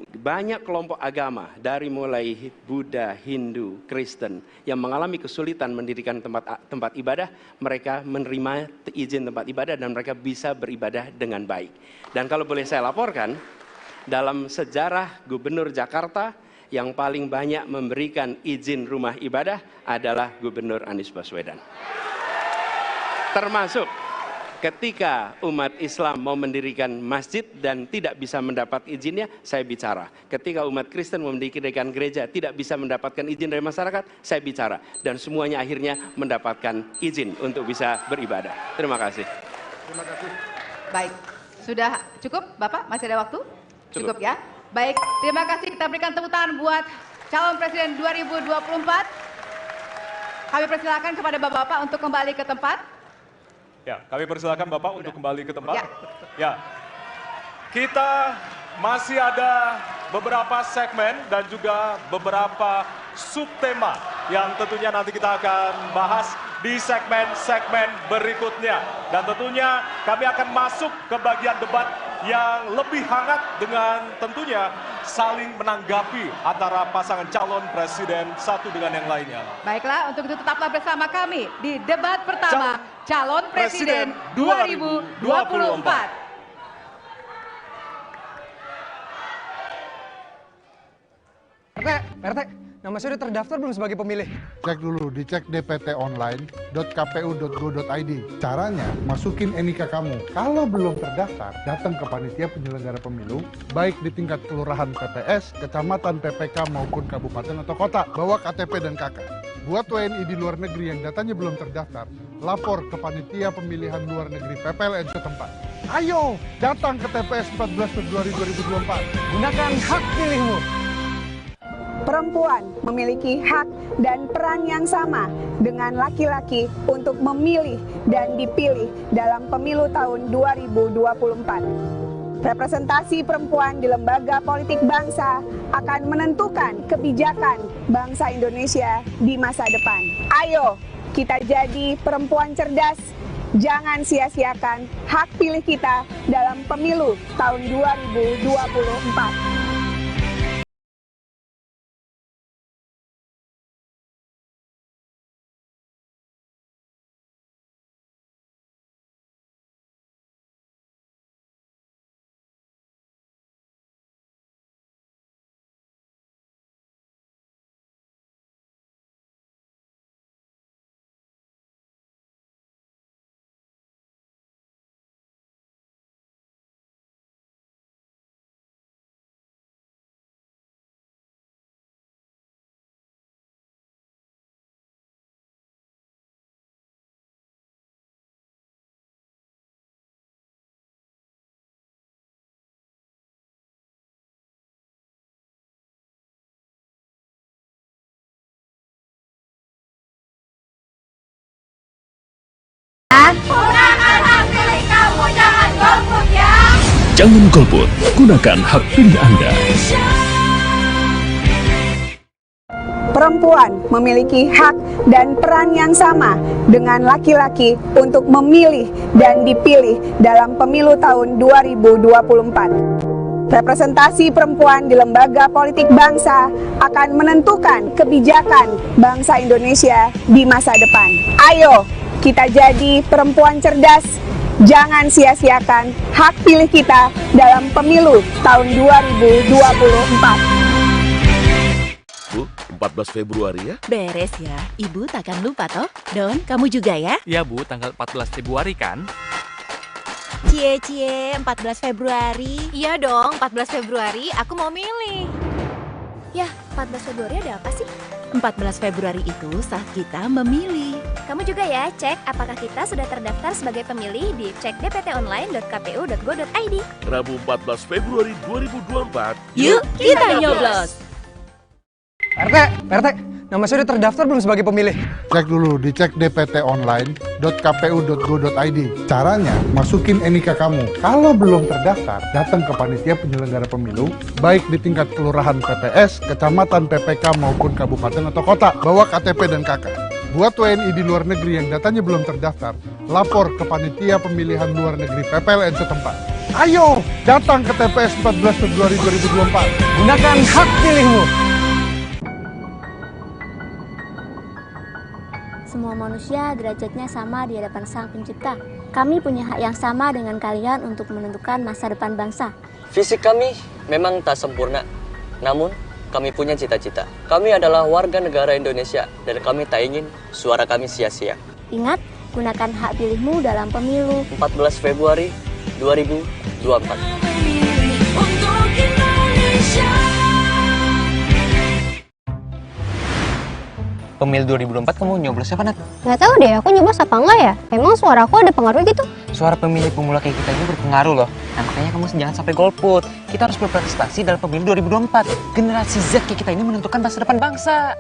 banyak kelompok agama, dari mulai Buddha, Hindu, Kristen, yang mengalami kesulitan mendirikan tempat ibadah, mereka menerima izin tempat ibadah dan mereka bisa beribadah dengan baik. Dan kalau boleh saya laporkan, dalam sejarah Gubernur Jakarta, yang paling banyak memberikan izin rumah ibadah adalah Gubernur Anies Baswedan. Termasuk ketika umat Islam mau mendirikan masjid dan tidak bisa mendapat izinnya, saya bicara. Ketika umat Kristen mau mendirikan gereja tidak bisa mendapatkan izin dari masyarakat, saya bicara. Dan semuanya akhirnya mendapatkan izin untuk bisa beribadah. Terima kasih. Terima kasih. Baik, sudah cukup Bapak? Masih ada waktu? Cukup ya? Baik, terima kasih. Kita berikan tepuk tangan buat calon presiden 2024. Kami persilakan kepada Bapak-Bapak untuk kembali ke tempat. Ya, kami persilakan Bapak untuk kembali ke tempat. Ya. Ya. Kita masih ada beberapa segmen dan juga beberapa subtema yang tentunya nanti kita akan bahas di segmen-segmen berikutnya. Dan tentunya kami akan masuk ke bagian debat yang lebih hangat dengan tentunya saling menanggapi antara pasangan calon presiden satu dengan yang lainnya. Baiklah, untuk itu tetaplah bersama kami di debat pertama calon presiden 2024. RT, nama saya udah terdaftar belum sebagai pemilih? Cek dulu, dicek dptonline.kpu.go.id. Caranya, masukin NIK kamu. Kalau belum terdaftar, datang ke panitia penyelenggara pemilu, baik di tingkat kelurahan PPS, kecamatan, TPK, maupun kabupaten atau kota. Bawa KTP dan KK. Buat WNI di luar negeri yang datanya belum terdaftar, lapor ke panitia pemilihan luar negeri PPLN setempat. Ayo, datang ke TPS 14 Februari 2024. Gunakan hak pilihmu. Perempuan memiliki hak dan peran yang sama dengan laki-laki untuk memilih dan dipilih dalam pemilu tahun 2024. Representasi perempuan di lembaga politik bangsa akan menentukan kebijakan bangsa Indonesia di masa depan. Ayo, kita jadi perempuan cerdas. Jangan sia-siakan hak pilih kita dalam pemilu tahun 2024. Gunakan hak pilih kamu, jangan golput ya. Jangan golput, gunakan hak pilih Anda. Perempuan memiliki hak dan peran yang sama dengan laki-laki untuk memilih dan dipilih dalam pemilu tahun 2024. Representasi perempuan di lembaga politik bangsa akan menentukan kebijakan bangsa Indonesia di masa depan. Ayo, kita jadi perempuan cerdas. Jangan sia-siakan hak pilih kita dalam pemilu tahun 2024. Bu, 14 Februari ya? Beres ya, Ibu takkan lupa toh. Don, kamu juga ya? Iya Bu, tanggal 14 Februari kan? Cie, 14 Februari. Iya dong, 14 Februari aku mau milih. Yah, 14 Februari ada apa sih? 14 Februari itu saat kita memilih. Kamu juga ya cek apakah kita sudah terdaftar sebagai pemilih di cek dptonline.kpu.go.id. Rabu 14 Februari 2024. Yuk kita nyoblos! PRT, nama saya udah terdaftar belum sebagai pemilih? Cek dulu, dicek dptonline.kpu.go.id. Caranya, masukin NIK kamu. Kalau belum terdaftar, datang ke panitia penyelenggara pemilu, baik di tingkat kelurahan PPS, kecamatan, PPK, maupun kabupaten atau kota. Bawa KTP dan KK. Buat WNI di luar negeri yang datanya belum terdaftar, lapor ke panitia pemilihan luar negeri PPLN setempat. Ayo, datang ke TPS 14 Februari 2024. Gunakan hak pilihmu. Semua manusia derajatnya sama di hadapan Sang Pencipta. Kami punya hak yang sama dengan kalian untuk menentukan masa depan bangsa. Fisik kami memang tak sempurna, namun kami punya cita-cita. Kami adalah warga negara Indonesia dan kami tak ingin suara kami sia-sia. Ingat, gunakan hak pilihmu dalam pemilu 14 Februari 2024. Pemilu 2024 kamu nyoblos siapa, Nat? Nggak tahu deh, aku nyoblos apa enggak ya? Emang suara aku ada pengaruh gitu? Suara pemilih pemula kayak kita ini berpengaruh loh. Nah makanya kamu jangan sampai golput. Kita harus berprestasi dalam pemilu 2024. Generasi Z kayak kita ini menentukan masa depan bangsa.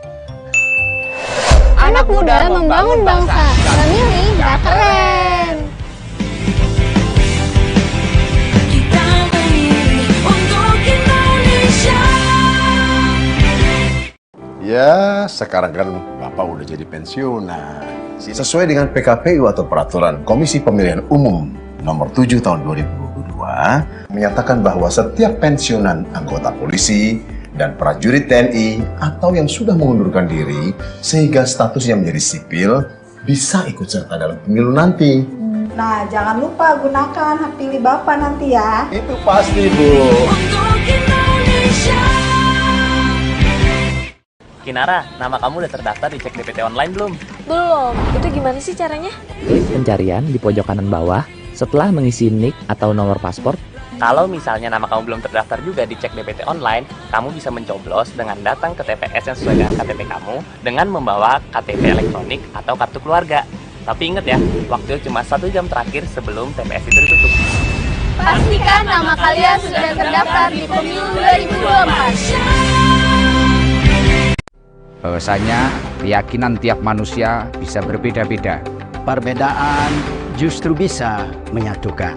Anak muda membangun bangsa. Memilih nggak keren. Kita memilih untuk Indonesia. Ya, sekarang kan Bapak udah jadi pensiunan. Sesuai dengan PKPU atau Peraturan Komisi Pemilihan Umum Nomor 7 Tahun 2022, menyatakan bahwa setiap pensiunan anggota polisi dan prajurit TNI atau yang sudah mengundurkan diri sehingga statusnya menjadi sipil bisa ikut serta dalam pemilu nanti. Nah, jangan lupa gunakan hak pilih Bapak nanti ya. Itu pasti, Bu. Untuk Indonesia. Kinara, nama kamu udah terdaftar di cek DPT online belum? Belum. Itu gimana sih caranya? Klik pencarian di pojok kanan bawah setelah mengisi NIK atau nomor paspor. Kalau misalnya nama kamu belum terdaftar juga di cek DPT online, kamu bisa mencoblos dengan datang ke TPS yang sesuai dengan KTP kamu dengan membawa KTP elektronik atau kartu keluarga. Tapi ingat ya, waktu cuma 1 jam terakhir sebelum TPS itu ditutup. Pastikan nama kalian sudah terdaftar di pemilu 2024. Bahwasanya keyakinan tiap manusia bisa berbeda-beda. Perbedaan justru bisa menyatukan.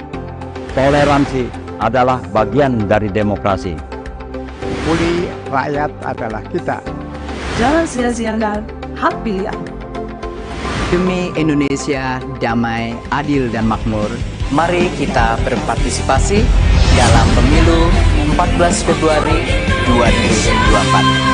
Toleransi adalah bagian dari demokrasi. Pulih rakyat adalah kita. Jangan sia-siakan hak pilih Anda. Demi Indonesia damai, adil, dan makmur, Mari kita berpartisipasi dalam pemilu 14 Februari 2024.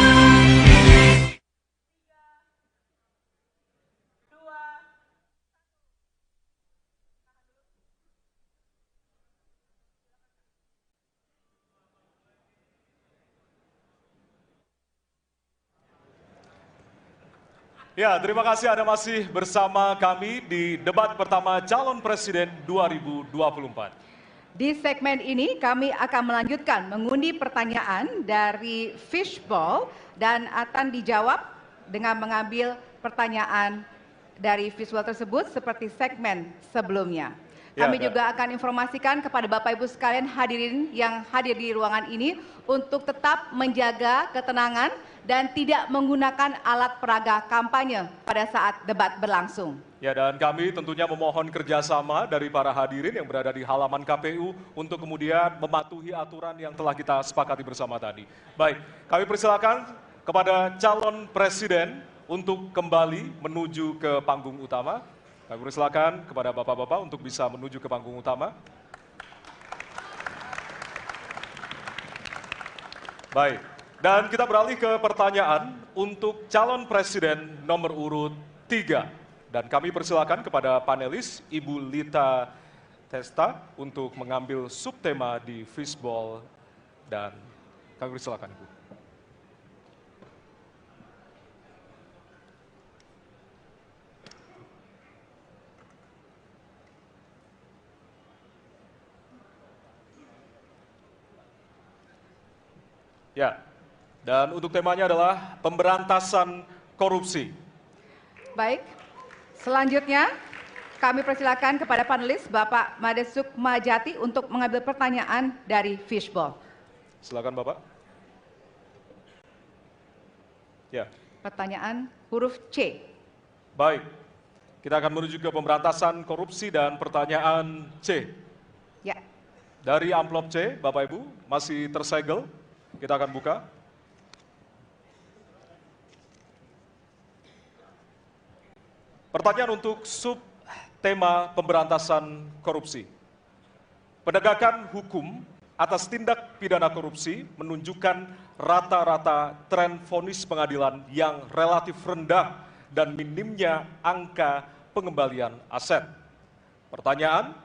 Ya, terima kasih Anda masih bersama kami di debat pertama calon presiden 2024. Di segmen ini kami akan melanjutkan mengundi pertanyaan dari fishball dan akan dijawab dengan mengambil pertanyaan dari fishball tersebut seperti segmen sebelumnya. Kami juga akan informasikan kepada Bapak Ibu sekalian hadirin yang hadir di ruangan ini untuk tetap menjaga ketenangan dan tidak menggunakan alat peraga kampanye pada saat debat berlangsung. Ya, dan kami tentunya memohon kerjasama dari para hadirin yang berada di halaman KPU untuk kemudian mematuhi aturan yang telah kita sepakati bersama tadi. Baik, kami persilakan kepada calon presiden untuk kembali menuju ke panggung utama. Kami persilakan kepada Bapak-Bapak untuk bisa menuju ke panggung utama. Baik, dan kita beralih ke pertanyaan untuk calon presiden nomor urut 3. Dan kami persilakan kepada panelis Ibu Lita Testa untuk mengambil subtema di fishball dan kami persilakan Ibu. Ya, dan untuk temanya adalah pemberantasan korupsi. Baik, selanjutnya kami persilakan kepada panelis Bapak Made Sukmajati untuk mengambil pertanyaan dari fishball. Silakan Bapak. Ya. Pertanyaan huruf C. Baik, kita akan menuju ke pemberantasan korupsi dan pertanyaan C. Ya. Dari amplop C, Bapak Ibu, masih tersegel. Kita akan buka. Pertanyaan untuk subtema pemberantasan korupsi. Penegakan hukum atas tindak pidana korupsi menunjukkan rata-rata tren vonis pengadilan yang relatif rendah dan minimnya angka pengembalian aset. Pertanyaan,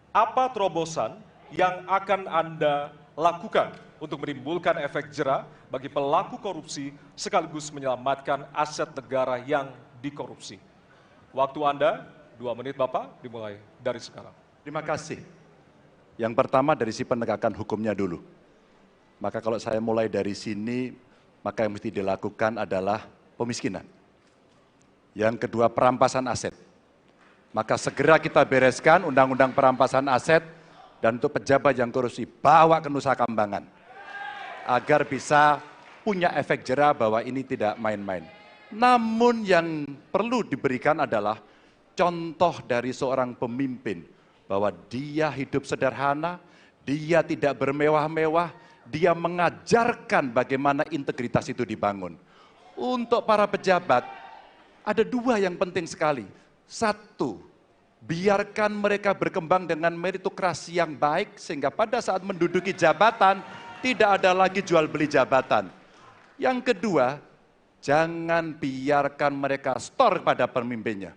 apa terobosan yang akan Anda lakukan untuk menimbulkan efek jera bagi pelaku korupsi sekaligus menyelamatkan aset negara yang dikorupsi? Waktu Anda 2 menit Bapak, dimulai dari sekarang. Terima kasih. Yang pertama dari si penegakan hukumnya dulu. Maka kalau saya mulai dari sini, maka yang mesti dilakukan adalah pemiskinan. Yang kedua, perampasan aset. Maka segera kita bereskan undang-undang perampasan aset dan untuk pejabat yang korupsi, bawa ke Nusa Kambangan. Agar bisa punya efek jera bahwa ini tidak main-main. Namun yang perlu diberikan adalah contoh dari seorang pemimpin. Bahwa dia hidup sederhana, dia tidak bermewah-mewah, dia mengajarkan bagaimana integritas itu dibangun. Untuk para pejabat, ada 2 yang penting sekali. 1, biarkan mereka berkembang dengan meritokrasi yang baik, sehingga pada saat menduduki jabatan, tidak ada lagi jual beli jabatan. Yang kedua, jangan biarkan mereka store pada pemimpinnya.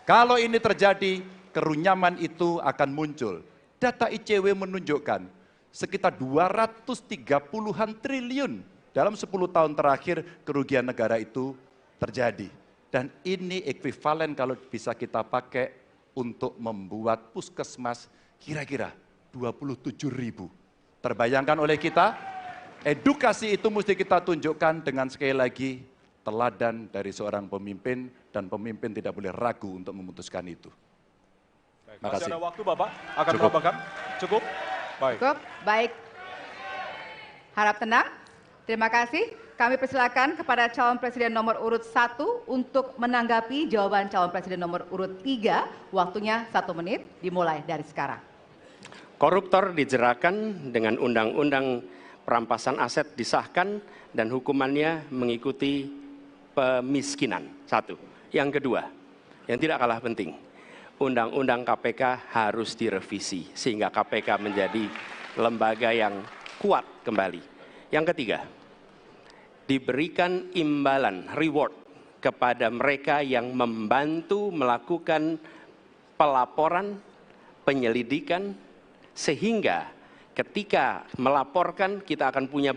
Kalau ini terjadi, kerunyaman itu akan muncul. Data ICW menunjukkan sekitar 230-an triliun dalam 10 tahun terakhir kerugian negara itu terjadi. Dan ini ekuivalen kalau bisa kita pakai untuk membuat puskesmas kira-kira 27.000. Terbayangkan oleh kita, edukasi itu mesti kita tunjukkan dengan sekali lagi teladan dari seorang pemimpin dan pemimpin tidak boleh ragu untuk memutuskan itu. Terima kasih. Masih ada waktu Bapak, akan menambahkan? Cukup? Baik. Cukup, baik. Harap tenang. Terima kasih. Kami persilakan kepada calon presiden nomor urut 1 untuk menanggapi jawaban calon presiden nomor urut 3. Waktunya 1 menit, dimulai dari sekarang. Koruptor dijeratkan dengan undang-undang perampasan aset disahkan dan hukumannya mengikuti pemiskinan. 1. Yang kedua, yang tidak kalah penting, undang-undang KPK harus direvisi sehingga KPK menjadi lembaga yang kuat kembali. Yang ketiga, diberikan imbalan, reward kepada mereka yang membantu melakukan pelaporan, penyelidikan, sehingga ketika melaporkan kita akan punya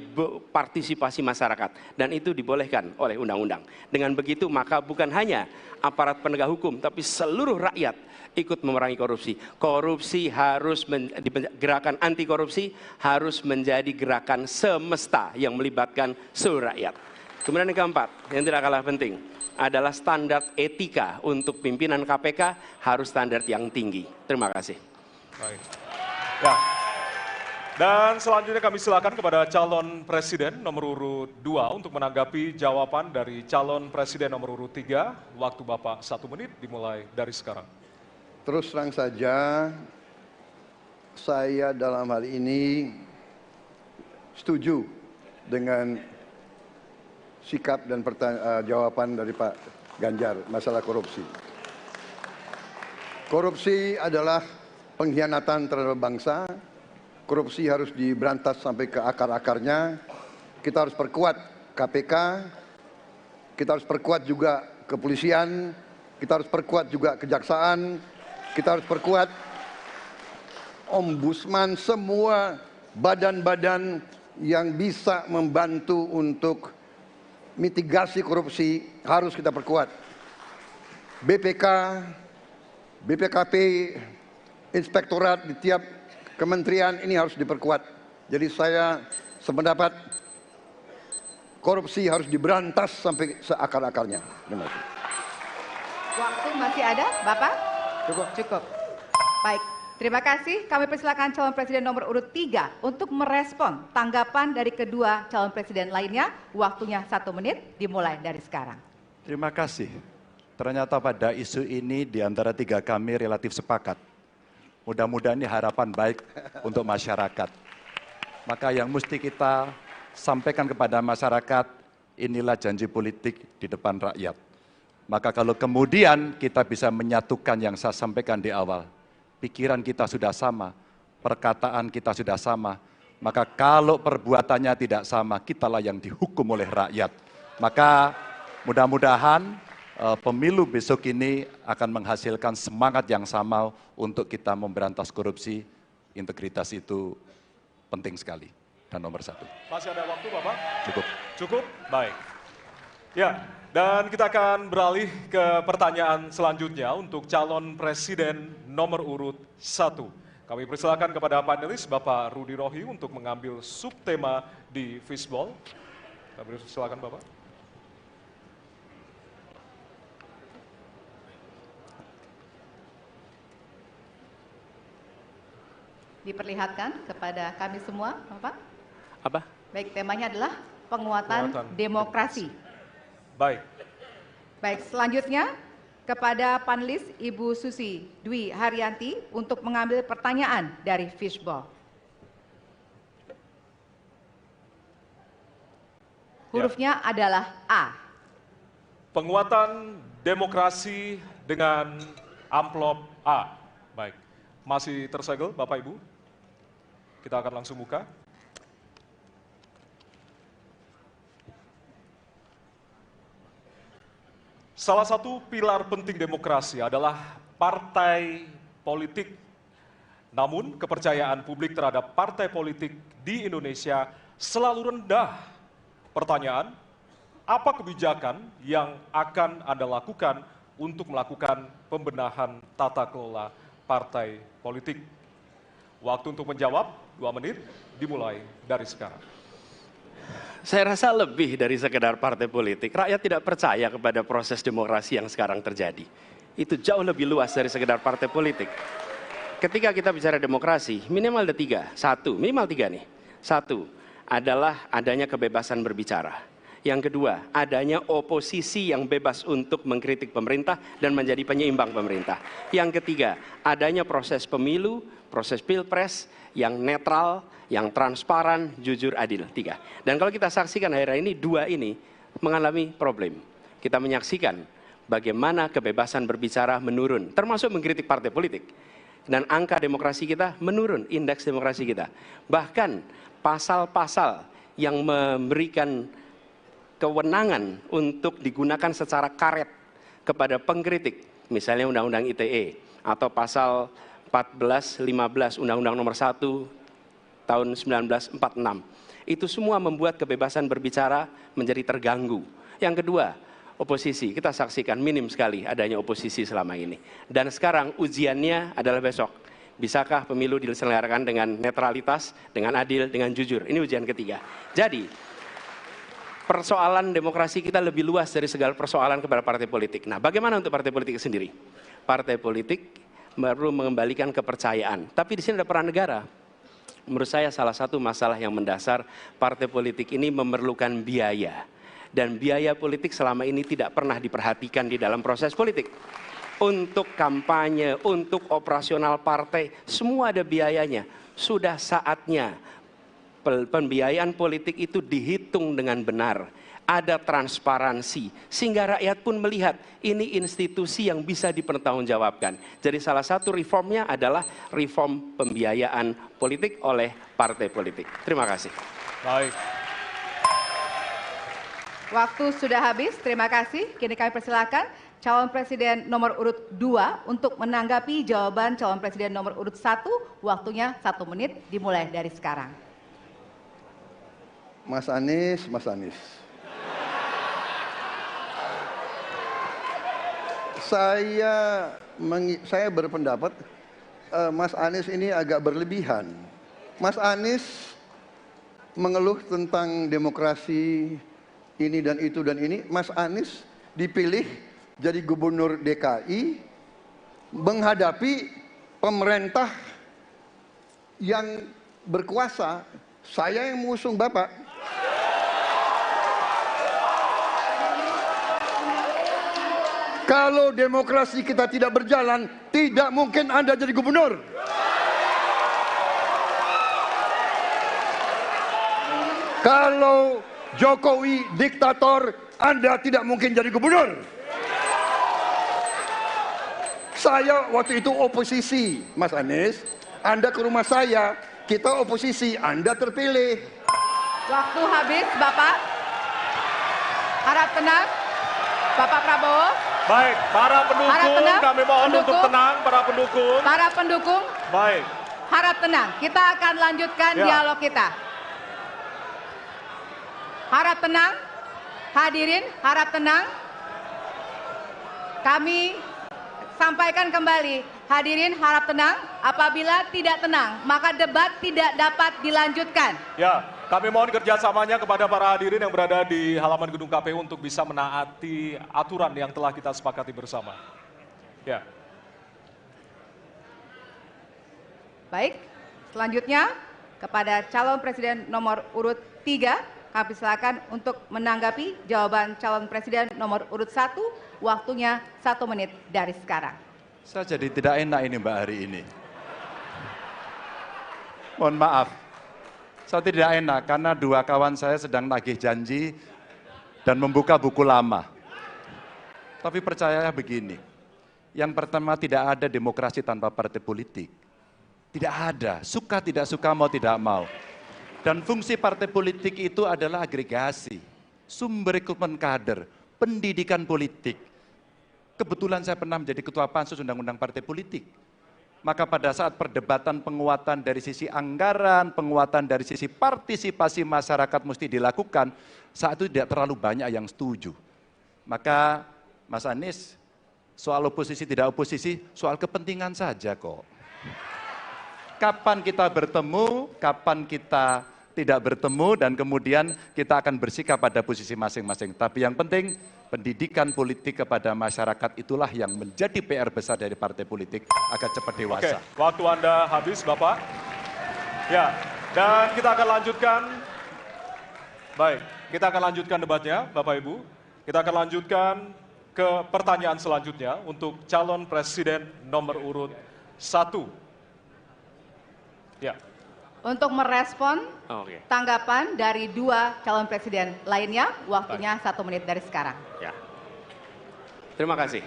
partisipasi masyarakat dan itu dibolehkan oleh undang-undang. Dengan begitu maka bukan hanya aparat penegak hukum tapi seluruh rakyat ikut memerangi korupsi. Korupsi harus gerakan anti korupsi harus menjadi gerakan semesta yang melibatkan seluruh rakyat. Kemudian yang keempat, yang tidak kalah penting adalah standar etika untuk pimpinan KPK harus standar yang tinggi. Terima kasih. Baik. Ya. Dan selanjutnya kami silakan kepada calon presiden nomor urut 2 untuk menanggapi jawaban dari calon presiden nomor urut 3. Waktu Bapak 1 menit dimulai dari sekarang. Terus terang saja, saya dalam hal ini setuju dengan sikap dan jawaban dari Pak Ganjar masalah korupsi. Korupsi adalah pengkhianatan terhadap bangsa. Korupsi harus diberantas sampai ke akar-akarnya. Kita harus perkuat KPK, kita harus perkuat juga kepolisian, kita harus perkuat juga kejaksaan, kita harus perkuat ombudsman, semua badan-badan yang bisa membantu untuk mitigasi korupsi harus kita perkuat. BPK, BPKP, inspektorat di tiap kementerian ini harus diperkuat. Jadi saya sependapat korupsi harus diberantas sampai seakar-akarnya. Terima kasih. Waktu masih ada, Bapak? Cukup. Cukup. Baik. Terima kasih. Kami persilakan calon presiden nomor urut 3 untuk merespon tanggapan dari kedua calon presiden lainnya. Waktunya 1 menit, dimulai dari sekarang. Terima kasih. Ternyata pada isu ini di antara 3 kami relatif sepakat. Mudah-mudahan ini harapan baik untuk masyarakat. Maka yang mesti kita sampaikan kepada masyarakat, inilah janji politik di depan rakyat. Maka kalau kemudian kita bisa menyatukan yang saya sampaikan di awal, pikiran kita sudah sama, perkataan kita sudah sama, maka kalau perbuatannya tidak sama, kitalah yang dihukum oleh rakyat. Maka mudah-mudahan pemilu besok ini akan menghasilkan semangat yang sama untuk kita memberantas korupsi. Integritas itu penting sekali dan nomor 1. Masih ada waktu Bapak? Cukup. Cukup? Baik. Ya, dan kita akan beralih ke pertanyaan selanjutnya untuk calon presiden nomor urut 1. Kami persilakan kepada panelis Bapak Rudy Rohi untuk mengambil subtema di fishball. Kami persilakan Bapak. Diperlihatkan kepada kami semua, Bapak. Apa? Baik, temanya adalah penguatan demokrasi. Baik. Baik, selanjutnya kepada panelis Ibu Susi Dwi Haryanti untuk mengambil pertanyaan dari fishball. Hurufnya adalah A. Penguatan demokrasi dengan amplop A. Baik. Masih tersegel Bapak Ibu? Kita akan langsung buka. Salah satu pilar penting demokrasi adalah partai politik. Namun kepercayaan publik terhadap partai politik di Indonesia selalu rendah. Pertanyaan, apa kebijakan yang akan Anda lakukan untuk melakukan pembenahan tata kelola partai politik? Waktu untuk menjawab 2 menit, dimulai dari sekarang. Saya rasa lebih dari sekedar partai politik. Rakyat tidak percaya kepada proses demokrasi yang sekarang terjadi. Itu jauh lebih luas dari sekedar partai politik. Ketika kita bicara demokrasi, minimal ada 3. 1, minimal 3 nih. 1 adalah adanya kebebasan berbicara. Yang kedua, adanya oposisi yang bebas untuk mengkritik pemerintah dan menjadi penyeimbang pemerintah. Yang ketiga, adanya proses pemilu, proses pilpres yang netral, yang transparan, jujur, adil. 3. Dan kalau kita saksikan akhir-akhir ini, 2 ini mengalami problem. Kita menyaksikan bagaimana kebebasan berbicara menurun, termasuk mengkritik partai politik. Dan angka demokrasi kita menurun, indeks demokrasi kita. Bahkan pasal-pasal yang memberikan kewenangan untuk digunakan secara karet kepada pengkritik, misalnya Undang-Undang ITE atau pasal 14, 15 Undang-Undang nomor 1 tahun 1946. Itu semua membuat kebebasan berbicara menjadi terganggu. Yang kedua, oposisi. Kita saksikan minim sekali adanya oposisi selama ini. Dan sekarang ujiannya adalah besok. Bisakah pemilu diselenggarakan dengan netralitas, dengan adil, dengan jujur? Ini ujian ketiga. Jadi, persoalan demokrasi kita lebih luas dari segala persoalan kepada partai politik. Nah, bagaimana untuk partai politik sendiri? Partai politik baru mengembalikan kepercayaan. Tapi di sini ada peran negara. Menurut saya salah satu masalah yang mendasar partai politik ini memerlukan biaya. Dan biaya politik selama ini tidak pernah diperhatikan di dalam proses politik. Untuk kampanye, untuk operasional partai, semua ada biayanya. Sudah saatnya pembiayaan politik itu dihitung dengan benar. Ada transparansi, sehingga rakyat pun melihat ini institusi yang bisa dipertanggungjawabkan. Jadi salah satu reformnya adalah reform pembiayaan politik oleh partai politik. Terima kasih. Baik. Waktu sudah habis, terima kasih. Kini kami persilakan calon presiden nomor urut 2 untuk menanggapi jawaban calon presiden nomor urut 1. Waktunya 1 menit, dimulai dari sekarang. Mas Anies. Saya berpendapat Mas Anies ini agak berlebihan. Mas Anies mengeluh tentang demokrasi ini dan itu dan ini. Mas Anies dipilih jadi gubernur DKI menghadapi pemerintah yang berkuasa, saya yang mengusung Bapak. Kalau demokrasi kita tidak berjalan, tidak mungkin Anda jadi gubernur. Kalau Jokowi diktator, Anda tidak mungkin jadi gubernur. Saya waktu itu oposisi, Mas Anies. Anda ke rumah saya, kita oposisi, Anda terpilih. Waktu habis, Bapak. Harap tenang, Bapak Prabowo. Baik, para pendukung, kami mohon untuk tenang, para pendukung. Para pendukung. Baik. Harap tenang, kita akan lanjutkan dialog kita. Harap tenang, hadirin, harap tenang. Kami sampaikan kembali, hadirin harap tenang. Apabila tidak tenang, maka debat tidak dapat dilanjutkan. Ya, kami mohon kerjasamanya kepada para hadirin yang berada di halaman gedung KPU untuk bisa menaati aturan yang telah kita sepakati bersama. Ya. Baik, selanjutnya kepada calon presiden nomor urut 3. Kami silakan untuk menanggapi jawaban calon presiden nomor urut 1, waktunya 1 menit dari sekarang. Saya jadi tidak enak ini Mbak hari ini. Mohon maaf, saya tidak enak karena dua kawan saya sedang nagih janji dan membuka buku lama. Tapi percaya begini, yang pertama tidak ada demokrasi tanpa partai politik. Tidak ada, suka tidak suka, mau tidak mau. Dan fungsi partai politik itu adalah agregasi, sumber rekrutmen kader, pendidikan politik. Kebetulan saya pernah menjadi ketua pansus undang-undang partai politik. Maka pada saat perdebatan penguatan dari sisi anggaran, penguatan dari sisi partisipasi masyarakat mesti dilakukan, saat itu tidak terlalu banyak yang setuju. Maka Mas Anies, soal oposisi tidak oposisi, soal kepentingan saja kok. Kapan kita bertemu, kapan kita tidak bertemu, dan kemudian kita akan bersikap pada posisi masing-masing. Tapi yang penting, pendidikan politik kepada masyarakat itulah yang menjadi PR besar dari partai politik agar cepat dewasa. Oke, waktu Anda habis, Bapak. Ya, dan kita akan lanjutkan. Baik, kita akan lanjutkan debatnya, Bapak Ibu. Kita akan lanjutkan ke pertanyaan selanjutnya untuk calon presiden nomor urut 1. Ya. Untuk merespon tanggapan dari dua calon presiden lainnya, waktunya 1 menit dari sekarang. Ya. Terima kasih.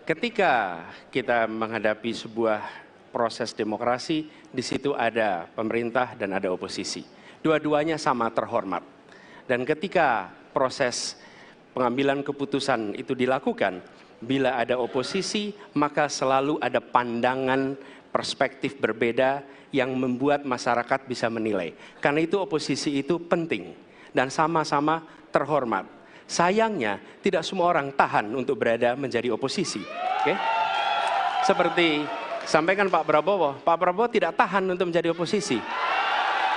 Ketika kita menghadapi sebuah proses demokrasi, di situ ada pemerintah dan ada oposisi. Dua-duanya sama terhormat. Dan ketika proses pengambilan keputusan itu dilakukan, bila ada oposisi, maka selalu ada pandangan perspektif berbeda yang membuat masyarakat bisa menilai. Karena itu oposisi itu penting dan sama-sama terhormat. Sayangnya tidak semua orang tahan untuk berada menjadi oposisi. Oke? Seperti sampaikan Pak Prabowo tidak tahan untuk menjadi oposisi.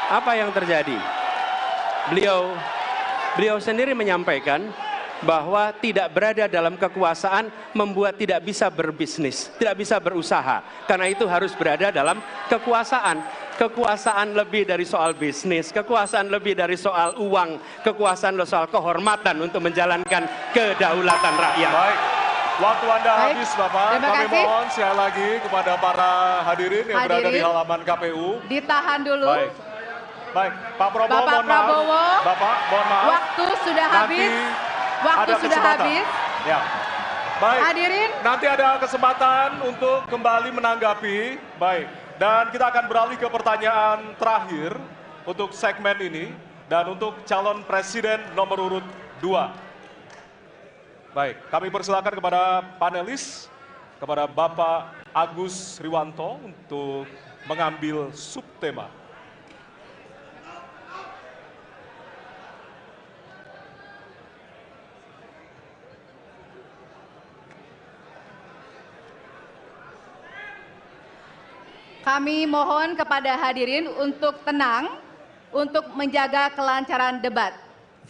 Apa yang terjadi? Beliau sendiri menyampaikan bahwa tidak berada dalam kekuasaan membuat tidak bisa berbisnis, tidak bisa berusaha. Karena itu harus berada dalam kekuasaan. Kekuasaan lebih dari soal bisnis, kekuasaan lebih dari soal uang, kekuasaan soal kehormatan untuk menjalankan kedaulatan rakyat. Baik, waktu Anda habis Bapak. Kami mohon sekali lagi kepada para hadirin yang berada di halaman KPU. Ditahan dulu. Baik, Pak Prabowo, Bapak Prabowo, Bapak, mohon maaf. Waktu sudah habis. Waktu sudah habis. Ya. Baik. Hadirin. Nanti ada kesempatan untuk kembali menanggapi. Baik. Dan kita akan beralih ke pertanyaan terakhir untuk segmen ini dan untuk calon presiden nomor urut 2. Baik, kami persilakan kepada panelis, kepada Bapak Agus Riwanto untuk mengambil subtema. Kami mohon kepada hadirin untuk tenang, untuk menjaga kelancaran debat.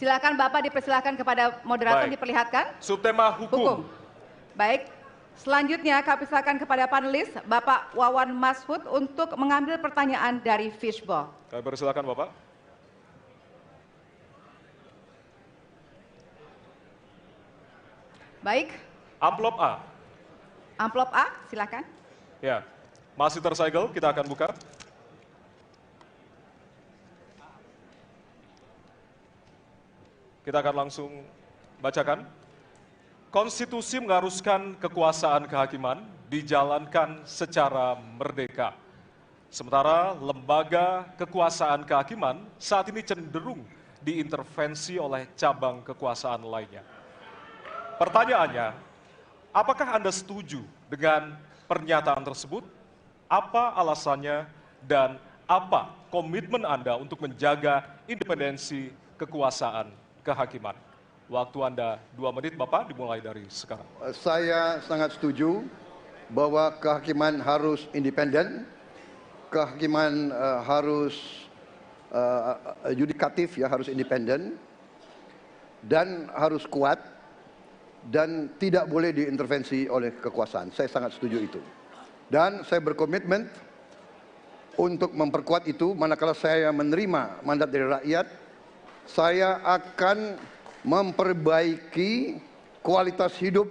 Silakan Bapak dipersilakan kepada moderator diperlihatkan. Subtema hukum. Baik, Selanjutnya kami silakan kepada panelis Bapak Wawan Masfud untuk mengambil pertanyaan dari Fishball. Kami persilakan Bapak. Baik. Amplop A. Amplop A, silakan. Ya, masih tersegel, kita akan buka. Kita akan langsung bacakan. Konstitusi mengharuskan kekuasaan kehakiman dijalankan secara merdeka. Sementara lembaga kekuasaan kehakiman saat ini cenderung diintervensi oleh cabang kekuasaan lainnya. Pertanyaannya, apakah Anda setuju dengan pernyataan tersebut? Apa alasannya dan apa komitmen Anda untuk menjaga independensi kekuasaan kehakiman? Waktu Anda 2 menit, Bapak, dimulai dari sekarang. Saya sangat setuju bahwa kehakiman harus independen, kehakiman harus yudikatif, ya, harus independen, dan harus kuat, dan tidak boleh diintervensi oleh kekuasaan. Saya sangat setuju itu. Dan saya berkomitmen untuk memperkuat itu. Manakala saya menerima mandat dari rakyat, saya akan memperbaiki kualitas hidup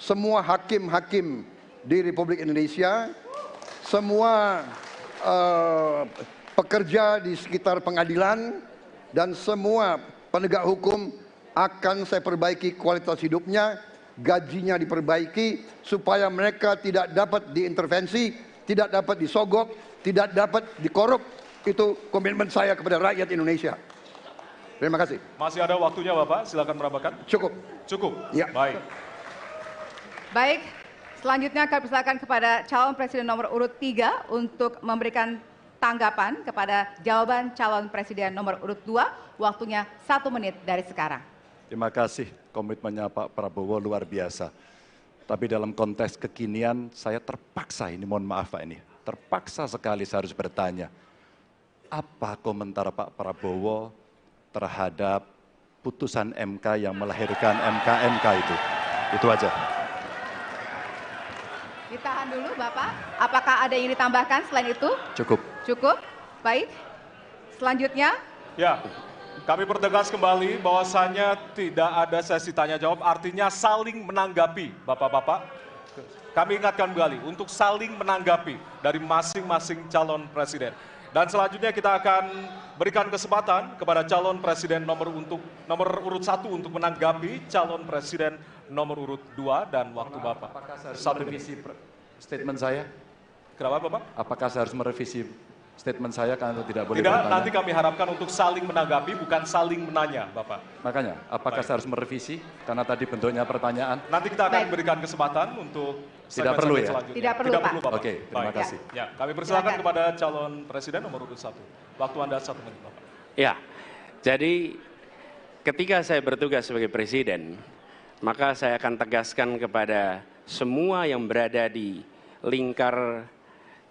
semua hakim-hakim di Republik Indonesia, semua pekerja di sekitar pengadilan, dan semua penegak hukum akan saya perbaiki kualitas hidupnya, gajinya diperbaiki, supaya mereka tidak dapat diintervensi, tidak dapat disogok, tidak dapat dikorup. Itu komitmen saya kepada rakyat Indonesia. Terima kasih. Masih ada waktunya Bapak, silakan merabakan. Cukup. Cukup? Ya. Baik. Baik, selanjutnya kami persilakan kepada calon presiden nomor urut 3 untuk memberikan tanggapan kepada jawaban calon presiden nomor urut 2. Waktunya 1 menit dari sekarang. Terima kasih, komitmennya Pak Prabowo luar biasa. Tapi dalam konteks kekinian saya terpaksa, ini mohon maaf Pak, ini terpaksa sekali saya harus bertanya. Apa komentar Pak Prabowo terhadap putusan MK yang melahirkan MK itu? Itu aja. Ditahan dulu Bapak, apakah ada yang ditambahkan selain itu? Cukup. Cukup, baik. Selanjutnya. Ya, kami pertegas kembali bahwasannya tidak ada sesi tanya jawab, artinya saling menanggapi Bapak-Bapak. Kami ingatkan kembali untuk saling menanggapi dari masing-masing calon presiden. Dan selanjutnya kita akan berikan kesempatan kepada calon presiden nomor urut 1 untuk menanggapi calon presiden nomor urut 2 dan waktu Bapak. Apakah saya harus merevisi statement saya? Kenapa Bapak? Apakah saya harus merevisi statement saya karena tidak boleh Tidak, bertanya? nanti kami harapkan untuk saling menanggapi, bukan saling menanya, Bapak. Makanya, apakah saya harus merevisi? Karena tadi bentuknya pertanyaan. Nanti kita akan berikan kesempatan untuk tidak perlu ya? selanjutnya. Tidak perlu, Pak. Bapak. Oke, terima kasih. Ya, kami persilakan kepada calon presiden nomor urut 1. Waktu Anda 1 menit, Bapak. Ya, jadi ketika saya bertugas sebagai presiden, maka saya akan tegaskan kepada semua yang berada di lingkar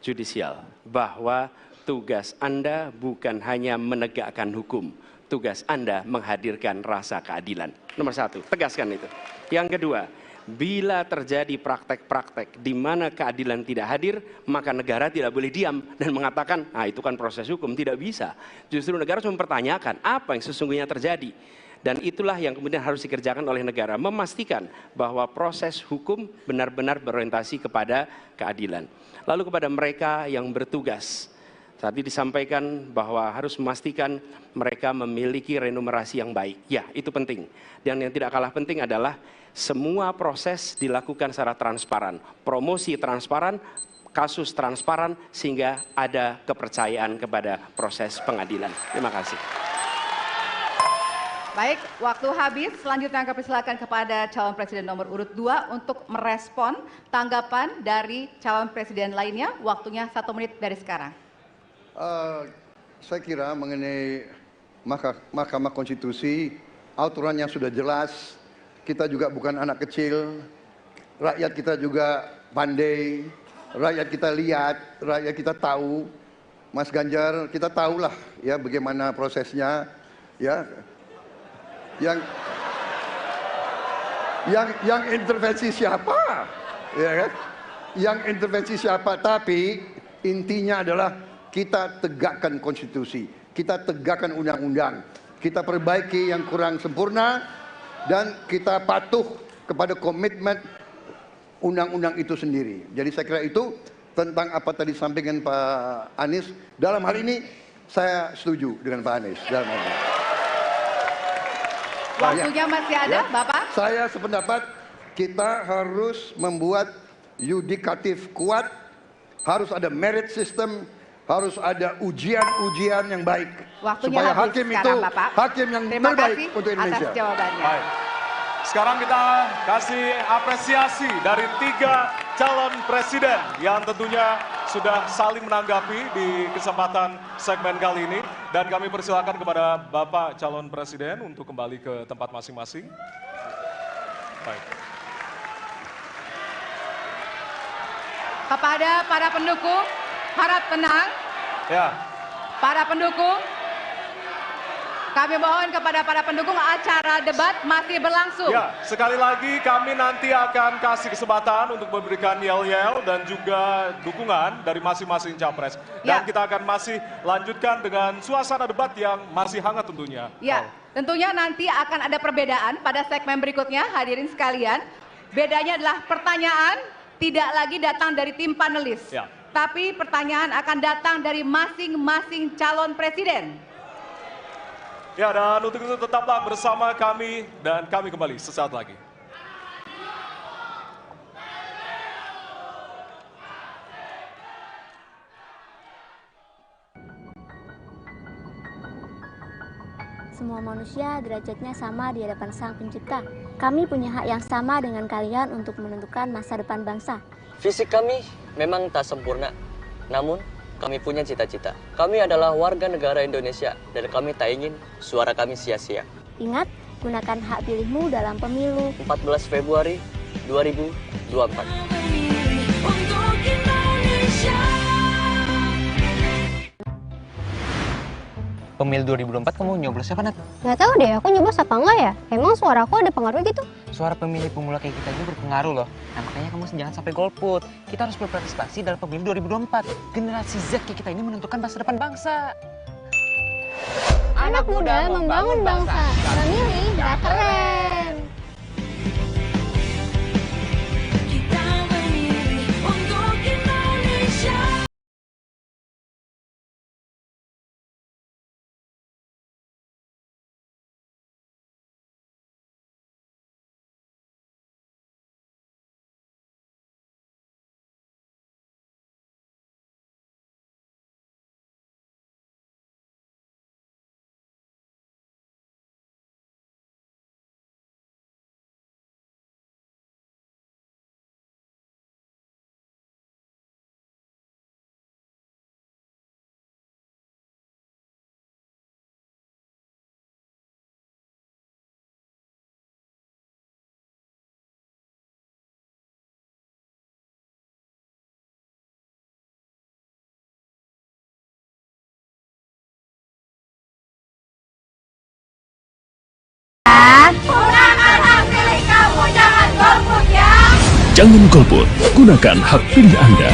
judisial bahwa tugas Anda bukan hanya menegakkan hukum, tugas Anda menghadirkan rasa keadilan. Nomor 1, tegaskan itu. Yang kedua, bila terjadi praktek-praktek di mana keadilan tidak hadir, maka negara tidak boleh diam dan mengatakan, ah itu kan proses hukum, tidak bisa. Justru negara harus mempertanyakan apa yang sesungguhnya terjadi. Dan itulah yang kemudian harus dikerjakan oleh negara, memastikan bahwa proses hukum benar-benar berorientasi kepada keadilan. Lalu kepada mereka yang bertugas, tadi disampaikan bahwa harus memastikan mereka memiliki remunerasi yang baik. Ya, itu penting. Dan yang tidak kalah penting adalah semua proses dilakukan secara transparan. Promosi transparan, kasus transparan, sehingga ada kepercayaan kepada proses pengadilan. Terima kasih. Baik, waktu habis. Selanjutnya kami persilakan kepada calon presiden nomor urut 2 untuk merespon tanggapan dari calon presiden lainnya. Waktunya 1 menit dari sekarang. Saya kira mengenai Mahkamah Konstitusi, aturannya sudah jelas. Kita juga bukan anak kecil, rakyat kita juga pandai, rakyat kita lihat, rakyat kita tahu. Mas Ganjar, kita tahulah ya bagaimana prosesnya, ya. Yang intervensi siapa? Ya kan? Yang intervensi siapa? Tapi intinya adalah kita tegakkan konstitusi, kita tegakkan undang-undang, kita perbaiki yang kurang sempurna, dan kita patuh kepada komitmen undang-undang itu sendiri. Jadi saya kira itu tentang apa tadi disampaikan Pak Anies. Dalam hal ini saya setuju dengan Pak Anies. Dalam hal ini. Waktunya masih ada, Bapak? Saya sependapat kita harus membuat yudikatif kuat, harus ada merit system, harus ada ujian-ujian yang baik. Waktunya supaya habis hakim sekarang, itu Bapak. hakim yang Terima terbaik kasih untuk Indonesia. atas jawabannya. Baik. Sekarang kita kasih apresiasi dari 3 calon presiden yang tentunya sudah saling menanggapi di kesempatan segmen kali ini. Dan kami persilakan kepada Bapak calon presiden untuk kembali ke tempat masing-masing. Baik. Kepada para pendukung, harap tenang. Ya. Para pendukung, kami mohon kepada para pendukung, acara debat masih berlangsung. Ya, sekali lagi kami nanti akan kasih kesempatan untuk memberikan yel-yel dan juga dukungan dari masing-masing capres. Dan kita akan masih lanjutkan dengan suasana debat yang masih hangat tentunya. Ya, tentunya nanti akan ada perbedaan pada segmen berikutnya, hadirin sekalian. Bedanya adalah pertanyaan tidak lagi datang dari tim panelis, tapi pertanyaan akan datang dari masing-masing calon presiden. Ya, dan untuk itu tetaplah bersama kami dan kami kembali sesaat lagi. Semua manusia derajatnya sama di hadapan Sang Pencipta. Kami punya hak yang sama dengan kalian untuk menentukan masa depan bangsa. Fisik kami memang tak sempurna, namun kami punya cita-cita. Kami adalah warga negara Indonesia dan kami tak ingin suara kami sia-sia. Ingat, gunakan hak pilihmu dalam pemilu 14 Februari 2024. Pemilu 2024 kamu nyoblos siapa, Nat? Nggak tahu deh, aku nyoblos apa enggak ya? Emang suara aku ada pengaruh gitu? Suara pemilih pemula kayak kita ini berpengaruh loh. Nah, makanya kamu jangan sampai golput. Kita harus berpartisipasi dalam pemilu 2024. Generasi Z kayak kita ini menentukan masa depan bangsa. Anak muda membangun bangsa. Memilih gak keren. Kita memilih untuk Indonesia. Gunakan hak pilih kamu, jangan golput ya. Jangan golput, gunakan hak pilih Anda.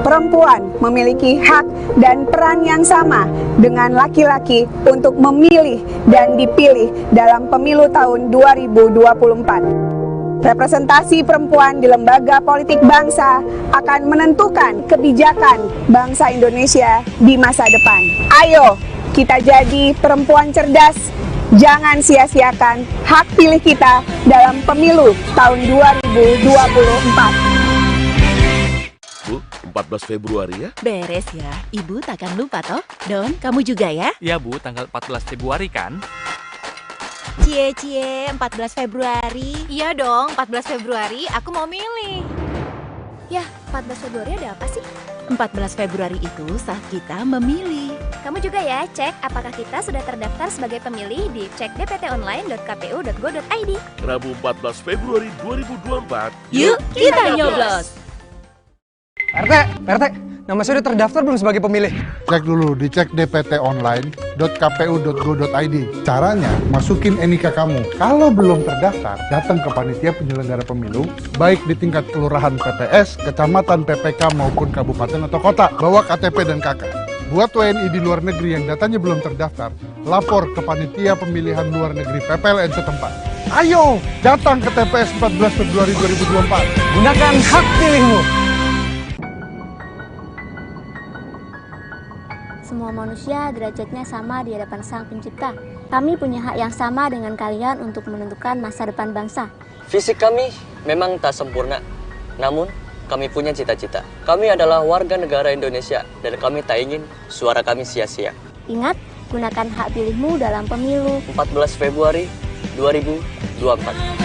Perempuan memiliki hak dan peran yang sama dengan laki-laki untuk memilih dan dipilih dalam pemilu tahun 2024. Representasi perempuan di lembaga politik bangsa akan menentukan kebijakan bangsa Indonesia di masa depan. Ayo, kita jadi perempuan cerdas. Jangan sia-siakan hak pilih kita dalam pemilu tahun 2024. Bu, 14 Februari ya? Beres ya, Ibu takkan lupa toh. Don, kamu juga ya? Iya Bu, tanggal 14 Februari kan? Cie, 14 Februari. Iya dong, 14 Februari aku mau milih. Yah, 14 Februari ada apa sih? 14 Februari itu saat kita memilih. Kamu juga ya, cek apakah kita sudah terdaftar sebagai pemilih di cekdptonline.kpu.go.id. Rabu 14 Februari 2024. Yuk, kita nyoblos! PRT, nama saya udah terdaftar belum sebagai pemilih? Cek dulu, dicek dptonline.kpu.go.id. Caranya, masukin NIK kamu. Kalau belum terdaftar, datang ke panitia penyelenggara pemilu, baik di tingkat kelurahan PPS, kecamatan, PPK, maupun kabupaten atau kota. Bawa KTP dan KK. Buat WNI di luar negeri yang datanya belum terdaftar, lapor ke panitia pemilihan luar negeri PPLN setempat. Ayo, datang ke TPS 14 Februari 2024. Gunakan hak pilihmu. Semua manusia derajatnya sama di hadapan Sang Pencipta. Kami punya hak yang sama dengan kalian untuk menentukan masa depan bangsa. Fisik kami memang tak sempurna, namun kami punya cita-cita. Kami adalah warga negara Indonesia dan kami tak ingin suara kami sia-sia. Ingat, gunakan hak pilihmu dalam pemilu 14 Februari 2024.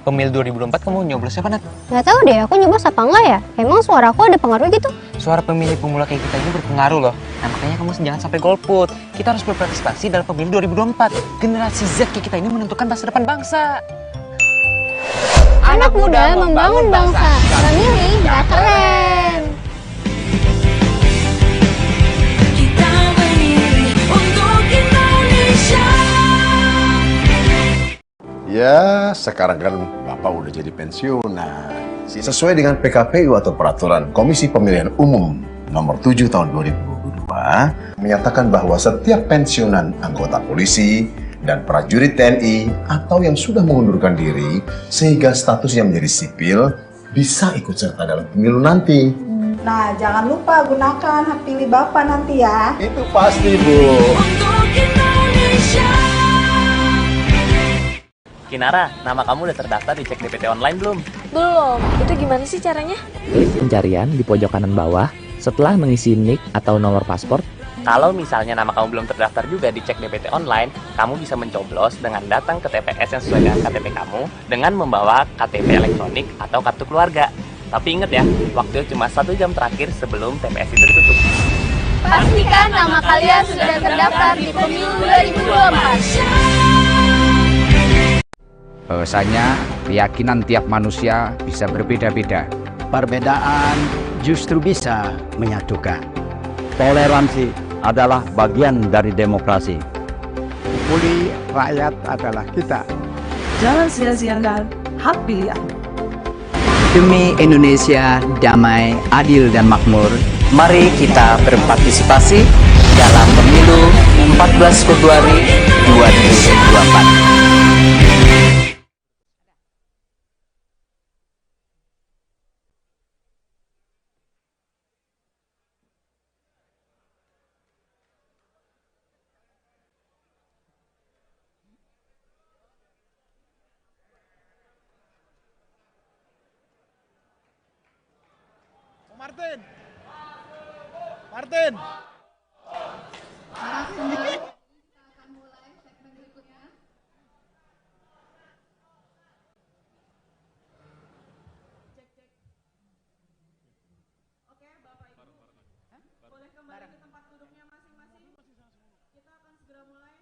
Pemilu 2024 kamu nyoblos siapa, Nat? Nggak tahu deh, aku nyoblos apa enggak ya? Emang suara aku ada pengaruh gitu? Suara pemilih pemula kayak kita ini berpengaruh loh. Nah makanya kamu jangan sampai golput. Kita harus berpartisipasi dalam pemilu 2024. Generasi Z kayak kita ini menentukan masa depan bangsa. Anak muda membangun bangsa. Memilih nggak keren. Kita memilih untuk Indonesia. Ya, sekarang kan Bapak udah jadi pensiunan. Sesuai dengan PKPU atau Peraturan Komisi Pemilihan Umum Nomor 7 Tahun 2022, menyatakan bahwa setiap pensiunan anggota polisi dan prajurit TNI atau yang sudah mengundurkan diri sehingga statusnya menjadi sipil bisa ikut serta dalam pemilu nanti. Nah, jangan lupa gunakan hak pilih Bapak nanti ya. Itu pasti, Bu. Untuk Indonesia. Kinara, nama kamu udah terdaftar di Cek DPT Online belum? Belum. Itu gimana sih caranya? Klik pencarian di pojok kanan bawah setelah mengisi NIK atau nomor paspor. Kalau misalnya nama kamu belum terdaftar juga di Cek DPT Online, kamu bisa mencoblos dengan datang ke TPS yang sesuai dengan KTP kamu dengan membawa KTP elektronik atau kartu keluarga. Tapi ingat ya, waktu cuma 1 jam terakhir sebelum TPS itu ditutup. Pastikan nama kalian sudah terdaftar di pemilu 2024. Bahwasanya keyakinan tiap manusia bisa berbeda-beda. Perbedaan justru bisa menyatukan. Toleransi adalah bagian dari demokrasi. Pulih rakyat adalah kita. Jangan sia-siakan hak pilihan. Demi Indonesia damai, adil, dan makmur, Mari kita berpartisipasi dalam pemilu 14 Februari 2024. Martin. Boleh kembali ke tempat duduknya masing-masing. Kita akan segera mulai.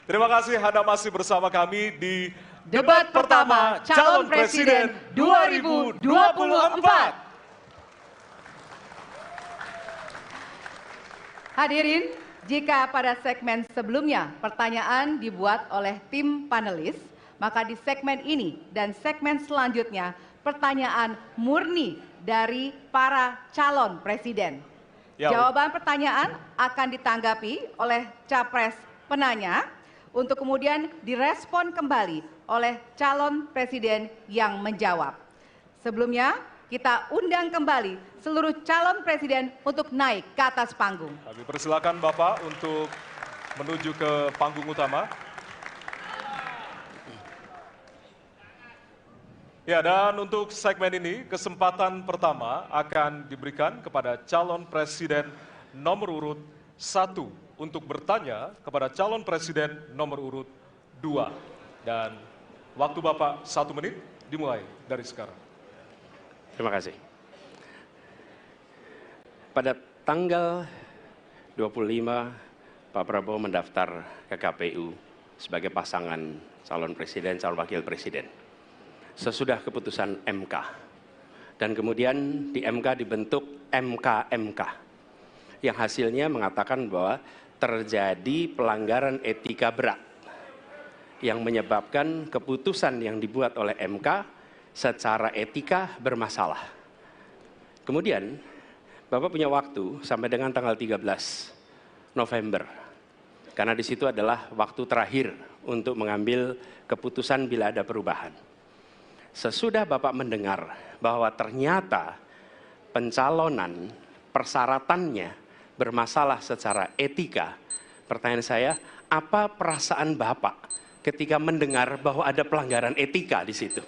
Terima kasih Anda masih bersama kami di Debat pertama Calon Presiden 2024. Hadirin, jika pada segmen sebelumnya pertanyaan dibuat oleh tim panelis, maka di segmen ini dan segmen selanjutnya pertanyaan murni dari para calon presiden. Jawaban pertanyaan akan ditanggapi oleh capres penanya. untuk kemudian direspon kembali oleh calon presiden yang menjawab. Sebelumnya, kita undang kembali seluruh calon presiden untuk naik ke atas panggung. Kami persilakan Bapak untuk menuju ke panggung utama. Ya, dan untuk segmen ini, kesempatan pertama akan diberikan kepada calon presiden nomor urut 1 untuk bertanya kepada calon presiden nomor urut 2. Dan waktu Bapak 1 menit dimulai dari sekarang. Terima kasih. Pada tanggal 25, Pak Prabowo mendaftar ke KPU sebagai pasangan calon presiden, calon wakil presiden. Sesudah keputusan MK. Dan kemudian di MK dibentuk MK-MK. Yang hasilnya mengatakan bahwa terjadi pelanggaran etika berat. Yang menyebabkan keputusan yang dibuat oleh MK secara etika bermasalah. Kemudian, Bapak punya waktu sampai dengan tanggal 13 November. Karena di situ adalah waktu terakhir untuk mengambil keputusan bila ada perubahan. Sesudah Bapak mendengar bahwa ternyata pencalonan persyaratannya bermasalah secara etika, pertanyaan saya, apa perasaan Bapak ketika mendengar bahwa ada pelanggaran etika di situ?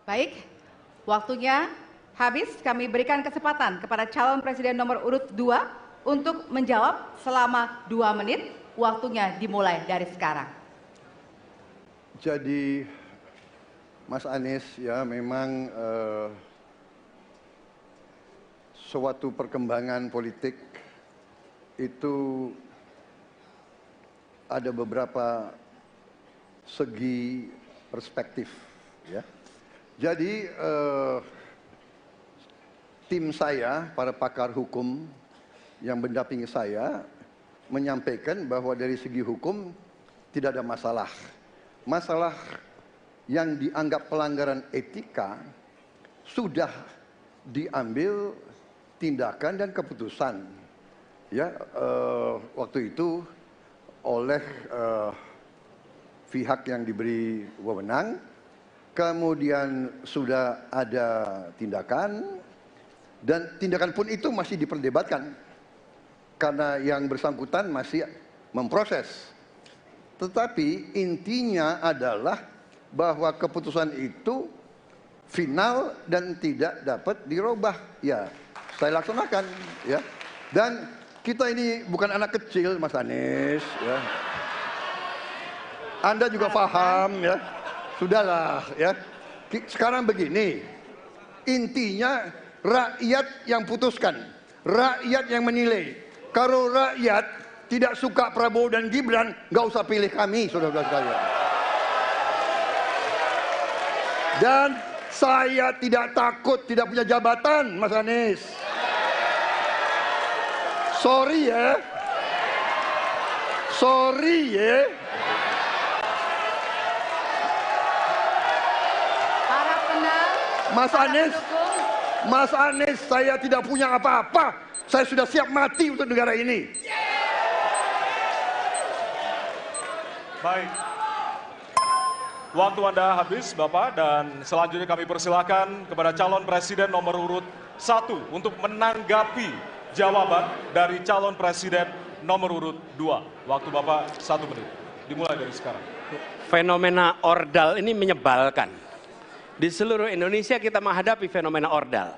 Baik, waktunya habis. Kami berikan kesempatan kepada calon presiden nomor urut 2 untuk menjawab selama 2 menit. Waktunya dimulai dari sekarang. Jadi Mas Anies ya memang suatu perkembangan politik itu ada beberapa segi perspektif ya. Jadi tim saya, para pakar hukum yang mendampingi saya menyampaikan bahwa dari segi hukum tidak ada masalah. Masalah yang dianggap pelanggaran etika sudah diambil tindakan dan keputusan ya waktu itu oleh pihak yang diberi wewenang, kemudian sudah ada tindakan dan tindakan pun itu masih diperdebatkan karena yang bersangkutan masih memproses. Tetapi intinya adalah bahwa keputusan itu final dan tidak dapat dirubah. Ya, saya laksanakan ya. Dan kita ini bukan anak kecil, Mas Anies ya. Anda juga paham ya. Sudahlah ya. Sekarang begini. Intinya rakyat yang putuskan, rakyat yang menilai. Kalau rakyat tidak suka Prabowo dan Gibran, nggak usah pilih kami, saudara-saudara sekalian. Dan saya tidak takut tidak punya jabatan, Mas Anies. Sorry ya. Sorry ya. Harap tenang. Mas Anies, saya tidak punya apa-apa. Saya sudah siap mati untuk negara ini. Baik, waktu Anda habis Bapak, dan selanjutnya kami persilakan kepada calon presiden nomor urut 1 untuk menanggapi jawaban dari calon presiden nomor urut 2. Waktu Bapak 1 menit, dimulai dari sekarang. Fenomena ordal ini menyebalkan. Di seluruh Indonesia kita menghadapi fenomena ordal.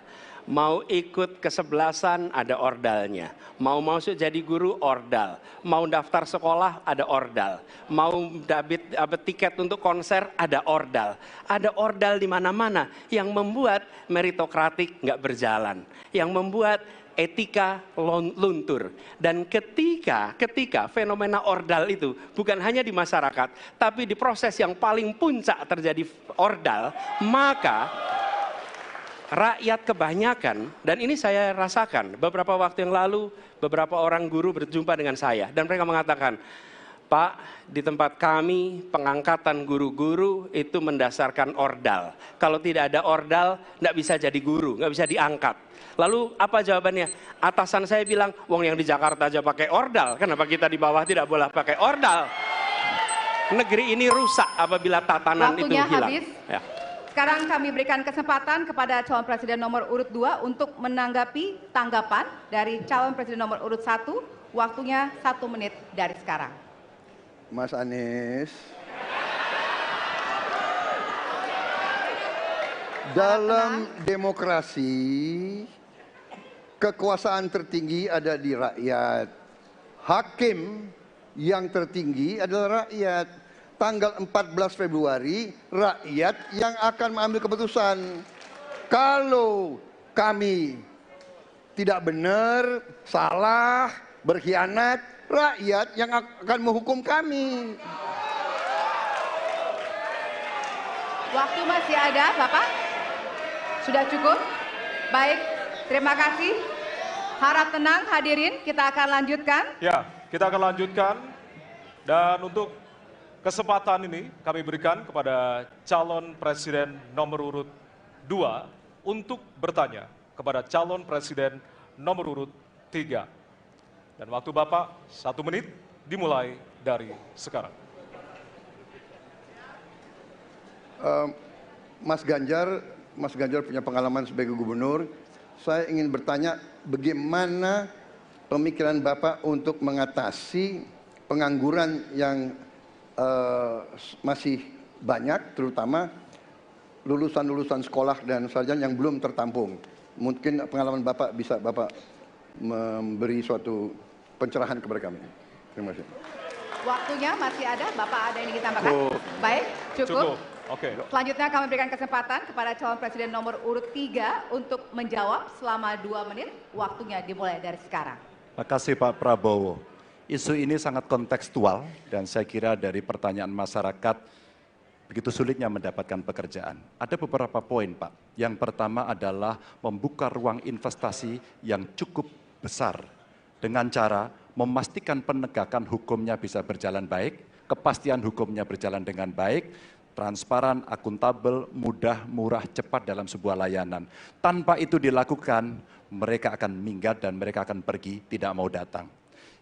Mau ikut kesebelasan ada ordalnya, mau masuk jadi guru ordal, mau daftar sekolah ada ordal, mau dapat tiket untuk konser ada ordal di mana-mana yang membuat meritokratik nggak berjalan, yang membuat etika luntur. Dan ketika fenomena ordal itu bukan hanya di masyarakat, tapi di proses yang paling puncak terjadi ordal, maka rakyat kebanyakan, dan ini saya rasakan beberapa waktu yang lalu, beberapa orang guru berjumpa dengan saya dan mereka mengatakan, Pak, di tempat kami pengangkatan guru-guru itu mendasarkan ordal. Kalau tidak ada ordal, nggak bisa jadi guru, nggak bisa diangkat. Lalu apa jawabannya? Atasan saya bilang, wong yang di Jakarta aja pakai ordal, kenapa kita di bawah tidak boleh pakai ordal? Negeri ini rusak apabila tatanan Waktunya itu hilang. Habis. Ya. Sekarang kami berikan kesempatan kepada calon presiden nomor urut 2 untuk menanggapi tanggapan dari calon presiden nomor urut 1. Waktunya 1 menit dari sekarang. Mas Anies. Dalam demokrasi, kekuasaan tertinggi ada di rakyat. Hakim yang tertinggi adalah rakyat. Tanggal 14 Februari, rakyat yang akan mengambil keputusan. Kalau kami tidak benar, salah, berkhianat, rakyat yang akan menghukum kami. Waktu masih ada, Bapak? Sudah cukup? Baik, terima kasih. Harap tenang hadirin, kita akan lanjutkan. Ya, kita akan lanjutkan. Dan untuk kesempatan ini kami berikan kepada calon presiden nomor urut 2 untuk bertanya kepada calon presiden nomor urut 3. Dan waktu Bapak 1 menit dimulai dari sekarang. Mas Ganjar punya pengalaman sebagai gubernur. Saya ingin bertanya bagaimana pemikiran Bapak untuk mengatasi pengangguran yang masih banyak, terutama lulusan-lulusan sekolah dan sarjana yang belum tertampung. Mungkin pengalaman Bapak bisa Bapak memberi suatu pencerahan kepada kami. Terima kasih. Waktunya masih ada, Bapak ada yang ingin ditambahkan? Baik, cukup. Oke. Selanjutnya kami berikan kesempatan kepada calon presiden nomor urut 3 untuk menjawab selama 2 menit. Waktunya dimulai dari sekarang. Terima kasih Pak Prabowo. Isu ini sangat kontekstual dan saya kira dari pertanyaan masyarakat begitu sulitnya mendapatkan pekerjaan. Ada beberapa poin Pak. Yang pertama adalah membuka ruang investasi yang cukup besar dengan cara memastikan penegakan hukumnya bisa berjalan baik, kepastian hukumnya berjalan dengan baik, transparan, akuntabel, mudah, murah, cepat dalam sebuah layanan. Tanpa itu dilakukan, mereka akan minggat dan mereka akan pergi, tidak mau datang.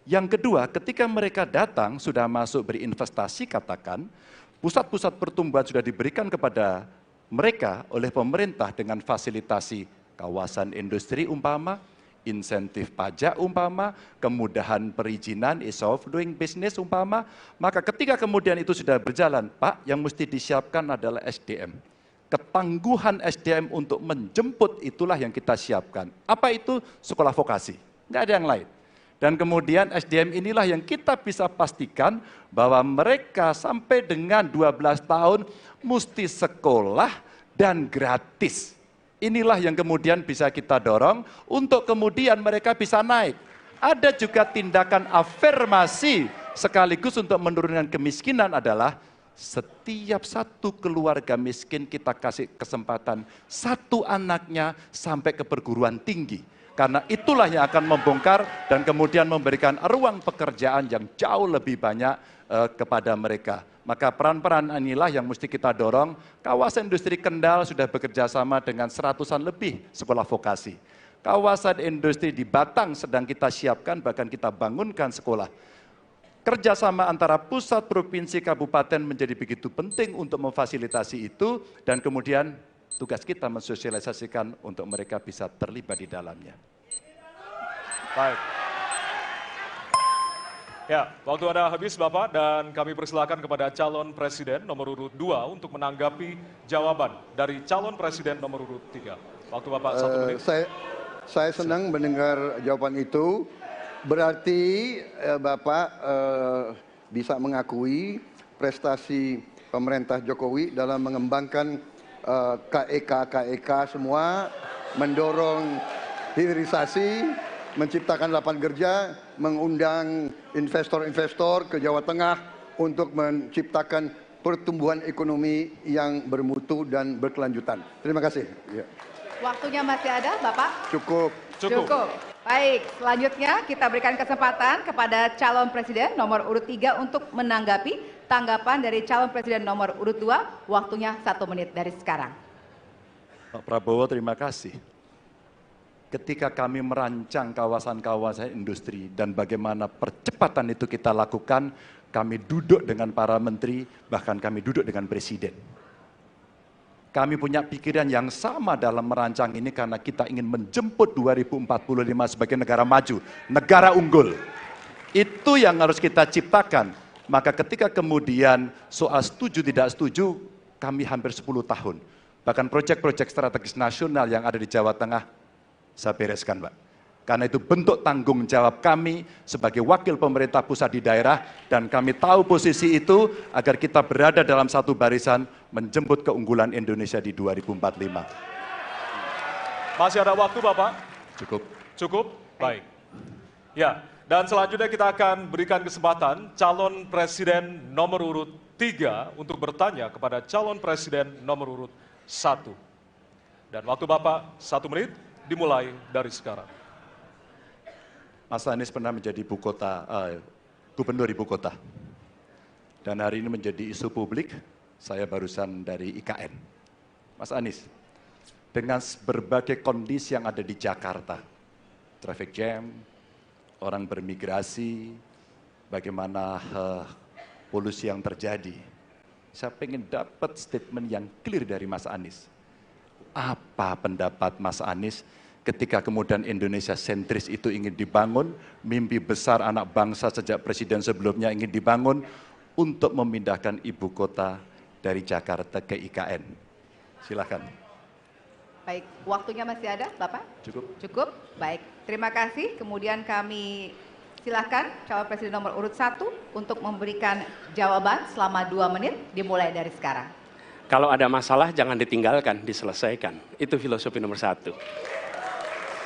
Yang kedua, ketika mereka datang, sudah masuk berinvestasi katakan, pusat-pusat pertumbuhan sudah diberikan kepada mereka oleh pemerintah dengan fasilitasi kawasan industri umpama, insentif pajak umpama, kemudahan perizinan, ease of doing business umpama, maka ketika kemudian itu sudah berjalan, Pak, yang mesti disiapkan adalah SDM. Ketangguhan SDM untuk menjemput itulah yang kita siapkan. Apa itu? Sekolah vokasi, nggak ada yang lain. Dan kemudian SDM inilah yang kita bisa pastikan bahwa mereka sampai dengan 12 tahun mesti sekolah dan gratis. Inilah yang kemudian bisa kita dorong untuk kemudian mereka bisa naik. Ada juga tindakan afirmasi sekaligus untuk menurunkan kemiskinan adalah setiap satu keluarga miskin kita kasih kesempatan satu anaknya sampai ke perguruan tinggi. Karena itulah yang akan membongkar dan kemudian memberikan ruang pekerjaan yang jauh lebih banyak kepada mereka. Maka peran-peran inilah yang mesti kita dorong. Kawasan industri Kendal sudah bekerja sama dengan 100-an lebih sekolah vokasi. Kawasan industri di Batang sedang kita siapkan, bahkan kita bangunkan sekolah. Kerjasama antara pusat, provinsi, kabupaten menjadi begitu penting untuk memfasilitasi itu, dan kemudian tugas kita mensosialisasikan untuk mereka bisa terlibat di dalamnya. Baik. Ya, waktu Anda habis Bapak, dan kami persilakan kepada calon presiden nomor urut 2 untuk menanggapi jawaban dari calon presiden nomor urut 3. Waktu Bapak 1 menit. Saya senang mendengar jawaban itu. Berarti Bapak bisa mengakui prestasi pemerintah Jokowi dalam mengembangkan KEK semua, mendorong hilirisasi, menciptakan lapangan kerja, mengundang investor-investor ke Jawa Tengah untuk menciptakan pertumbuhan ekonomi yang bermutu dan berkelanjutan. Terima kasih. Ya. Waktunya masih ada, Bapak? Cukup. Baik, selanjutnya kita berikan kesempatan kepada calon presiden nomor urut 3 untuk menanggapi tanggapan dari calon presiden nomor urut 2. Waktunya 1 menit dari sekarang. Pak Prabowo, terima kasih. Ketika kami merancang kawasan-kawasan industri dan bagaimana percepatan itu kita lakukan, kami duduk dengan para menteri, bahkan kami duduk dengan presiden. Kami punya pikiran yang sama dalam merancang ini karena kita ingin menjemput 2045 sebagai negara maju, negara unggul. Itu yang harus kita ciptakan. Maka ketika kemudian soal setuju tidak setuju, kami hampir 10 tahun. Bahkan proyek-proyek strategis nasional yang ada di Jawa Tengah, saya bereskan, Pak. Karena itu bentuk tanggung jawab kami sebagai wakil pemerintah pusat di daerah, dan kami tahu posisi itu agar kita berada dalam satu barisan menjemput keunggulan Indonesia di 2045. Masih ada waktu, Bapak? Cukup. Cukup? Baik. Ya, dan selanjutnya kita akan berikan kesempatan calon presiden nomor urut 3 untuk bertanya kepada calon presiden nomor urut 1. Dan waktu Bapak 1 menit dimulai dari sekarang. Mas Anies pernah menjadi gubernur ibu kota. Dan hari ini menjadi isu publik, saya barusan dari IKN. Mas Anies, dengan berbagai kondisi yang ada di Jakarta, traffic jam, orang bermigrasi, bagaimana polusi yang terjadi, saya ingin dapat statement yang clear dari Mas Anies. Apa pendapat Mas Anies ketika kemudian Indonesia sentris itu ingin dibangun, mimpi besar anak bangsa sejak presiden sebelumnya ingin dibangun untuk memindahkan ibu kota dari Jakarta ke IKN. Silakan. Baik, waktunya masih ada, Bapak? Cukup. Cukup, baik. Terima kasih. Kemudian kami silakan calon presiden nomor urut 1 untuk memberikan jawaban selama 2 menit, dimulai dari sekarang. Kalau ada masalah jangan ditinggalkan, diselesaikan. Itu filosofi nomor 1.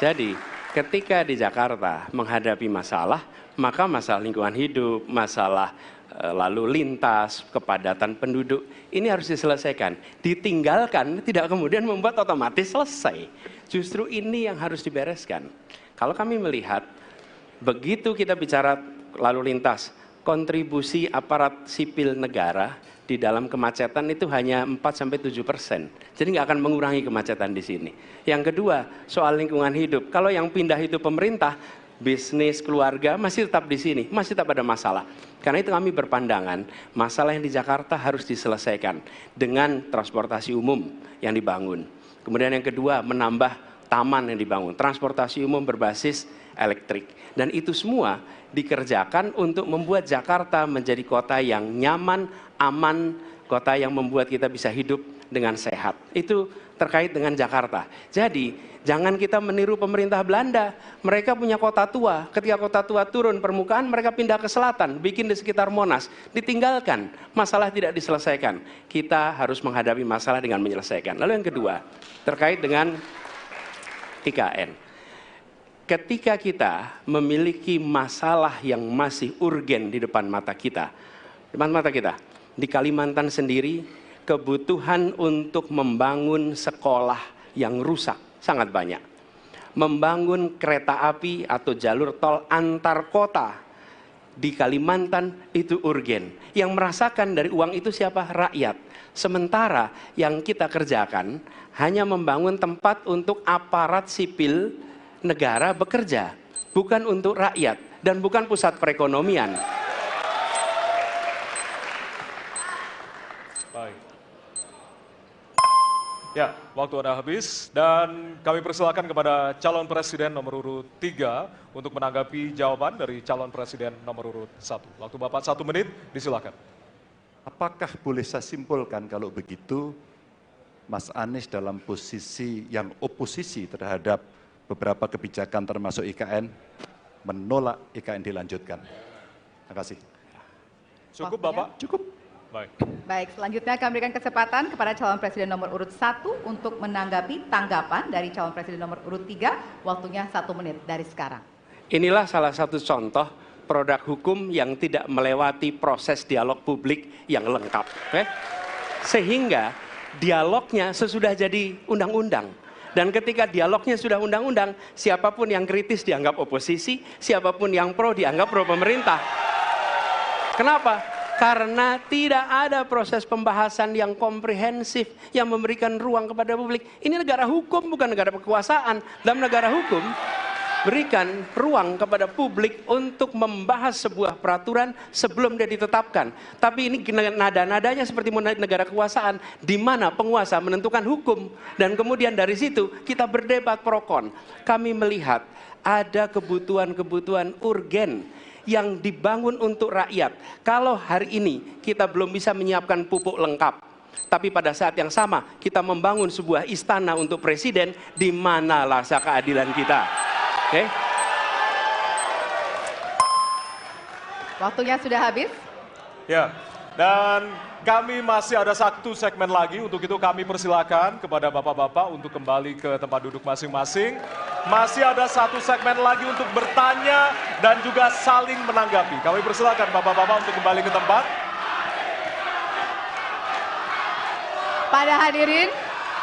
Jadi ketika di Jakarta menghadapi masalah, maka masalah lingkungan hidup, masalah lalu lintas, kepadatan penduduk, ini harus diselesaikan. Ditinggalkan tidak kemudian membuat otomatis selesai. Justru ini yang harus dibereskan. Kalau kami melihat, begitu kita bicara lalu lintas, kontribusi aparat sipil negara di dalam kemacetan itu hanya 4-7%. Jadi nggak akan mengurangi kemacetan di sini. Yang kedua, soal lingkungan hidup. Kalau yang pindah itu pemerintah, bisnis, keluarga masih tetap di sini, masih tetap ada masalah. Karena itu kami berpandangan, masalah yang di Jakarta harus diselesaikan dengan transportasi umum yang dibangun. Kemudian yang kedua, menambah taman yang dibangun, transportasi umum berbasis elektrik. Dan itu semua dikerjakan untuk membuat Jakarta menjadi kota yang nyaman, aman, kota yang membuat kita bisa hidup dengan sehat. Itu terkait dengan Jakarta. Jadi, jangan kita meniru pemerintah Belanda. Mereka punya kota tua. Ketika kota tua turun permukaan, mereka pindah ke selatan, bikin di sekitar Monas. Ditinggalkan, masalah tidak diselesaikan. Kita harus menghadapi masalah dengan menyelesaikan. Lalu yang kedua, terkait dengan IKN. Ketika kita memiliki masalah yang masih urgen di depan mata kita, di Kalimantan sendiri, kebutuhan untuk membangun sekolah yang rusak sangat banyak. Membangun kereta api atau jalur tol antar kota di Kalimantan itu urgen. Yang merasakan dari uang itu siapa? Rakyat. Sementara yang kita kerjakan hanya membangun tempat untuk aparat sipil negara bekerja, bukan untuk rakyat dan bukan pusat perekonomian. Baik. Ya, waktu Anda habis dan kami persilakan kepada calon presiden nomor urut 3 untuk menanggapi jawaban dari calon presiden nomor urut 1. Waktu Bapak 1 menit, disilakan. Apakah boleh saya simpulkan kalau begitu Mas Anies dalam posisi yang oposisi terhadap beberapa kebijakan termasuk IKN, menolak IKN dilanjutkan? Terima kasih. Cukup Bapak? Cukup. Baik. Baik, selanjutnya kami berikan kesempatan kepada calon presiden nomor urut 1 untuk menanggapi tanggapan dari calon presiden nomor urut 3. Waktunya 1 menit dari sekarang. Inilah salah satu contoh produk hukum yang tidak melewati proses dialog publik yang lengkap. Sehingga dialognya sesudah jadi undang-undang. Dan ketika dialognya sudah undang-undang, siapapun yang kritis dianggap oposisi, siapapun yang pro dianggap pro pemerintah. Kenapa? Karena tidak ada proses pembahasan yang komprehensif yang memberikan ruang kepada publik. Ini negara hukum, bukan negara kekuasaan. Dalam negara hukum, berikan ruang kepada publik untuk membahas sebuah peraturan sebelum dia ditetapkan. Tapi ini nada-nadanya seperti negara kekuasaan, di mana penguasa menentukan hukum. Dan kemudian dari situ kita berdebat pro kon. Kami melihat ada kebutuhan-kebutuhan urgen yang dibangun untuk rakyat. Kalau hari ini kita belum bisa menyiapkan pupuk lengkap, tapi pada saat yang sama kita membangun sebuah istana untuk presiden, di mana rasa keadilan kita? Oke? Waktunya sudah habis. Ya, dan kami masih ada satu segmen lagi. Untuk itu kami persilakan kepada bapak-bapak untuk kembali ke tempat duduk masing-masing. Masih ada satu segmen lagi untuk bertanya dan juga saling menanggapi. Kami persilakan bapak-bapak untuk kembali ke tempat. Pada hadirin,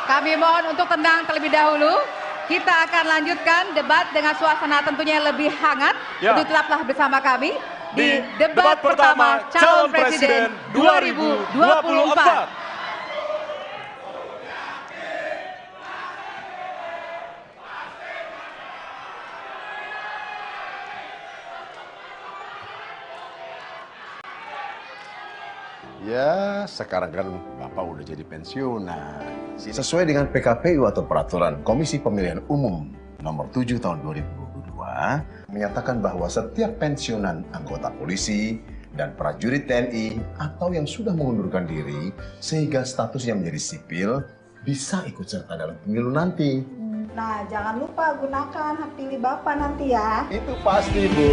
kami mohon untuk tenang terlebih dahulu. Kita akan lanjutkan debat dengan suasana tentunya lebih hangat. Ya. Untuk tetaplah bersama kami di debat pertama calon presiden 2024. Ya, sekarang kan Bapak udah jadi pensiunan. Sesuai dengan PKPU atau Peraturan Komisi Pemilihan Umum Nomor 7 Tahun 2022, menyatakan bahwa setiap pensiunan anggota polisi dan prajurit TNI atau yang sudah mengundurkan diri sehingga statusnya menjadi sipil bisa ikut serta dalam pemilu nanti. Nah, jangan lupa gunakan hak pilih Bapak nanti ya. Itu pasti, Bu.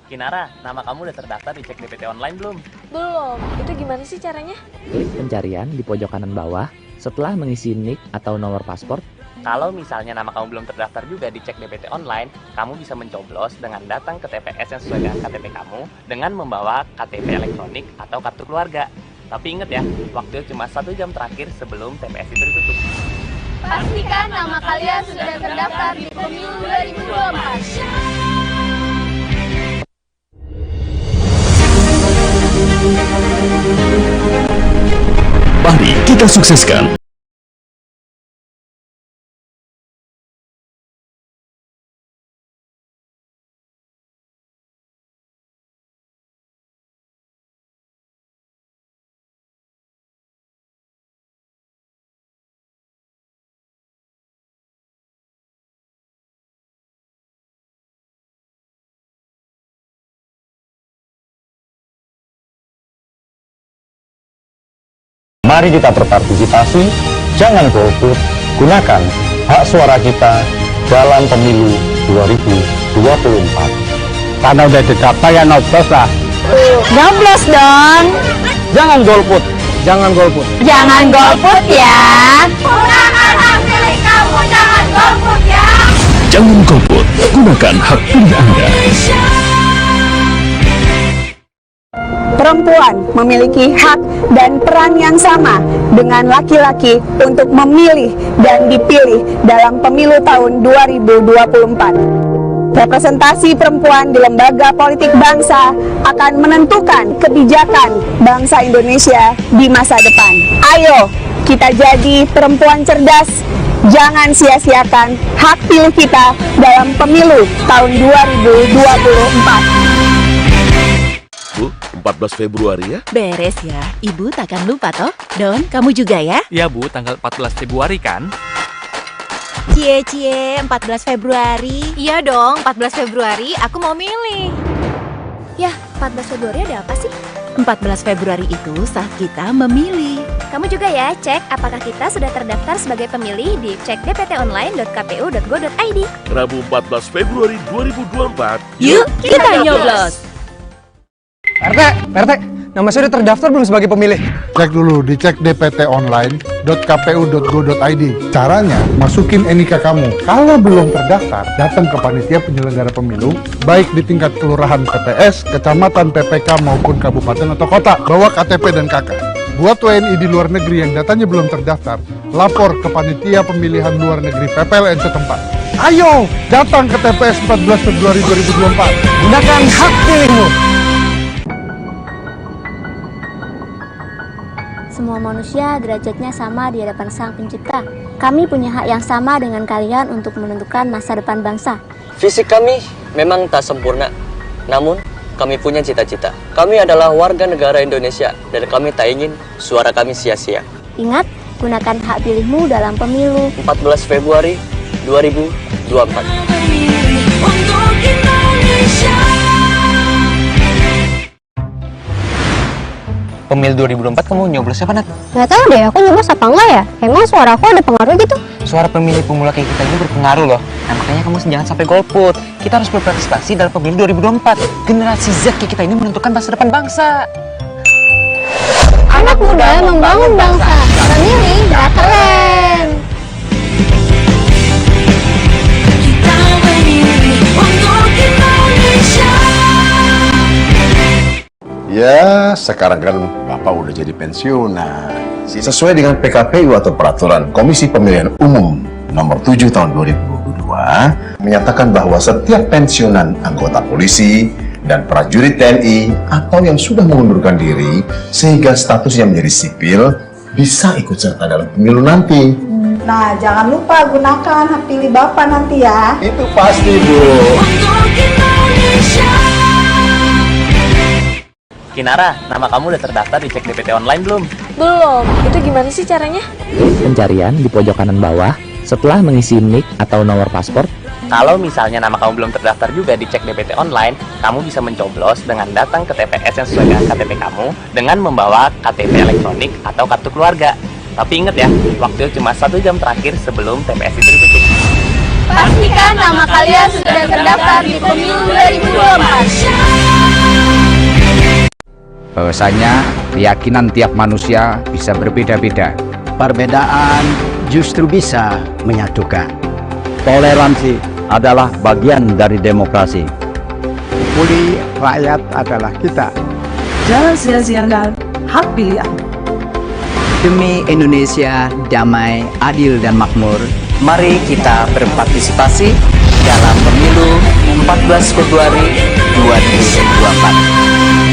Kinara, nama kamu udah terdaftar di Cek DPT Online belum? Belum. Itu gimana sih caranya? Klik pencarian di pojok kanan bawah. Setelah mengisi NIK atau nomor paspor, kalau misalnya nama kamu belum terdaftar juga di Cek DPT Online, kamu bisa mencoblos dengan datang ke TPS yang sesuai dengan KTP kamu dengan membawa KTP elektronik atau kartu keluarga. Tapi ingat ya, waktu cuma 1 jam terakhir sebelum TPS itu ditutup. Pastikan nama kalian sudah terdaftar di Pemilu 2024. Mari kita sukseskan. Mari kita berpartisipasi, jangan golput, gunakan hak suara kita dalam pemilu 2024. Karena udah terdaftar ya nyoblos lah. Nyoblos dong. Jangan golput, jangan golput. Jangan golput ya. Gunakan hak pilih kamu, jangan golput ya. Jangan golput, gunakan hak pilih Anda. Perempuan memiliki hak dan peran yang sama dengan laki-laki untuk memilih dan dipilih dalam pemilu tahun 2024. Representasi perempuan di lembaga politik bangsa akan menentukan kebijakan bangsa Indonesia di masa depan. Ayo, kita jadi perempuan cerdas. Jangan sia-siakan hak pilih kita dalam pemilu tahun 2024. Bu, 14 Februari ya? Beres ya, Ibu takkan lupa toh. Don, kamu juga ya? Iya Bu, tanggal 14 Februari kan? Cie, 14 Februari. Iya dong, 14 Februari aku mau milih. Yah, 14 Februari ada apa sih? 14 Februari itu saat kita memilih. Kamu juga ya, cek apakah kita sudah terdaftar sebagai pemilih di cekdptonline.kpu.go.id. Rabu 14 Februari 2024. Yuk, kita nyoblos! PRT, nama saya udah terdaftar belum sebagai pemilih? Cek dulu di cekdptonline.kpu.go.id. Caranya, masukin NIK kamu. Kalau belum terdaftar, datang ke panitia penyelenggara pemilu, baik di tingkat kelurahan TPS, kecamatan, PPK, maupun kabupaten atau kota. Bawa KTP dan KK. Buat WNI di luar negeri yang datanya belum terdaftar, lapor ke Panitia Pemilihan Luar Negeri PPLN setempat. Ayo, datang ke TPS 14 Februari 2024. Gunakan hak pilihmu. Semua manusia derajatnya sama di hadapan Sang Pencipta. Kami punya hak yang sama dengan kalian untuk menentukan masa depan bangsa. Fisik kami memang tak sempurna, namun kami punya cita-cita. Kami adalah warga negara Indonesia dan kami tak ingin suara kami sia-sia. Ingat, gunakan hak pilihmu dalam pemilu 14 Februari 2024. Untuk Indonesia. Pemilu 2024 kamu nyoblos siapa, Nat? Gak tahu deh, aku nyoblos apa enggak ya? Emang suara aku ada pengaruh gitu? Suara pemilih pemula kayak kita ini berpengaruh loh. Nah makanya kamu jangan sampai golput. Kita harus berpartisipasi dalam pemilu 2024. Generasi Z kayak kita ini menentukan masa depan bangsa. Anak muda membangun bangsa. Pemilih gak keren. Kita berdiri untuk Indonesia. Ya, sekarang kan Bapak udah jadi pensiunan. Sesuai dengan PKPU atau Peraturan Komisi Pemilihan Umum Nomor 7 Tahun 2022, menyatakan bahwa setiap pensiunan anggota polisi dan prajurit TNI atau yang sudah mengundurkan diri sehingga statusnya menjadi sipil bisa ikut serta dalam pemilu nanti. Nah, jangan lupa gunakan hak pilih Bapak nanti ya. Itu pasti, Bu. Untuk Indonesia. Kinara, nama kamu udah terdaftar di cek DPT online belum? Belum. Itu gimana sih caranya? Pencarian di pojok kanan bawah, setelah mengisi NIK atau nomor paspor. Kalau misalnya nama kamu belum terdaftar juga di cek DPT online, kamu bisa mencoblos dengan datang ke TPS yang sesuai dengan KTP kamu dengan membawa KTP elektronik atau kartu keluarga. Tapi ingat ya, waktu cuma 1 jam terakhir sebelum TPS itu ditutup. Pastikan nama kalian sudah terdaftar di pemilu 2024. Bahwasanya keyakinan tiap manusia bisa berbeda-beda. Perbedaan justru bisa menyatukan. Toleransi adalah bagian dari demokrasi. Pulih rakyat adalah kita. Jangan sia-siakan hak pilihan. Demi Indonesia damai, adil, dan makmur, Mari kita berpartisipasi dalam pemilu 14 Februari 2024.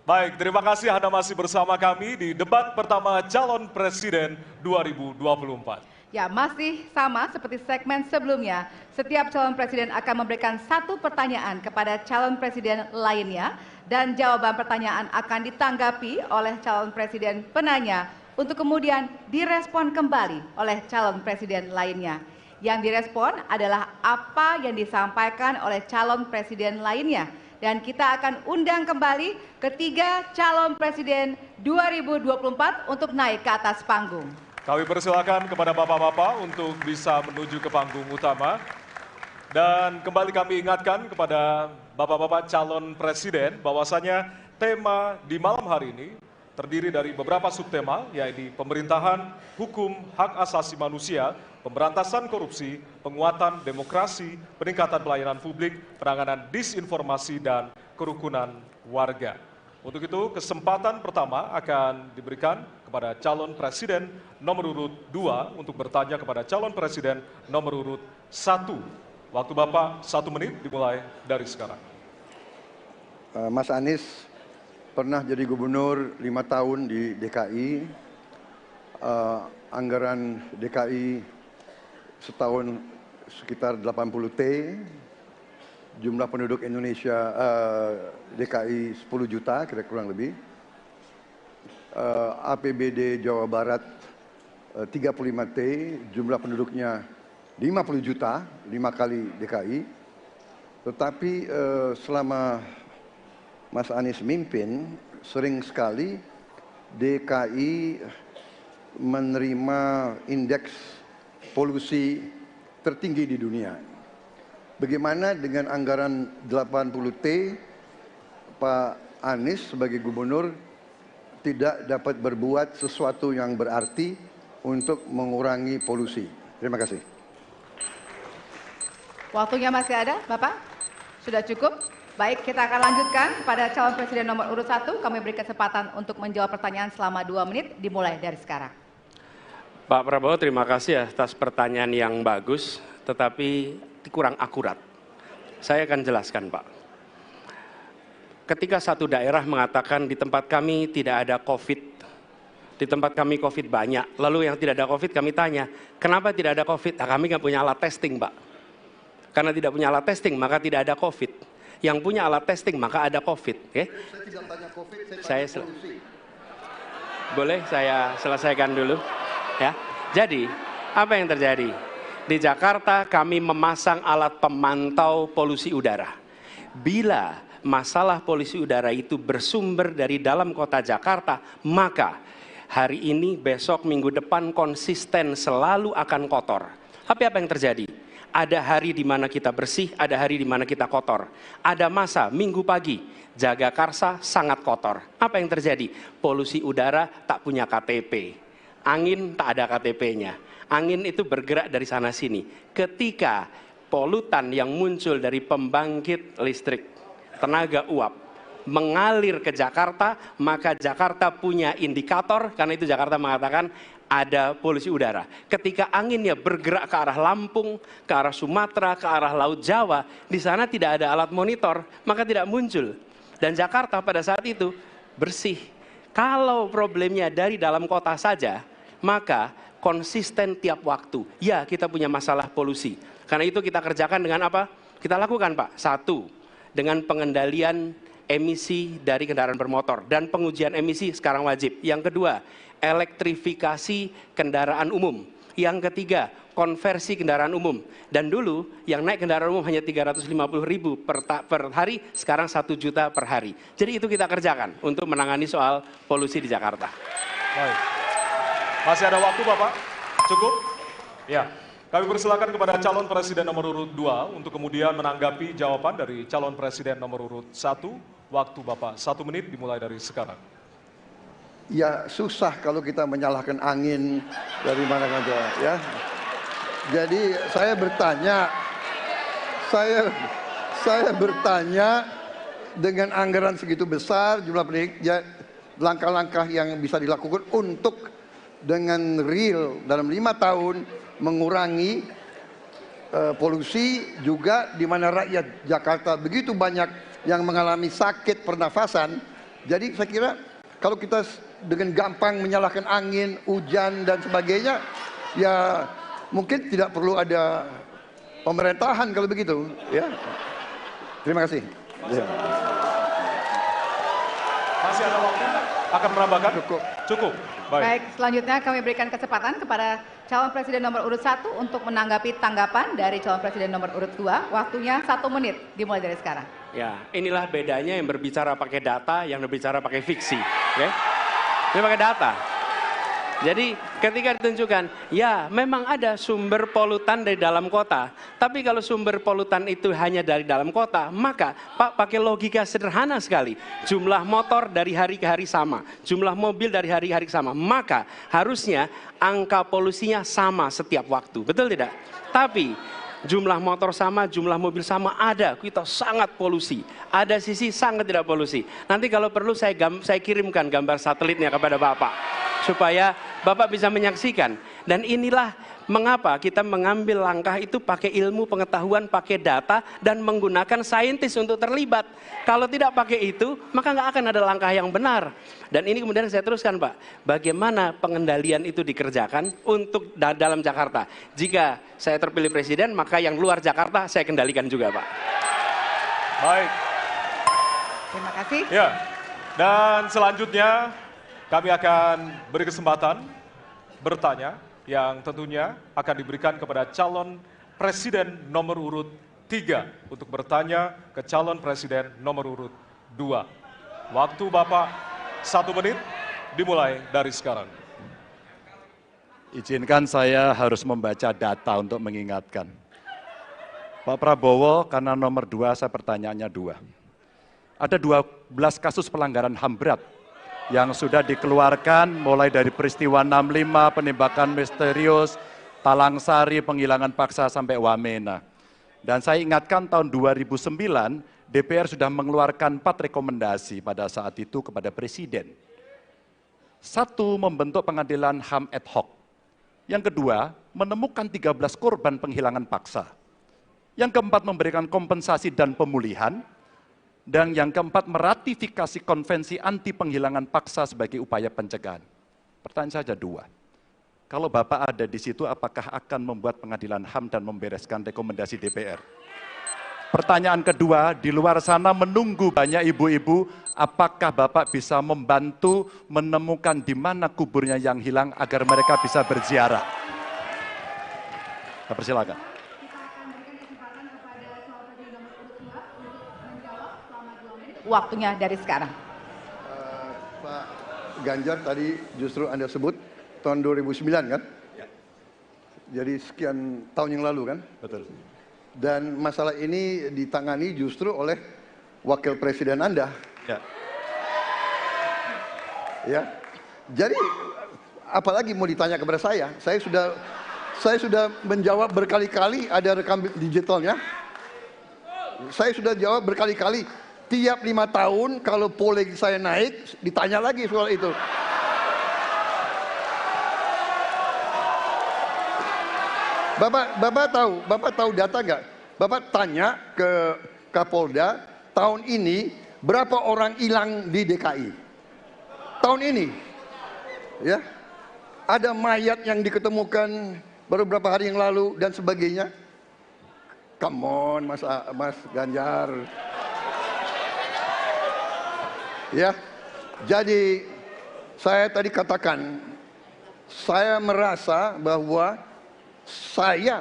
Baik, terima kasih Anda masih bersama kami di debat pertama calon presiden 2024. Ya, masih sama seperti segmen sebelumnya. Setiap calon presiden akan memberikan 1 pertanyaan kepada calon presiden lainnya dan jawaban pertanyaan akan ditanggapi oleh calon presiden penanya untuk kemudian direspon kembali oleh calon presiden lainnya. Yang direspon adalah apa yang disampaikan oleh calon presiden lainnya. Dan kita akan undang kembali ketiga calon presiden 2024 untuk naik ke atas panggung. Kami persilakan kepada bapak-bapak untuk bisa menuju ke panggung utama. Dan kembali kami ingatkan kepada bapak-bapak calon presiden bahwasanya tema di malam hari ini terdiri dari beberapa subtema, yaitu pemerintahan, hukum, hak asasi manusia, pemberantasan korupsi, penguatan demokrasi, peningkatan pelayanan publik, penanganan disinformasi, dan kerukunan warga. Untuk itu, kesempatan pertama akan diberikan kepada calon presiden nomor urut 2 untuk bertanya kepada calon presiden nomor urut 1. Waktu Bapak 1 menit dimulai dari sekarang. Mas Anies pernah jadi gubernur 5 tahun di DKI. Anggaran DKI setahun sekitar 80 T, jumlah penduduk Indonesia DKI 10 juta kira kurang lebih. APBD Jawa Barat 35T, jumlah penduduknya 50 juta, 5 kali DKI. Tetapi selama Mas Anies mimpin, sering sekali DKI menerima indeks polusi tertinggi di dunia. Bagaimana dengan anggaran 80T, Pak Anies sebagai gubernur tidak dapat berbuat sesuatu yang berarti untuk mengurangi polusi. Terima kasih. Waktunya masih ada, Bapak? Sudah cukup? Baik, kita akan lanjutkan pada calon presiden nomor urut 1. Kami beri kesempatan untuk menjawab pertanyaan selama 2 menit, dimulai dari sekarang. Pak Prabowo, terima kasih atas pertanyaan yang bagus, tetapi kurang akurat. Saya akan jelaskan, Pak. Ketika satu daerah mengatakan di tempat kami tidak ada COVID, di tempat kami COVID banyak, lalu yang tidak ada COVID kami tanya, kenapa tidak ada COVID? Nah, kami nggak punya alat testing, Pak. Karena tidak punya alat testing, maka tidak ada COVID. Yang punya alat testing, maka ada COVID. Okay? Saya tidak tanya COVID, saya boleh saya selesaikan dulu? Ya. Jadi, apa yang terjadi? Di Jakarta kami memasang alat pemantau polusi udara. Bila masalah polusi udara itu bersumber dari dalam kota Jakarta, maka hari ini, besok, minggu depan konsisten selalu akan kotor. Tapi apa yang terjadi? Ada hari di mana kita bersih, ada hari di mana kita kotor. Ada masa minggu pagi, Jagakarsa sangat kotor. Apa yang terjadi? Polusi udara tak punya KTP. Angin tak ada KTP-nya. Angin itu bergerak dari sana sini. Ketika polutan yang muncul dari pembangkit listrik tenaga uap mengalir ke Jakarta, maka Jakarta punya indikator, karena itu Jakarta mengatakan ada polusi udara. Ketika anginnya bergerak ke arah Lampung, ke arah Sumatera, ke arah Laut Jawa, di sana tidak ada alat monitor, maka tidak muncul. Dan Jakarta pada saat itu bersih. Kalau problemnya dari dalam kota saja, maka konsisten tiap waktu. Ya, kita punya masalah polusi. Karena itu kita kerjakan dengan apa? Kita lakukan, Pak. 1, dengan pengendalian emisi dari kendaraan bermotor dan pengujian emisi sekarang wajib. Yang kedua, elektrifikasi kendaraan umum. Yang ketiga, konversi kendaraan umum. Dan dulu yang naik kendaraan umum hanya 350.000 per hari, sekarang 1 juta per hari. Jadi itu kita kerjakan untuk menangani soal polusi di Jakarta. Baik. Masih ada waktu, Bapak? Cukup? Ya. Kami persilakan kepada calon presiden nomor urut 2 untuk kemudian menanggapi jawaban dari calon presiden nomor urut 1. Waktu Bapak 1 menit dimulai dari sekarang. Ya susah kalau kita menyalahkan angin dari mana saja ya. Jadi saya bertanya dengan anggaran segitu besar, jumlah penduduk, ya, langkah-langkah yang bisa dilakukan untuk dengan real dalam 5 tahun mengurangi polusi, juga di mana rakyat Jakarta begitu banyak yang mengalami sakit pernafasan. Jadi saya kira kalau kita dengan gampang menyalahkan angin, hujan dan sebagainya, ya mungkin tidak perlu ada pemerintahan kalau begitu, ya. Terima kasih. Masih ada waktu? Akan menambahkan? Cukup. Baik, selanjutnya kami berikan kesempatan kepada calon presiden nomor urut 1 untuk menanggapi tanggapan dari calon presiden nomor urut 2. Waktunya 1 menit, dimulai dari sekarang. Ya, inilah bedanya yang berbicara pakai data, yang berbicara pakai fiksi. Okay? Ini pakai data. Jadi ketika ditunjukkan, ya memang ada sumber polutan dari dalam kota. Tapi kalau sumber polutan itu hanya dari dalam kota, maka Pak pakai logika sederhana sekali. Jumlah motor dari hari ke hari sama, jumlah mobil dari hari ke hari sama. Maka harusnya angka polusinya sama setiap waktu. Betul tidak? Tapi jumlah motor sama, jumlah mobil sama, ada kita sangat polusi. Ada sisi sangat tidak polusi. Nanti kalau perlu saya kirimkan gambar satelitnya kepada Bapak, supaya Bapak bisa menyaksikan. Dan inilah mengapa kita mengambil langkah itu pakai ilmu pengetahuan, pakai data, dan menggunakan saintis untuk terlibat. Kalau tidak pakai itu, maka nggak akan ada langkah yang benar. Dan ini kemudian saya teruskan, Pak, bagaimana pengendalian itu dikerjakan untuk dalam Jakarta. Jika saya terpilih presiden, maka yang luar Jakarta saya kendalikan juga, Pak. Baik. Terima kasih. Ya. Dan selanjutnya kami akan beri kesempatan bertanya yang tentunya akan diberikan kepada calon presiden nomor urut 3 untuk bertanya ke calon presiden nomor urut 2. Waktu Bapak 1 menit dimulai dari sekarang. Izinkan saya harus membaca data untuk mengingatkan. Pak Prabowo, karena nomor 2 saya pertanyaannya 2. Ada 12 kasus pelanggaran HAM berat yang sudah dikeluarkan mulai dari peristiwa 65, penembakan misterius, Talang Sari, penghilangan paksa sampai Wamena. Dan saya ingatkan tahun 2009, DPR sudah mengeluarkan 4 rekomendasi pada saat itu kepada Presiden. 1, membentuk pengadilan HAM ad hoc. Yang kedua, menemukan 13 korban penghilangan paksa. Yang keempat, memberikan kompensasi dan pemulihan. Dan yang keempat, meratifikasi konvensi anti penghilangan paksa sebagai upaya pencegahan. Pertanyaan saja 2. Kalau Bapak ada di situ, apakah akan membuat pengadilan HAM dan membereskan rekomendasi DPR? Pertanyaan kedua, di luar sana menunggu banyak ibu-ibu, apakah Bapak bisa membantu menemukan di mana kuburnya yang hilang agar mereka bisa berziarah? Saya persilakan. Waktunya dari sekarang. Pak Ganjar tadi justru Anda sebut tahun 2009 kan? Ya. Jadi sekian tahun yang lalu kan? Betul. Dan masalah ini ditangani justru oleh wakil presiden Anda. Ya. Ya. Jadi apalagi mau ditanya kepada saya? Saya sudah menjawab berkali-kali, ada rekam digitalnya. Saya sudah jawab berkali-kali. Tiap 5 tahun kalau polling saya naik, ditanya lagi soal itu. Bapak tahu data nggak? Bapak tanya ke Kapolda, tahun ini berapa orang hilang di DKI? Tahun ini, ya, ada mayat yang diketemukan baru beberapa hari yang lalu dan sebagainya. Come on, Mas Ganjar. Ya, jadi saya tadi katakan, saya merasa bahwa saya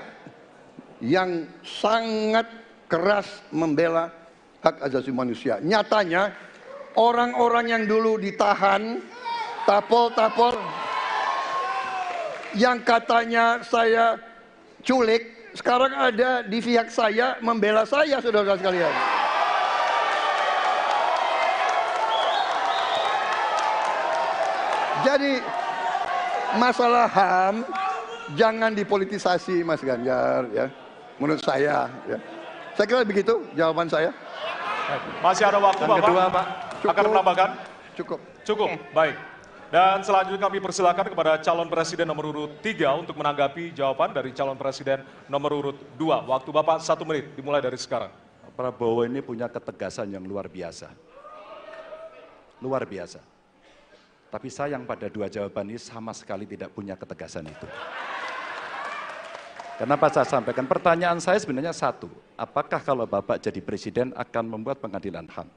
yang sangat keras membela hak asasi manusia. Nyatanya orang-orang yang dulu ditahan, tapol-tapol, yang katanya saya culik, sekarang ada di pihak saya membela saya, saudara sekalian. Jadi masalah HAM jangan dipolitisasi, Mas Ganjar, ya. Menurut saya, ya. Saya kira begitu jawaban saya. Masih ada waktu, Bapak. Kedua, Pak. Akan menambahkan? Cukup. Cukup, baik. Dan selanjutnya kami persilakan kepada calon presiden nomor urut 3 untuk menanggapi jawaban dari calon presiden nomor urut 2. Waktu Bapak 1 menit, dimulai dari sekarang. Prabowo ini punya ketegasan yang luar biasa. Luar biasa. Tapi sayang pada 2 jawaban ini sama sekali tidak punya ketegasan itu. Kenapa saya sampaikan? Pertanyaan saya sebenarnya 1. Apakah kalau Bapak jadi presiden akan membuat pengadilan HAM?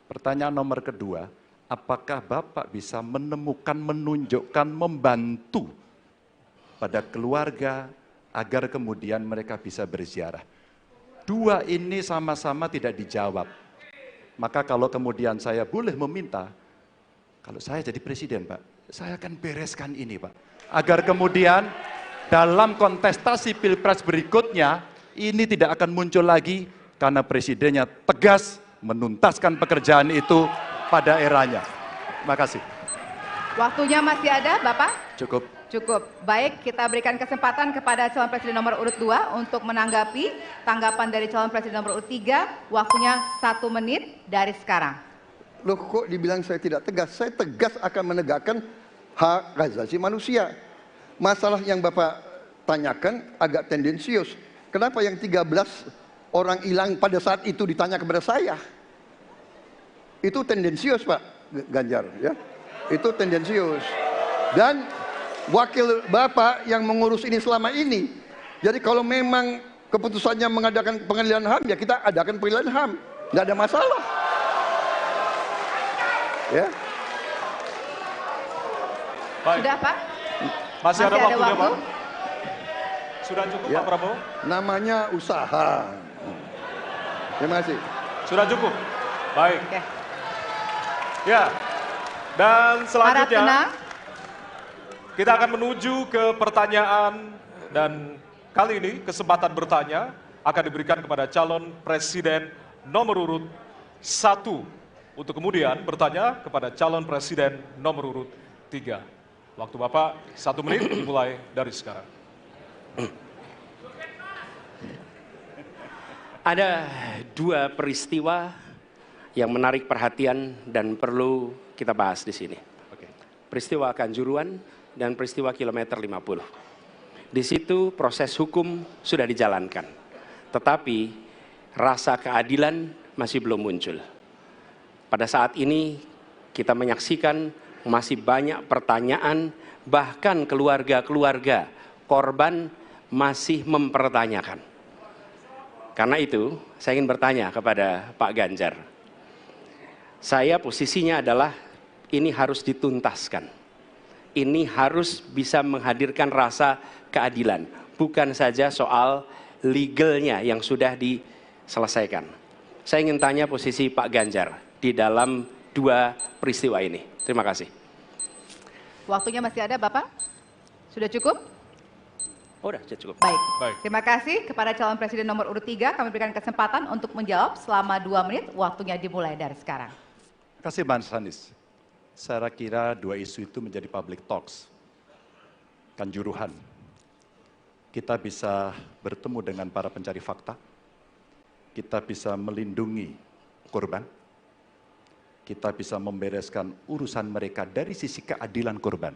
Pertanyaan nomor kedua, apakah Bapak bisa menemukan, menunjukkan, membantu pada keluarga agar kemudian mereka bisa berziarah? 2 ini sama-sama tidak dijawab. Maka kalau kemudian saya boleh meminta, kalau saya jadi presiden, Pak, saya akan bereskan ini, Pak. Agar kemudian dalam kontestasi pilpres berikutnya, ini tidak akan muncul lagi karena presidennya tegas menuntaskan pekerjaan itu pada eranya. Terima kasih. Waktunya masih ada, Bapak? Cukup. Cukup. Baik, kita berikan kesempatan kepada calon presiden nomor urut 2 untuk menanggapi tanggapan dari calon presiden nomor urut 3. Waktunya 1 menit dari sekarang. Loh, kok dibilang saya tidak tegas? Saya tegas akan menegakkan hak asasi manusia. Masalah yang Bapak tanyakan agak tendensius. Kenapa yang 13 orang hilang pada saat itu ditanya kepada saya? Itu tendensius, Pak Ganjar, ya. Itu tendensius. Dan wakil Bapak yang mengurus ini selama ini. Jadi kalau memang keputusannya mengadakan pengadilan HAM, ya kita adakan pengadilan HAM. Nggak ada masalah. Ya. Baik. Sudah, Pak? Masih ada waktunya, Pak. Sudah cukup, Ya. Pak Prabowo? Namanya usaha. Terima kasih. Sudah cukup? Baik. Ya, dan selanjutnya kita akan menuju ke pertanyaan, dan kali ini kesempatan bertanya akan diberikan kepada calon presiden nomor urut 1 untuk kemudian bertanya kepada calon presiden nomor urut 3. Waktu Bapak 1 menit dimulai dari sekarang. Ada dua peristiwa yang menarik perhatian dan perlu kita bahas di sini. Peristiwa Kanjuruhan dan peristiwa kilometer 50. Di situ proses hukum sudah dijalankan, tetapi rasa keadilan masih belum muncul. Pada saat ini kita menyaksikan masih banyak pertanyaan, bahkan keluarga-keluarga korban masih mempertanyakan. Karena itu, saya ingin bertanya kepada Pak Ganjar. Saya posisinya adalah ini harus dituntaskan. Ini harus bisa menghadirkan rasa keadilan, bukan saja soal legalnya yang sudah diselesaikan. Saya ingin tanya posisi Pak Ganjar di dalam dua peristiwa ini. Terima kasih. Waktunya masih ada, Bapak? Sudah cukup? Oh, sudah cukup. Baik. Terima kasih kepada calon presiden nomor urut 3. Kami berikan kesempatan untuk menjawab selama 2 menit. Waktunya dimulai dari sekarang. Terima kasih, Mas Anies. Saya kira dua isu itu menjadi public talks. Kanjuruhan. Kita bisa bertemu dengan para pencari fakta. Kita bisa melindungi korban. Kita bisa membereskan urusan mereka dari sisi keadilan korban,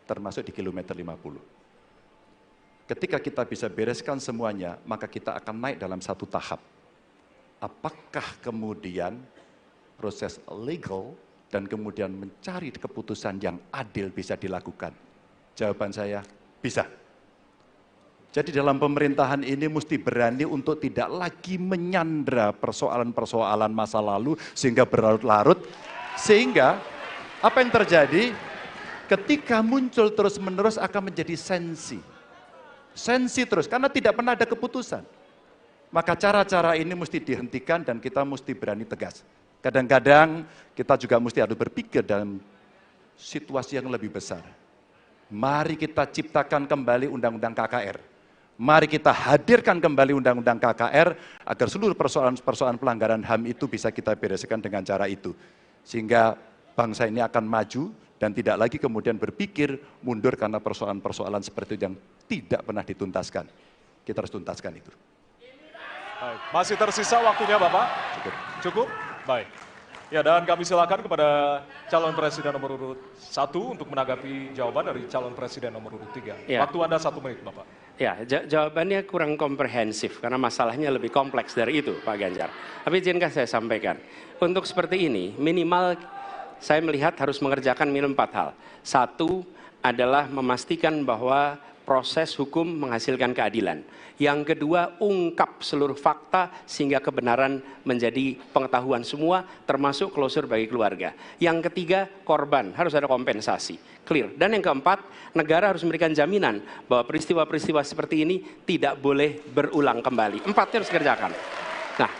termasuk di kilometer 50. Ketika kita bisa bereskan semuanya, maka kita akan naik dalam satu tahap. Apakah kemudian proses legal dan kemudian mencari keputusan yang adil bisa dilakukan? Jawaban saya, bisa. Jadi dalam pemerintahan ini mesti berani untuk tidak lagi menyandra persoalan-persoalan masa lalu sehingga berlarut-larut. Sehingga apa yang terjadi ketika muncul terus-menerus akan menjadi sensi terus, karena tidak pernah ada keputusan. Maka cara-cara ini mesti dihentikan dan kita mesti berani tegas. Kadang-kadang kita juga mesti harus berpikir dalam situasi yang lebih besar. Mari kita ciptakan kembali Undang-Undang KKR. Mari kita hadirkan kembali Undang-Undang KKR agar seluruh persoalan-persoalan pelanggaran HAM itu bisa kita bereskan dengan cara itu. Sehingga bangsa ini akan maju dan tidak lagi kemudian berpikir mundur karena persoalan-persoalan seperti itu yang tidak pernah dituntaskan. Kita harus tuntaskan itu. Baik. Masih tersisa waktunya, Bapak? Cukup? Baik. Ya, dan kami silakan kepada calon presiden nomor urut 1 untuk menanggapi jawaban dari calon presiden nomor urut 3. Ya. Waktu Anda 1 menit, Bapak. Ya, jawabannya kurang komprehensif karena masalahnya lebih kompleks dari itu, Pak Ganjar. Tapi izinkan saya sampaikan, untuk seperti ini minimal saya melihat harus mengerjakan minimum 4 hal. 1 adalah memastikan bahwa proses hukum menghasilkan keadilan. Yang kedua, ungkap seluruh fakta sehingga kebenaran menjadi pengetahuan semua, termasuk closure bagi keluarga. Yang ketiga, korban, harus ada kompensasi, clear. Dan yang keempat, negara harus memberikan jaminan bahwa peristiwa-peristiwa seperti ini tidak boleh berulang kembali. 4 harus dikerjakan. Nah,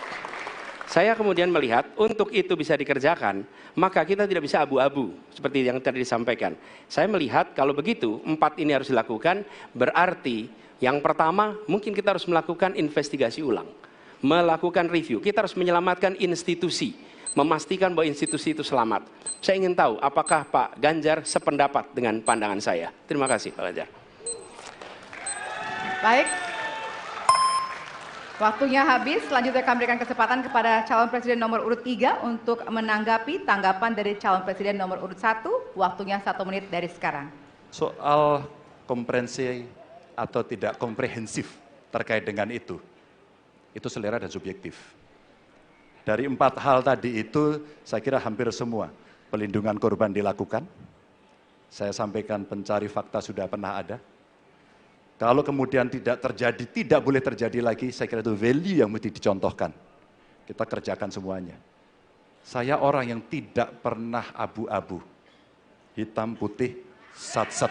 saya kemudian melihat untuk itu bisa dikerjakan, maka kita tidak bisa abu-abu seperti yang tadi disampaikan. Saya melihat kalau begitu 4 ini harus dilakukan, berarti yang pertama mungkin kita harus melakukan investigasi ulang, melakukan review. Kita harus menyelamatkan institusi, memastikan bahwa institusi itu selamat. Saya ingin tahu apakah Pak Ganjar sependapat dengan pandangan saya. Terima kasih, Pak Ganjar. Baik. Waktunya habis, selanjutnya kami berikan kesempatan kepada calon presiden nomor urut 3 untuk menanggapi tanggapan dari calon presiden nomor urut 1. Waktunya 1 menit dari sekarang. Soal komprehensi atau tidak komprehensif terkait dengan itu selera dan subjektif. Dari 4 hal tadi itu, saya kira hampir semua pelindungan korban dilakukan. Saya sampaikan pencari fakta sudah pernah ada. Kalau kemudian tidak terjadi, tidak boleh terjadi lagi, saya kira itu value yang mesti dicontohkan. Kita kerjakan semuanya. Saya orang yang tidak pernah abu-abu, hitam putih, Sat-sat.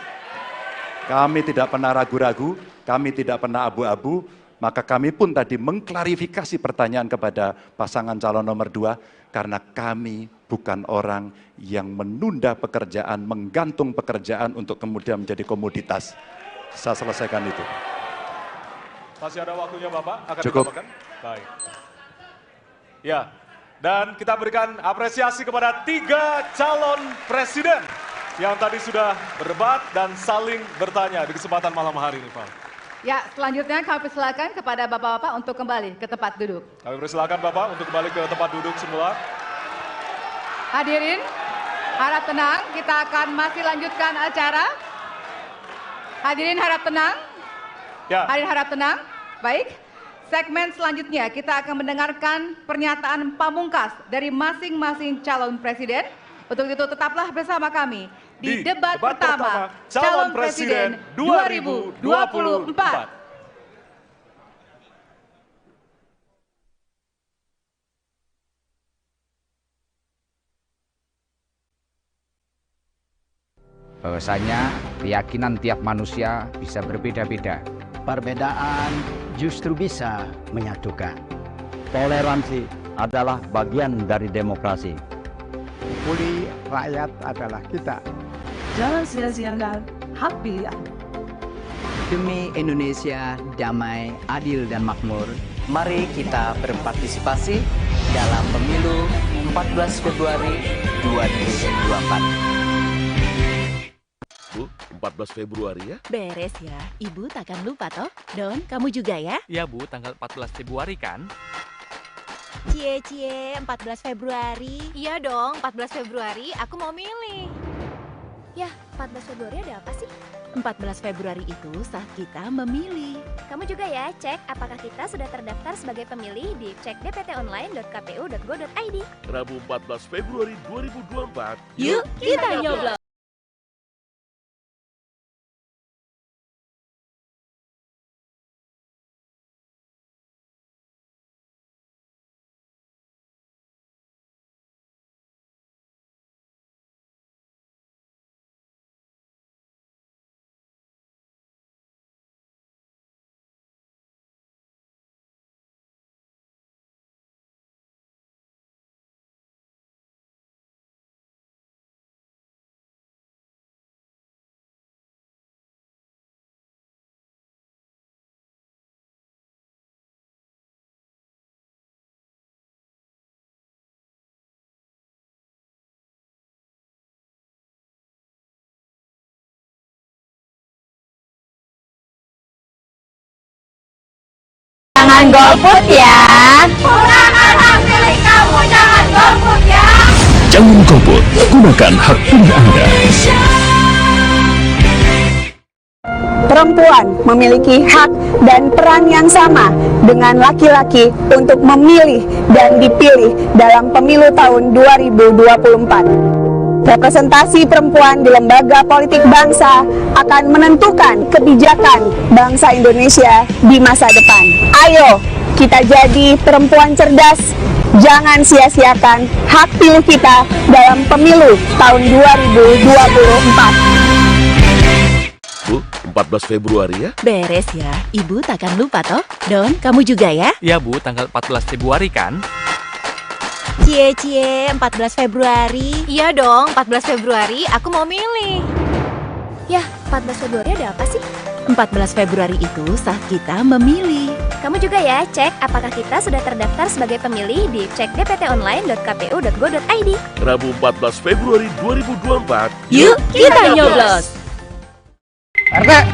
Kami tidak pernah ragu-ragu, kami tidak pernah abu-abu, maka kami pun tadi mengklarifikasi pertanyaan kepada pasangan calon nomor 2, karena kami bukan orang yang menunda pekerjaan, menggantung pekerjaan untuk kemudian menjadi komoditas. Saya selesaikan itu. Masih ada waktunya Bapak? Akan cukup. ditambahkan? Baik. Ya, dan kita berikan apresiasi kepada 3 calon presiden yang tadi sudah berdebat dan saling bertanya di kesempatan malam hari ini, Pak. Ya, selanjutnya kami persilakan kepada Bapak-Bapak untuk kembali ke tempat duduk. Kami persilakan Bapak untuk kembali ke tempat duduk semula. Hadirin, harap tenang, kita akan masih lanjutkan acara. Hadirin harap tenang. Ya. Hadirin harap tenang. Baik, segmen selanjutnya kita akan mendengarkan pernyataan pamungkas dari masing-masing calon presiden. Untuk itu tetaplah bersama kami di debat pertama calon presiden 2024. Bahwasanya keyakinan tiap manusia bisa berbeda-beda. Perbedaan justru bisa menyatukan. Toleransi adalah bagian dari demokrasi. Pulih rakyat adalah kita. Jangan sia-siakan hak pilihan. Demi Indonesia damai, adil, dan makmur, Mari kita berpartisipasi dalam pemilu 14 Februari 2024. 14 Februari ya? Beres ya, Ibu takkan lupa toh. Don, kamu juga ya? Ya Bu, tanggal 14 Februari kan? Cie, 14 Februari. Iya dong, 14 Februari aku mau milih. Yah, 14 Februari ada apa sih? 14 Februari itu saat kita memilih. Kamu juga ya, cek apakah kita sudah terdaftar sebagai pemilih di cek dptonline.kpu.go.id. Rabu 14 Februari 2024. Yuk, kita nyoblos! Jangan golput ya. Gunakan hak pilih kamu, jangan golput ya. Jangan golput, gunakan hak pilih Anda. Perempuan memiliki hak dan peran yang sama dengan laki-laki untuk memilih dan dipilih dalam pemilu tahun 2024. Representasi perempuan di lembaga politik bangsa akan menentukan kebijakan bangsa Indonesia di masa depan. Ayo, kita jadi perempuan cerdas. Jangan sia-siakan hak pilih kita dalam pemilu tahun 2024. Bu, 14 Februari ya? Beres ya, Ibu takkan lupa toh. Don, kamu juga ya? Ya Bu, tanggal 14 Februari kan? Cie, 14 Februari. Iya dong, 14 Februari aku mau milih. Yah, 14 Februari ada apa sih? 14 Februari itu saat kita memilih. Kamu juga ya, cek apakah kita sudah terdaftar sebagai pemilih di cek dptonline.kpu.go.id. Rabu 14 Februari 2024. Yuk, kita nyoblos!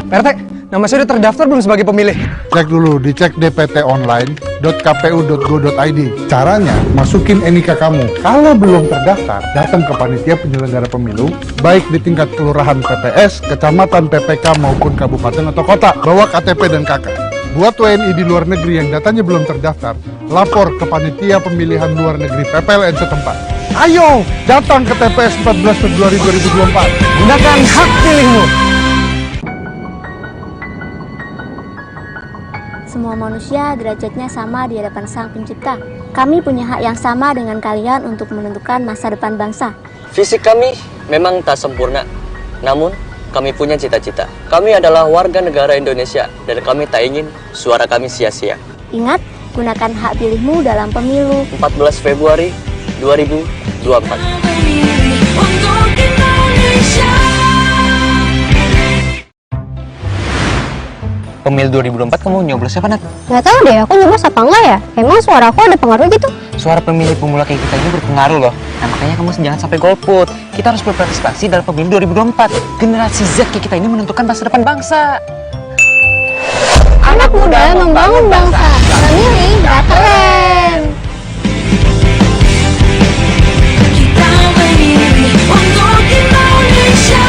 PRT, nama saya udah terdaftar belum sebagai pemilih? Cek dulu di cek dptonline.kpu.go.id. Caranya, masukin NIK kamu. Kalau belum terdaftar, datang ke panitia penyelenggara pemilu, baik di tingkat kelurahan PPS, kecamatan, PPK, maupun kabupaten atau kota. Bawa KTP dan KK. Buat WNI di luar negeri yang datanya belum terdaftar, lapor ke panitia pemilihan luar negeri PPLN setempat. Ayo, datang ke TPS 14 Februari 2024. Gunakan hak pilihmu. Semua manusia derajatnya sama di hadapan Sang Pencipta. Kami punya hak yang sama dengan kalian untuk menentukan masa depan bangsa. Fisik kami memang tak sempurna, namun kami punya cita-cita. Kami adalah warga negara Indonesia dan kami tak ingin suara kami sia-sia. Ingat, gunakan hak pilihmu dalam pemilu 14 Februari 2024. Pemilu 2024 kamu nyoblos siapa, Nat? Nggak tahu deh, aku nyoblos apa enggak ya? Emang suara aku ada pengaruh gitu? Suara pemilih pemula kayak kita ini berpengaruh loh. Nah makanya kamu jangan sampai golput. Kita harus berpartisipasi dalam pemilu 2024. Generasi Z kayak kita ini menentukan masa depan bangsa. Anak muda membangun bangsa. Memilih nggak keren. Kita memilih untuk Indonesia.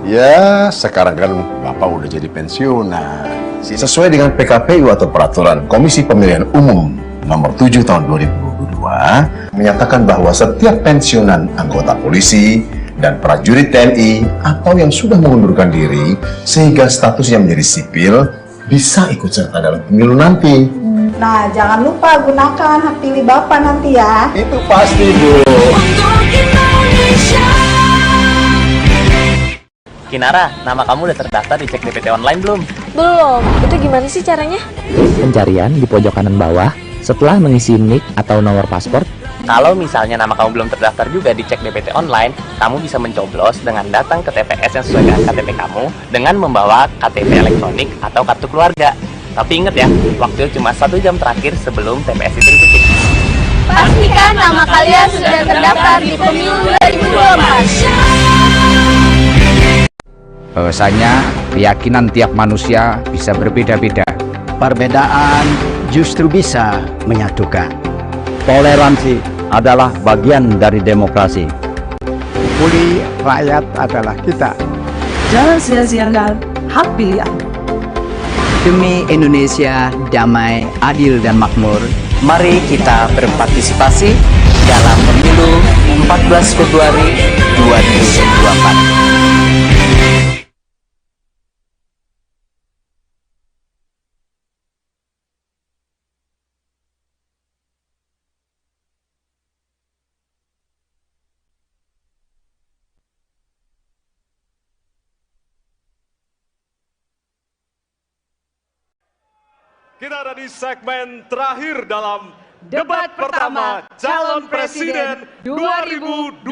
Ya, sekarang kan Bapak udah jadi pensiunan. Sesuai dengan PKPU atau Peraturan Komisi Pemilihan Umum Nomor 7 Tahun 2022, menyatakan bahwa setiap pensiunan anggota polisi dan prajurit TNI atau yang sudah mengundurkan diri sehingga statusnya menjadi sipil bisa ikut serta dalam pemilu nanti. Nah, jangan lupa gunakan hak pilih Bapak nanti ya. Itu pasti, Bu. Kinara, nama kamu udah terdaftar di Cek DPT Online belum? Belum. Itu gimana sih caranya? Pencarian di pojok kanan bawah setelah mengisi NIK atau nomor paspor. Kalau misalnya nama kamu belum terdaftar juga di Cek DPT Online, kamu bisa mencoblos dengan datang ke TPS yang sesuai dengan KTP kamu dengan membawa KTP elektronik atau kartu keluarga. Tapi ingat ya, waktu cuma 1 jam terakhir sebelum TPS itu ditutup. Pastikan nama kalian sudah terdaftar di pemilu 2024. Bahwasanya keyakinan tiap manusia bisa berbeda-beda. Perbedaan justru bisa menyatukan. Toleransi adalah bagian dari demokrasi. Pulih rakyat adalah kita. Jangan sia-siakan hak pilihan. Demi Indonesia damai, adil, dan makmur, Mari kita berpartisipasi dalam pemilu 14 Februari 2024. Kita ada di segmen terakhir dalam debat pertama calon presiden 2024.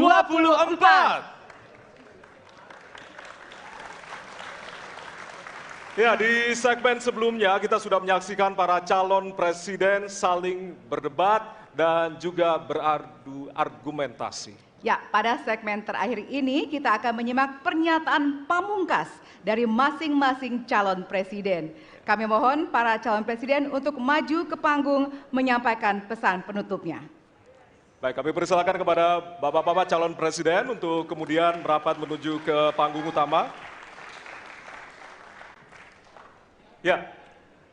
Ya, di segmen sebelumnya kita sudah menyaksikan para calon presiden saling berdebat dan juga beradu argumentasi. Ya, pada segmen terakhir ini kita akan menyimak pernyataan pamungkas dari masing-masing calon presiden. Kami mohon para calon presiden untuk maju ke panggung menyampaikan pesan penutupnya. Baik, kami persilakan kepada Bapak-Bapak calon presiden untuk kemudian merapat menuju ke panggung utama. Ya,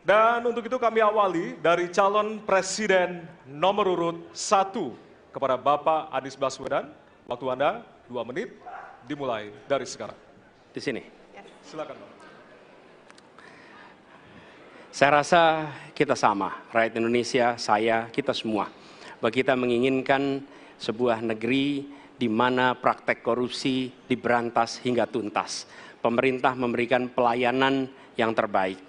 dan untuk itu kami awali dari calon presiden nomor urut 1 kepada Bapak Anies Baswedan. Waktu Anda 2 menit, dimulai dari sekarang. Di sini. Silakan, Bapak. Saya rasa kita sama, rakyat Indonesia, saya, kita semua. Bahwa kita menginginkan sebuah negeri di mana praktek korupsi diberantas hingga tuntas. Pemerintah memberikan pelayanan yang terbaik.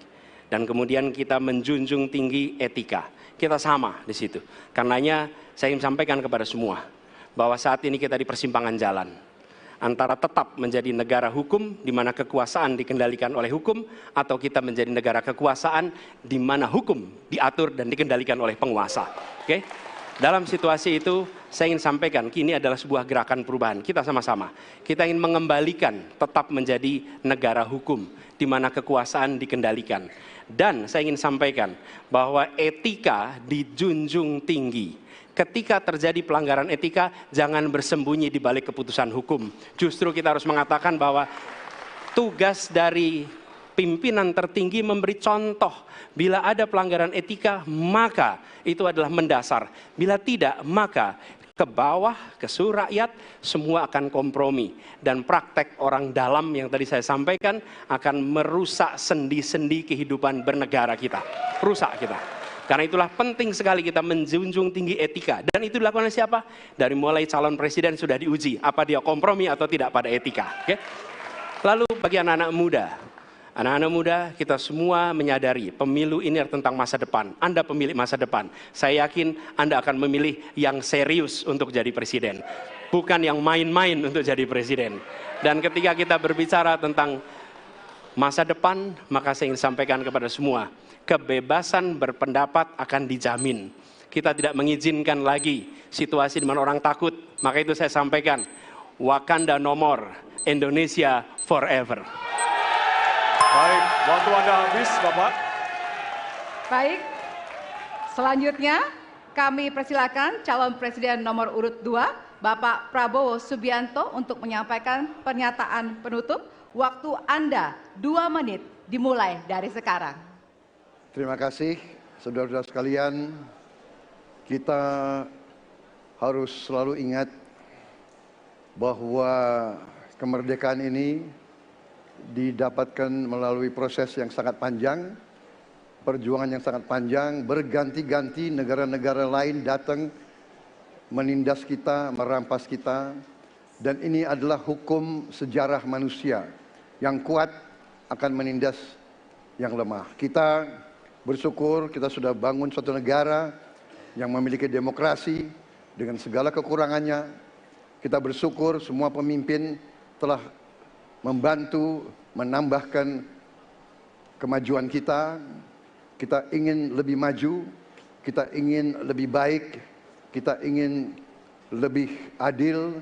Dan kemudian kita menjunjung tinggi etika. Kita sama di situ. Karenanya saya ingin sampaikan kepada semua bahwa saat ini kita di persimpangan jalan antara tetap menjadi negara hukum di mana kekuasaan dikendalikan oleh hukum, atau kita menjadi negara kekuasaan di mana hukum diatur dan dikendalikan oleh penguasa. Oke? Dalam situasi itu saya ingin sampaikan kini adalah sebuah gerakan perubahan. Kita sama-sama. Kita ingin mengembalikan tetap menjadi negara hukum di mana kekuasaan dikendalikan. Dan saya ingin sampaikan bahwa etika dijunjung tinggi. Ketika terjadi pelanggaran etika, jangan bersembunyi di balik keputusan hukum. Justru kita harus mengatakan bahwa tugas dari pimpinan tertinggi memberi contoh. Bila ada pelanggaran etika, maka itu adalah mendasar. Bila tidak, maka ke bawah, ke seluruh rakyat, semua akan kompromi. Dan praktek orang dalam yang tadi saya sampaikan akan merusak sendi-sendi kehidupan bernegara kita. Rusak kita. Karena itulah penting sekali kita menjunjung tinggi etika. Dan itu dilakukan oleh siapa? Dari mulai calon presiden sudah diuji. Apa dia kompromi atau tidak pada etika. Okay? Lalu bagi anak-anak muda. Anak-anak muda, kita semua menyadari pemilu ini tentang masa depan. Anda pemilik masa depan. Saya yakin Anda akan memilih yang serius untuk jadi presiden. Bukan yang main-main untuk jadi presiden. Dan ketika kita berbicara tentang masa depan, maka saya ingin sampaikan kepada semua, kebebasan berpendapat akan dijamin. Kita tidak mengizinkan lagi situasi di mana orang takut. Maka itu saya sampaikan, Wakanda no more, Indonesia forever. Baik, waktu Anda habis, Bapak. Baik, selanjutnya kami persilakan calon presiden nomor urut 2, Bapak Prabowo Subianto untuk menyampaikan pernyataan penutup. Waktu Anda 2 menit dimulai dari sekarang. Terima kasih, saudara-saudara sekalian. Kita harus selalu ingat bahwa kemerdekaan ini didapatkan melalui proses yang sangat panjang, perjuangan yang sangat panjang, berganti-ganti negara-negara lain datang menindas kita, merampas kita, dan ini adalah hukum sejarah manusia. Yang kuat akan menindas yang lemah. Kita bersyukur kita sudah bangun suatu negara yang memiliki demokrasi dengan segala kekurangannya. Kita bersyukur semua pemimpin telah membantu menambahkan kemajuan kita. Kita ingin lebih maju, kita ingin lebih baik, kita ingin lebih adil,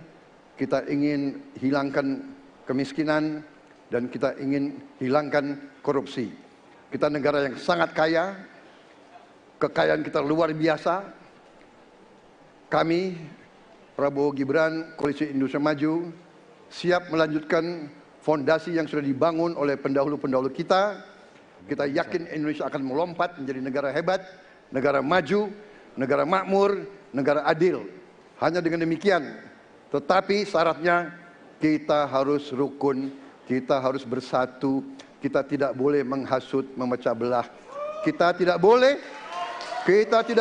kita ingin hilangkan kemiskinan, dan kita ingin hilangkan korupsi. Kita negara yang sangat kaya, kekayaan kita luar biasa. Kami, Prabowo Gibran, Koalisi Indonesia Maju, siap melanjutkan fondasi yang sudah dibangun oleh pendahulu-pendahulu kita. Kita yakin Indonesia akan melompat menjadi negara hebat, negara maju, negara makmur, negara adil. Hanya dengan demikian, tetapi syaratnya kita harus rukun, kita harus bersatu, kita tidak boleh menghasut, memecah belah. Kita tidak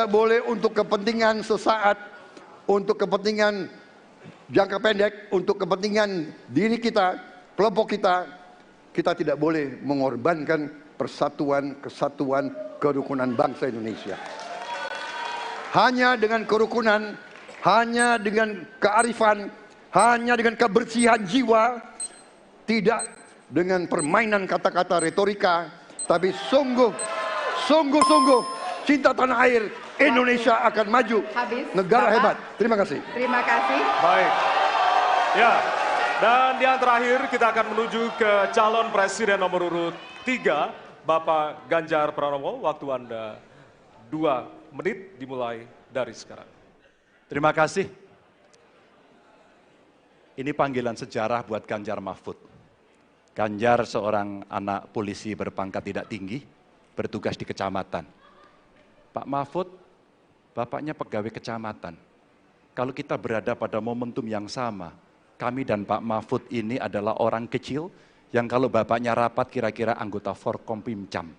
boleh untuk kepentingan sesaat, untuk kepentingan jangka pendek, untuk kepentingan diri kita, kelompok kita, kita tidak boleh mengorbankan persatuan, kesatuan, kerukunan bangsa Indonesia. Hanya dengan kerukunan, hanya dengan kearifan, hanya dengan kebersihan jiwa, tidak dengan permainan kata-kata retorika, tapi sungguh cinta tanah air, Indonesia akan maju. Habis, negara Bapak. hebat. Terima kasih. Terima kasih. Baik. Ya, dan yang terakhir kita akan menuju ke calon presiden nomor urut 3, Bapak Ganjar Pranowo. Waktu Anda 2 menit dimulai dari sekarang. Terima kasih. Ini panggilan sejarah buat Ganjar Mahfud. Ganjar seorang anak polisi berpangkat tidak tinggi, bertugas di kecamatan. Pak Mahfud, bapaknya pegawai kecamatan. Kalau kita berada pada momentum yang sama, kami dan Pak Mahfud ini adalah orang kecil yang kalau bapaknya rapat kira-kira anggota Forkompimcam.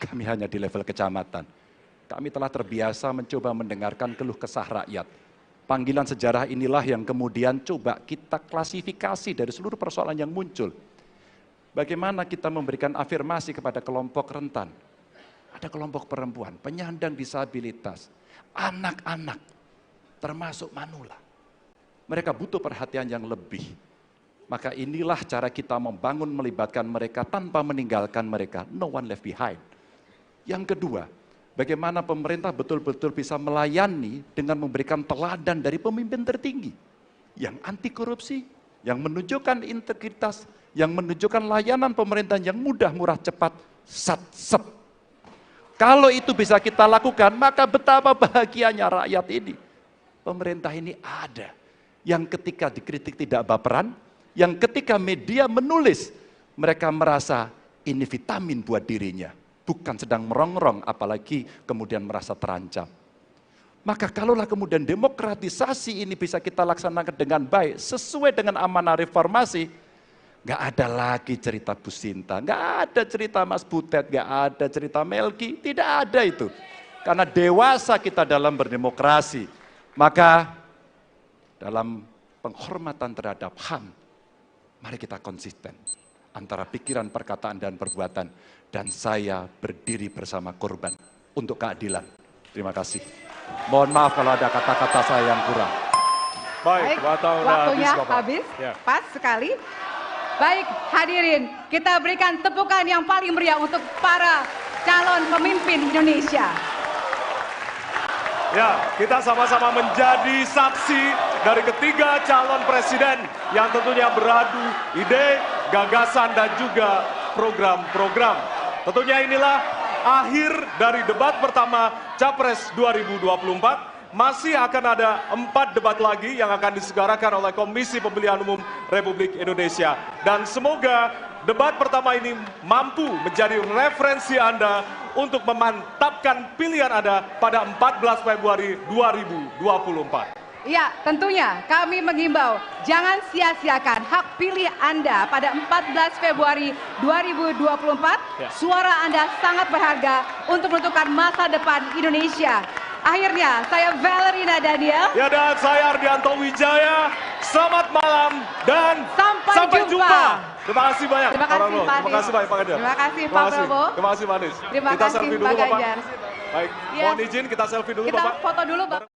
Kami hanya di level kecamatan. Kami telah terbiasa mencoba mendengarkan keluh kesah rakyat. Panggilan sejarah inilah yang kemudian coba kita klasifikasi dari seluruh persoalan yang muncul. Bagaimana kita memberikan afirmasi kepada kelompok rentan. Ada kelompok perempuan, penyandang disabilitas, anak-anak, termasuk manula. Mereka butuh perhatian yang lebih. Maka inilah cara kita membangun melibatkan mereka tanpa meninggalkan mereka. No one left behind. Yang kedua, bagaimana pemerintah betul-betul bisa melayani dengan memberikan teladan dari pemimpin tertinggi. Yang anti korupsi, yang menunjukkan integritas, yang menunjukkan layanan pemerintahan yang mudah, murah, cepat, sat-sep. Kalau itu bisa kita lakukan, maka betapa bahagianya rakyat ini. Pemerintah ini ada. Yang ketika dikritik tidak baperan, yang ketika media menulis, mereka merasa ini vitamin buat dirinya. Bukan sedang merongrong, apalagi kemudian merasa terancam. Maka kalaulah kemudian demokratisasi ini bisa kita laksanakan dengan baik, sesuai dengan amanah reformasi, nggak ada lagi cerita Bu Sinta, nggak ada cerita Mas Butet, nggak ada cerita Melki, tidak ada itu. Karena dewasa kita dalam berdemokrasi, maka dalam penghormatan terhadap HAM, mari kita konsisten antara pikiran, perkataan, dan perbuatan. Dan saya berdiri bersama korban untuk keadilan. Terima kasih. Mohon maaf kalau ada kata-kata saya yang kurang. Baik, waktunya habis, pas sekali. Baik, hadirin, kita berikan tepukan yang paling meriah untuk para calon pemimpin Indonesia. Ya, kita sama-sama menjadi saksi dari ketiga calon presiden yang tentunya beradu ide, gagasan, dan juga program-program. Tentunya inilah akhir dari debat pertama Capres 2024. Masih akan ada 4 debat lagi yang akan diselenggarakan oleh Komisi Pemilihan Umum Republik Indonesia. Dan semoga debat pertama ini mampu menjadi referensi Anda untuk memantapkan pilihan Anda pada 14 Februari 2024. Ya, tentunya kami mengimbau jangan sia-siakan hak pilih Anda pada 14 Februari 2024. Suara Anda sangat berharga untuk menentukan masa depan Indonesia. Akhirnya, saya Valerina Daniel. Ya, dan saya Ardianto Wijaya. Selamat malam dan sampai jumpa. Terima kasih banyak. Terima kasih, Pak Terima kasih banyak, Pak Ganjar. Terima kasih, Pak Prabowo. Terima kasih, Pak Anies. Terima kita kasih, selfie Pak dulu, Bapak. Ganjar. Baik, Ya. mohon izin kita selfie dulu, Kita Bapak. foto dulu, Bapak.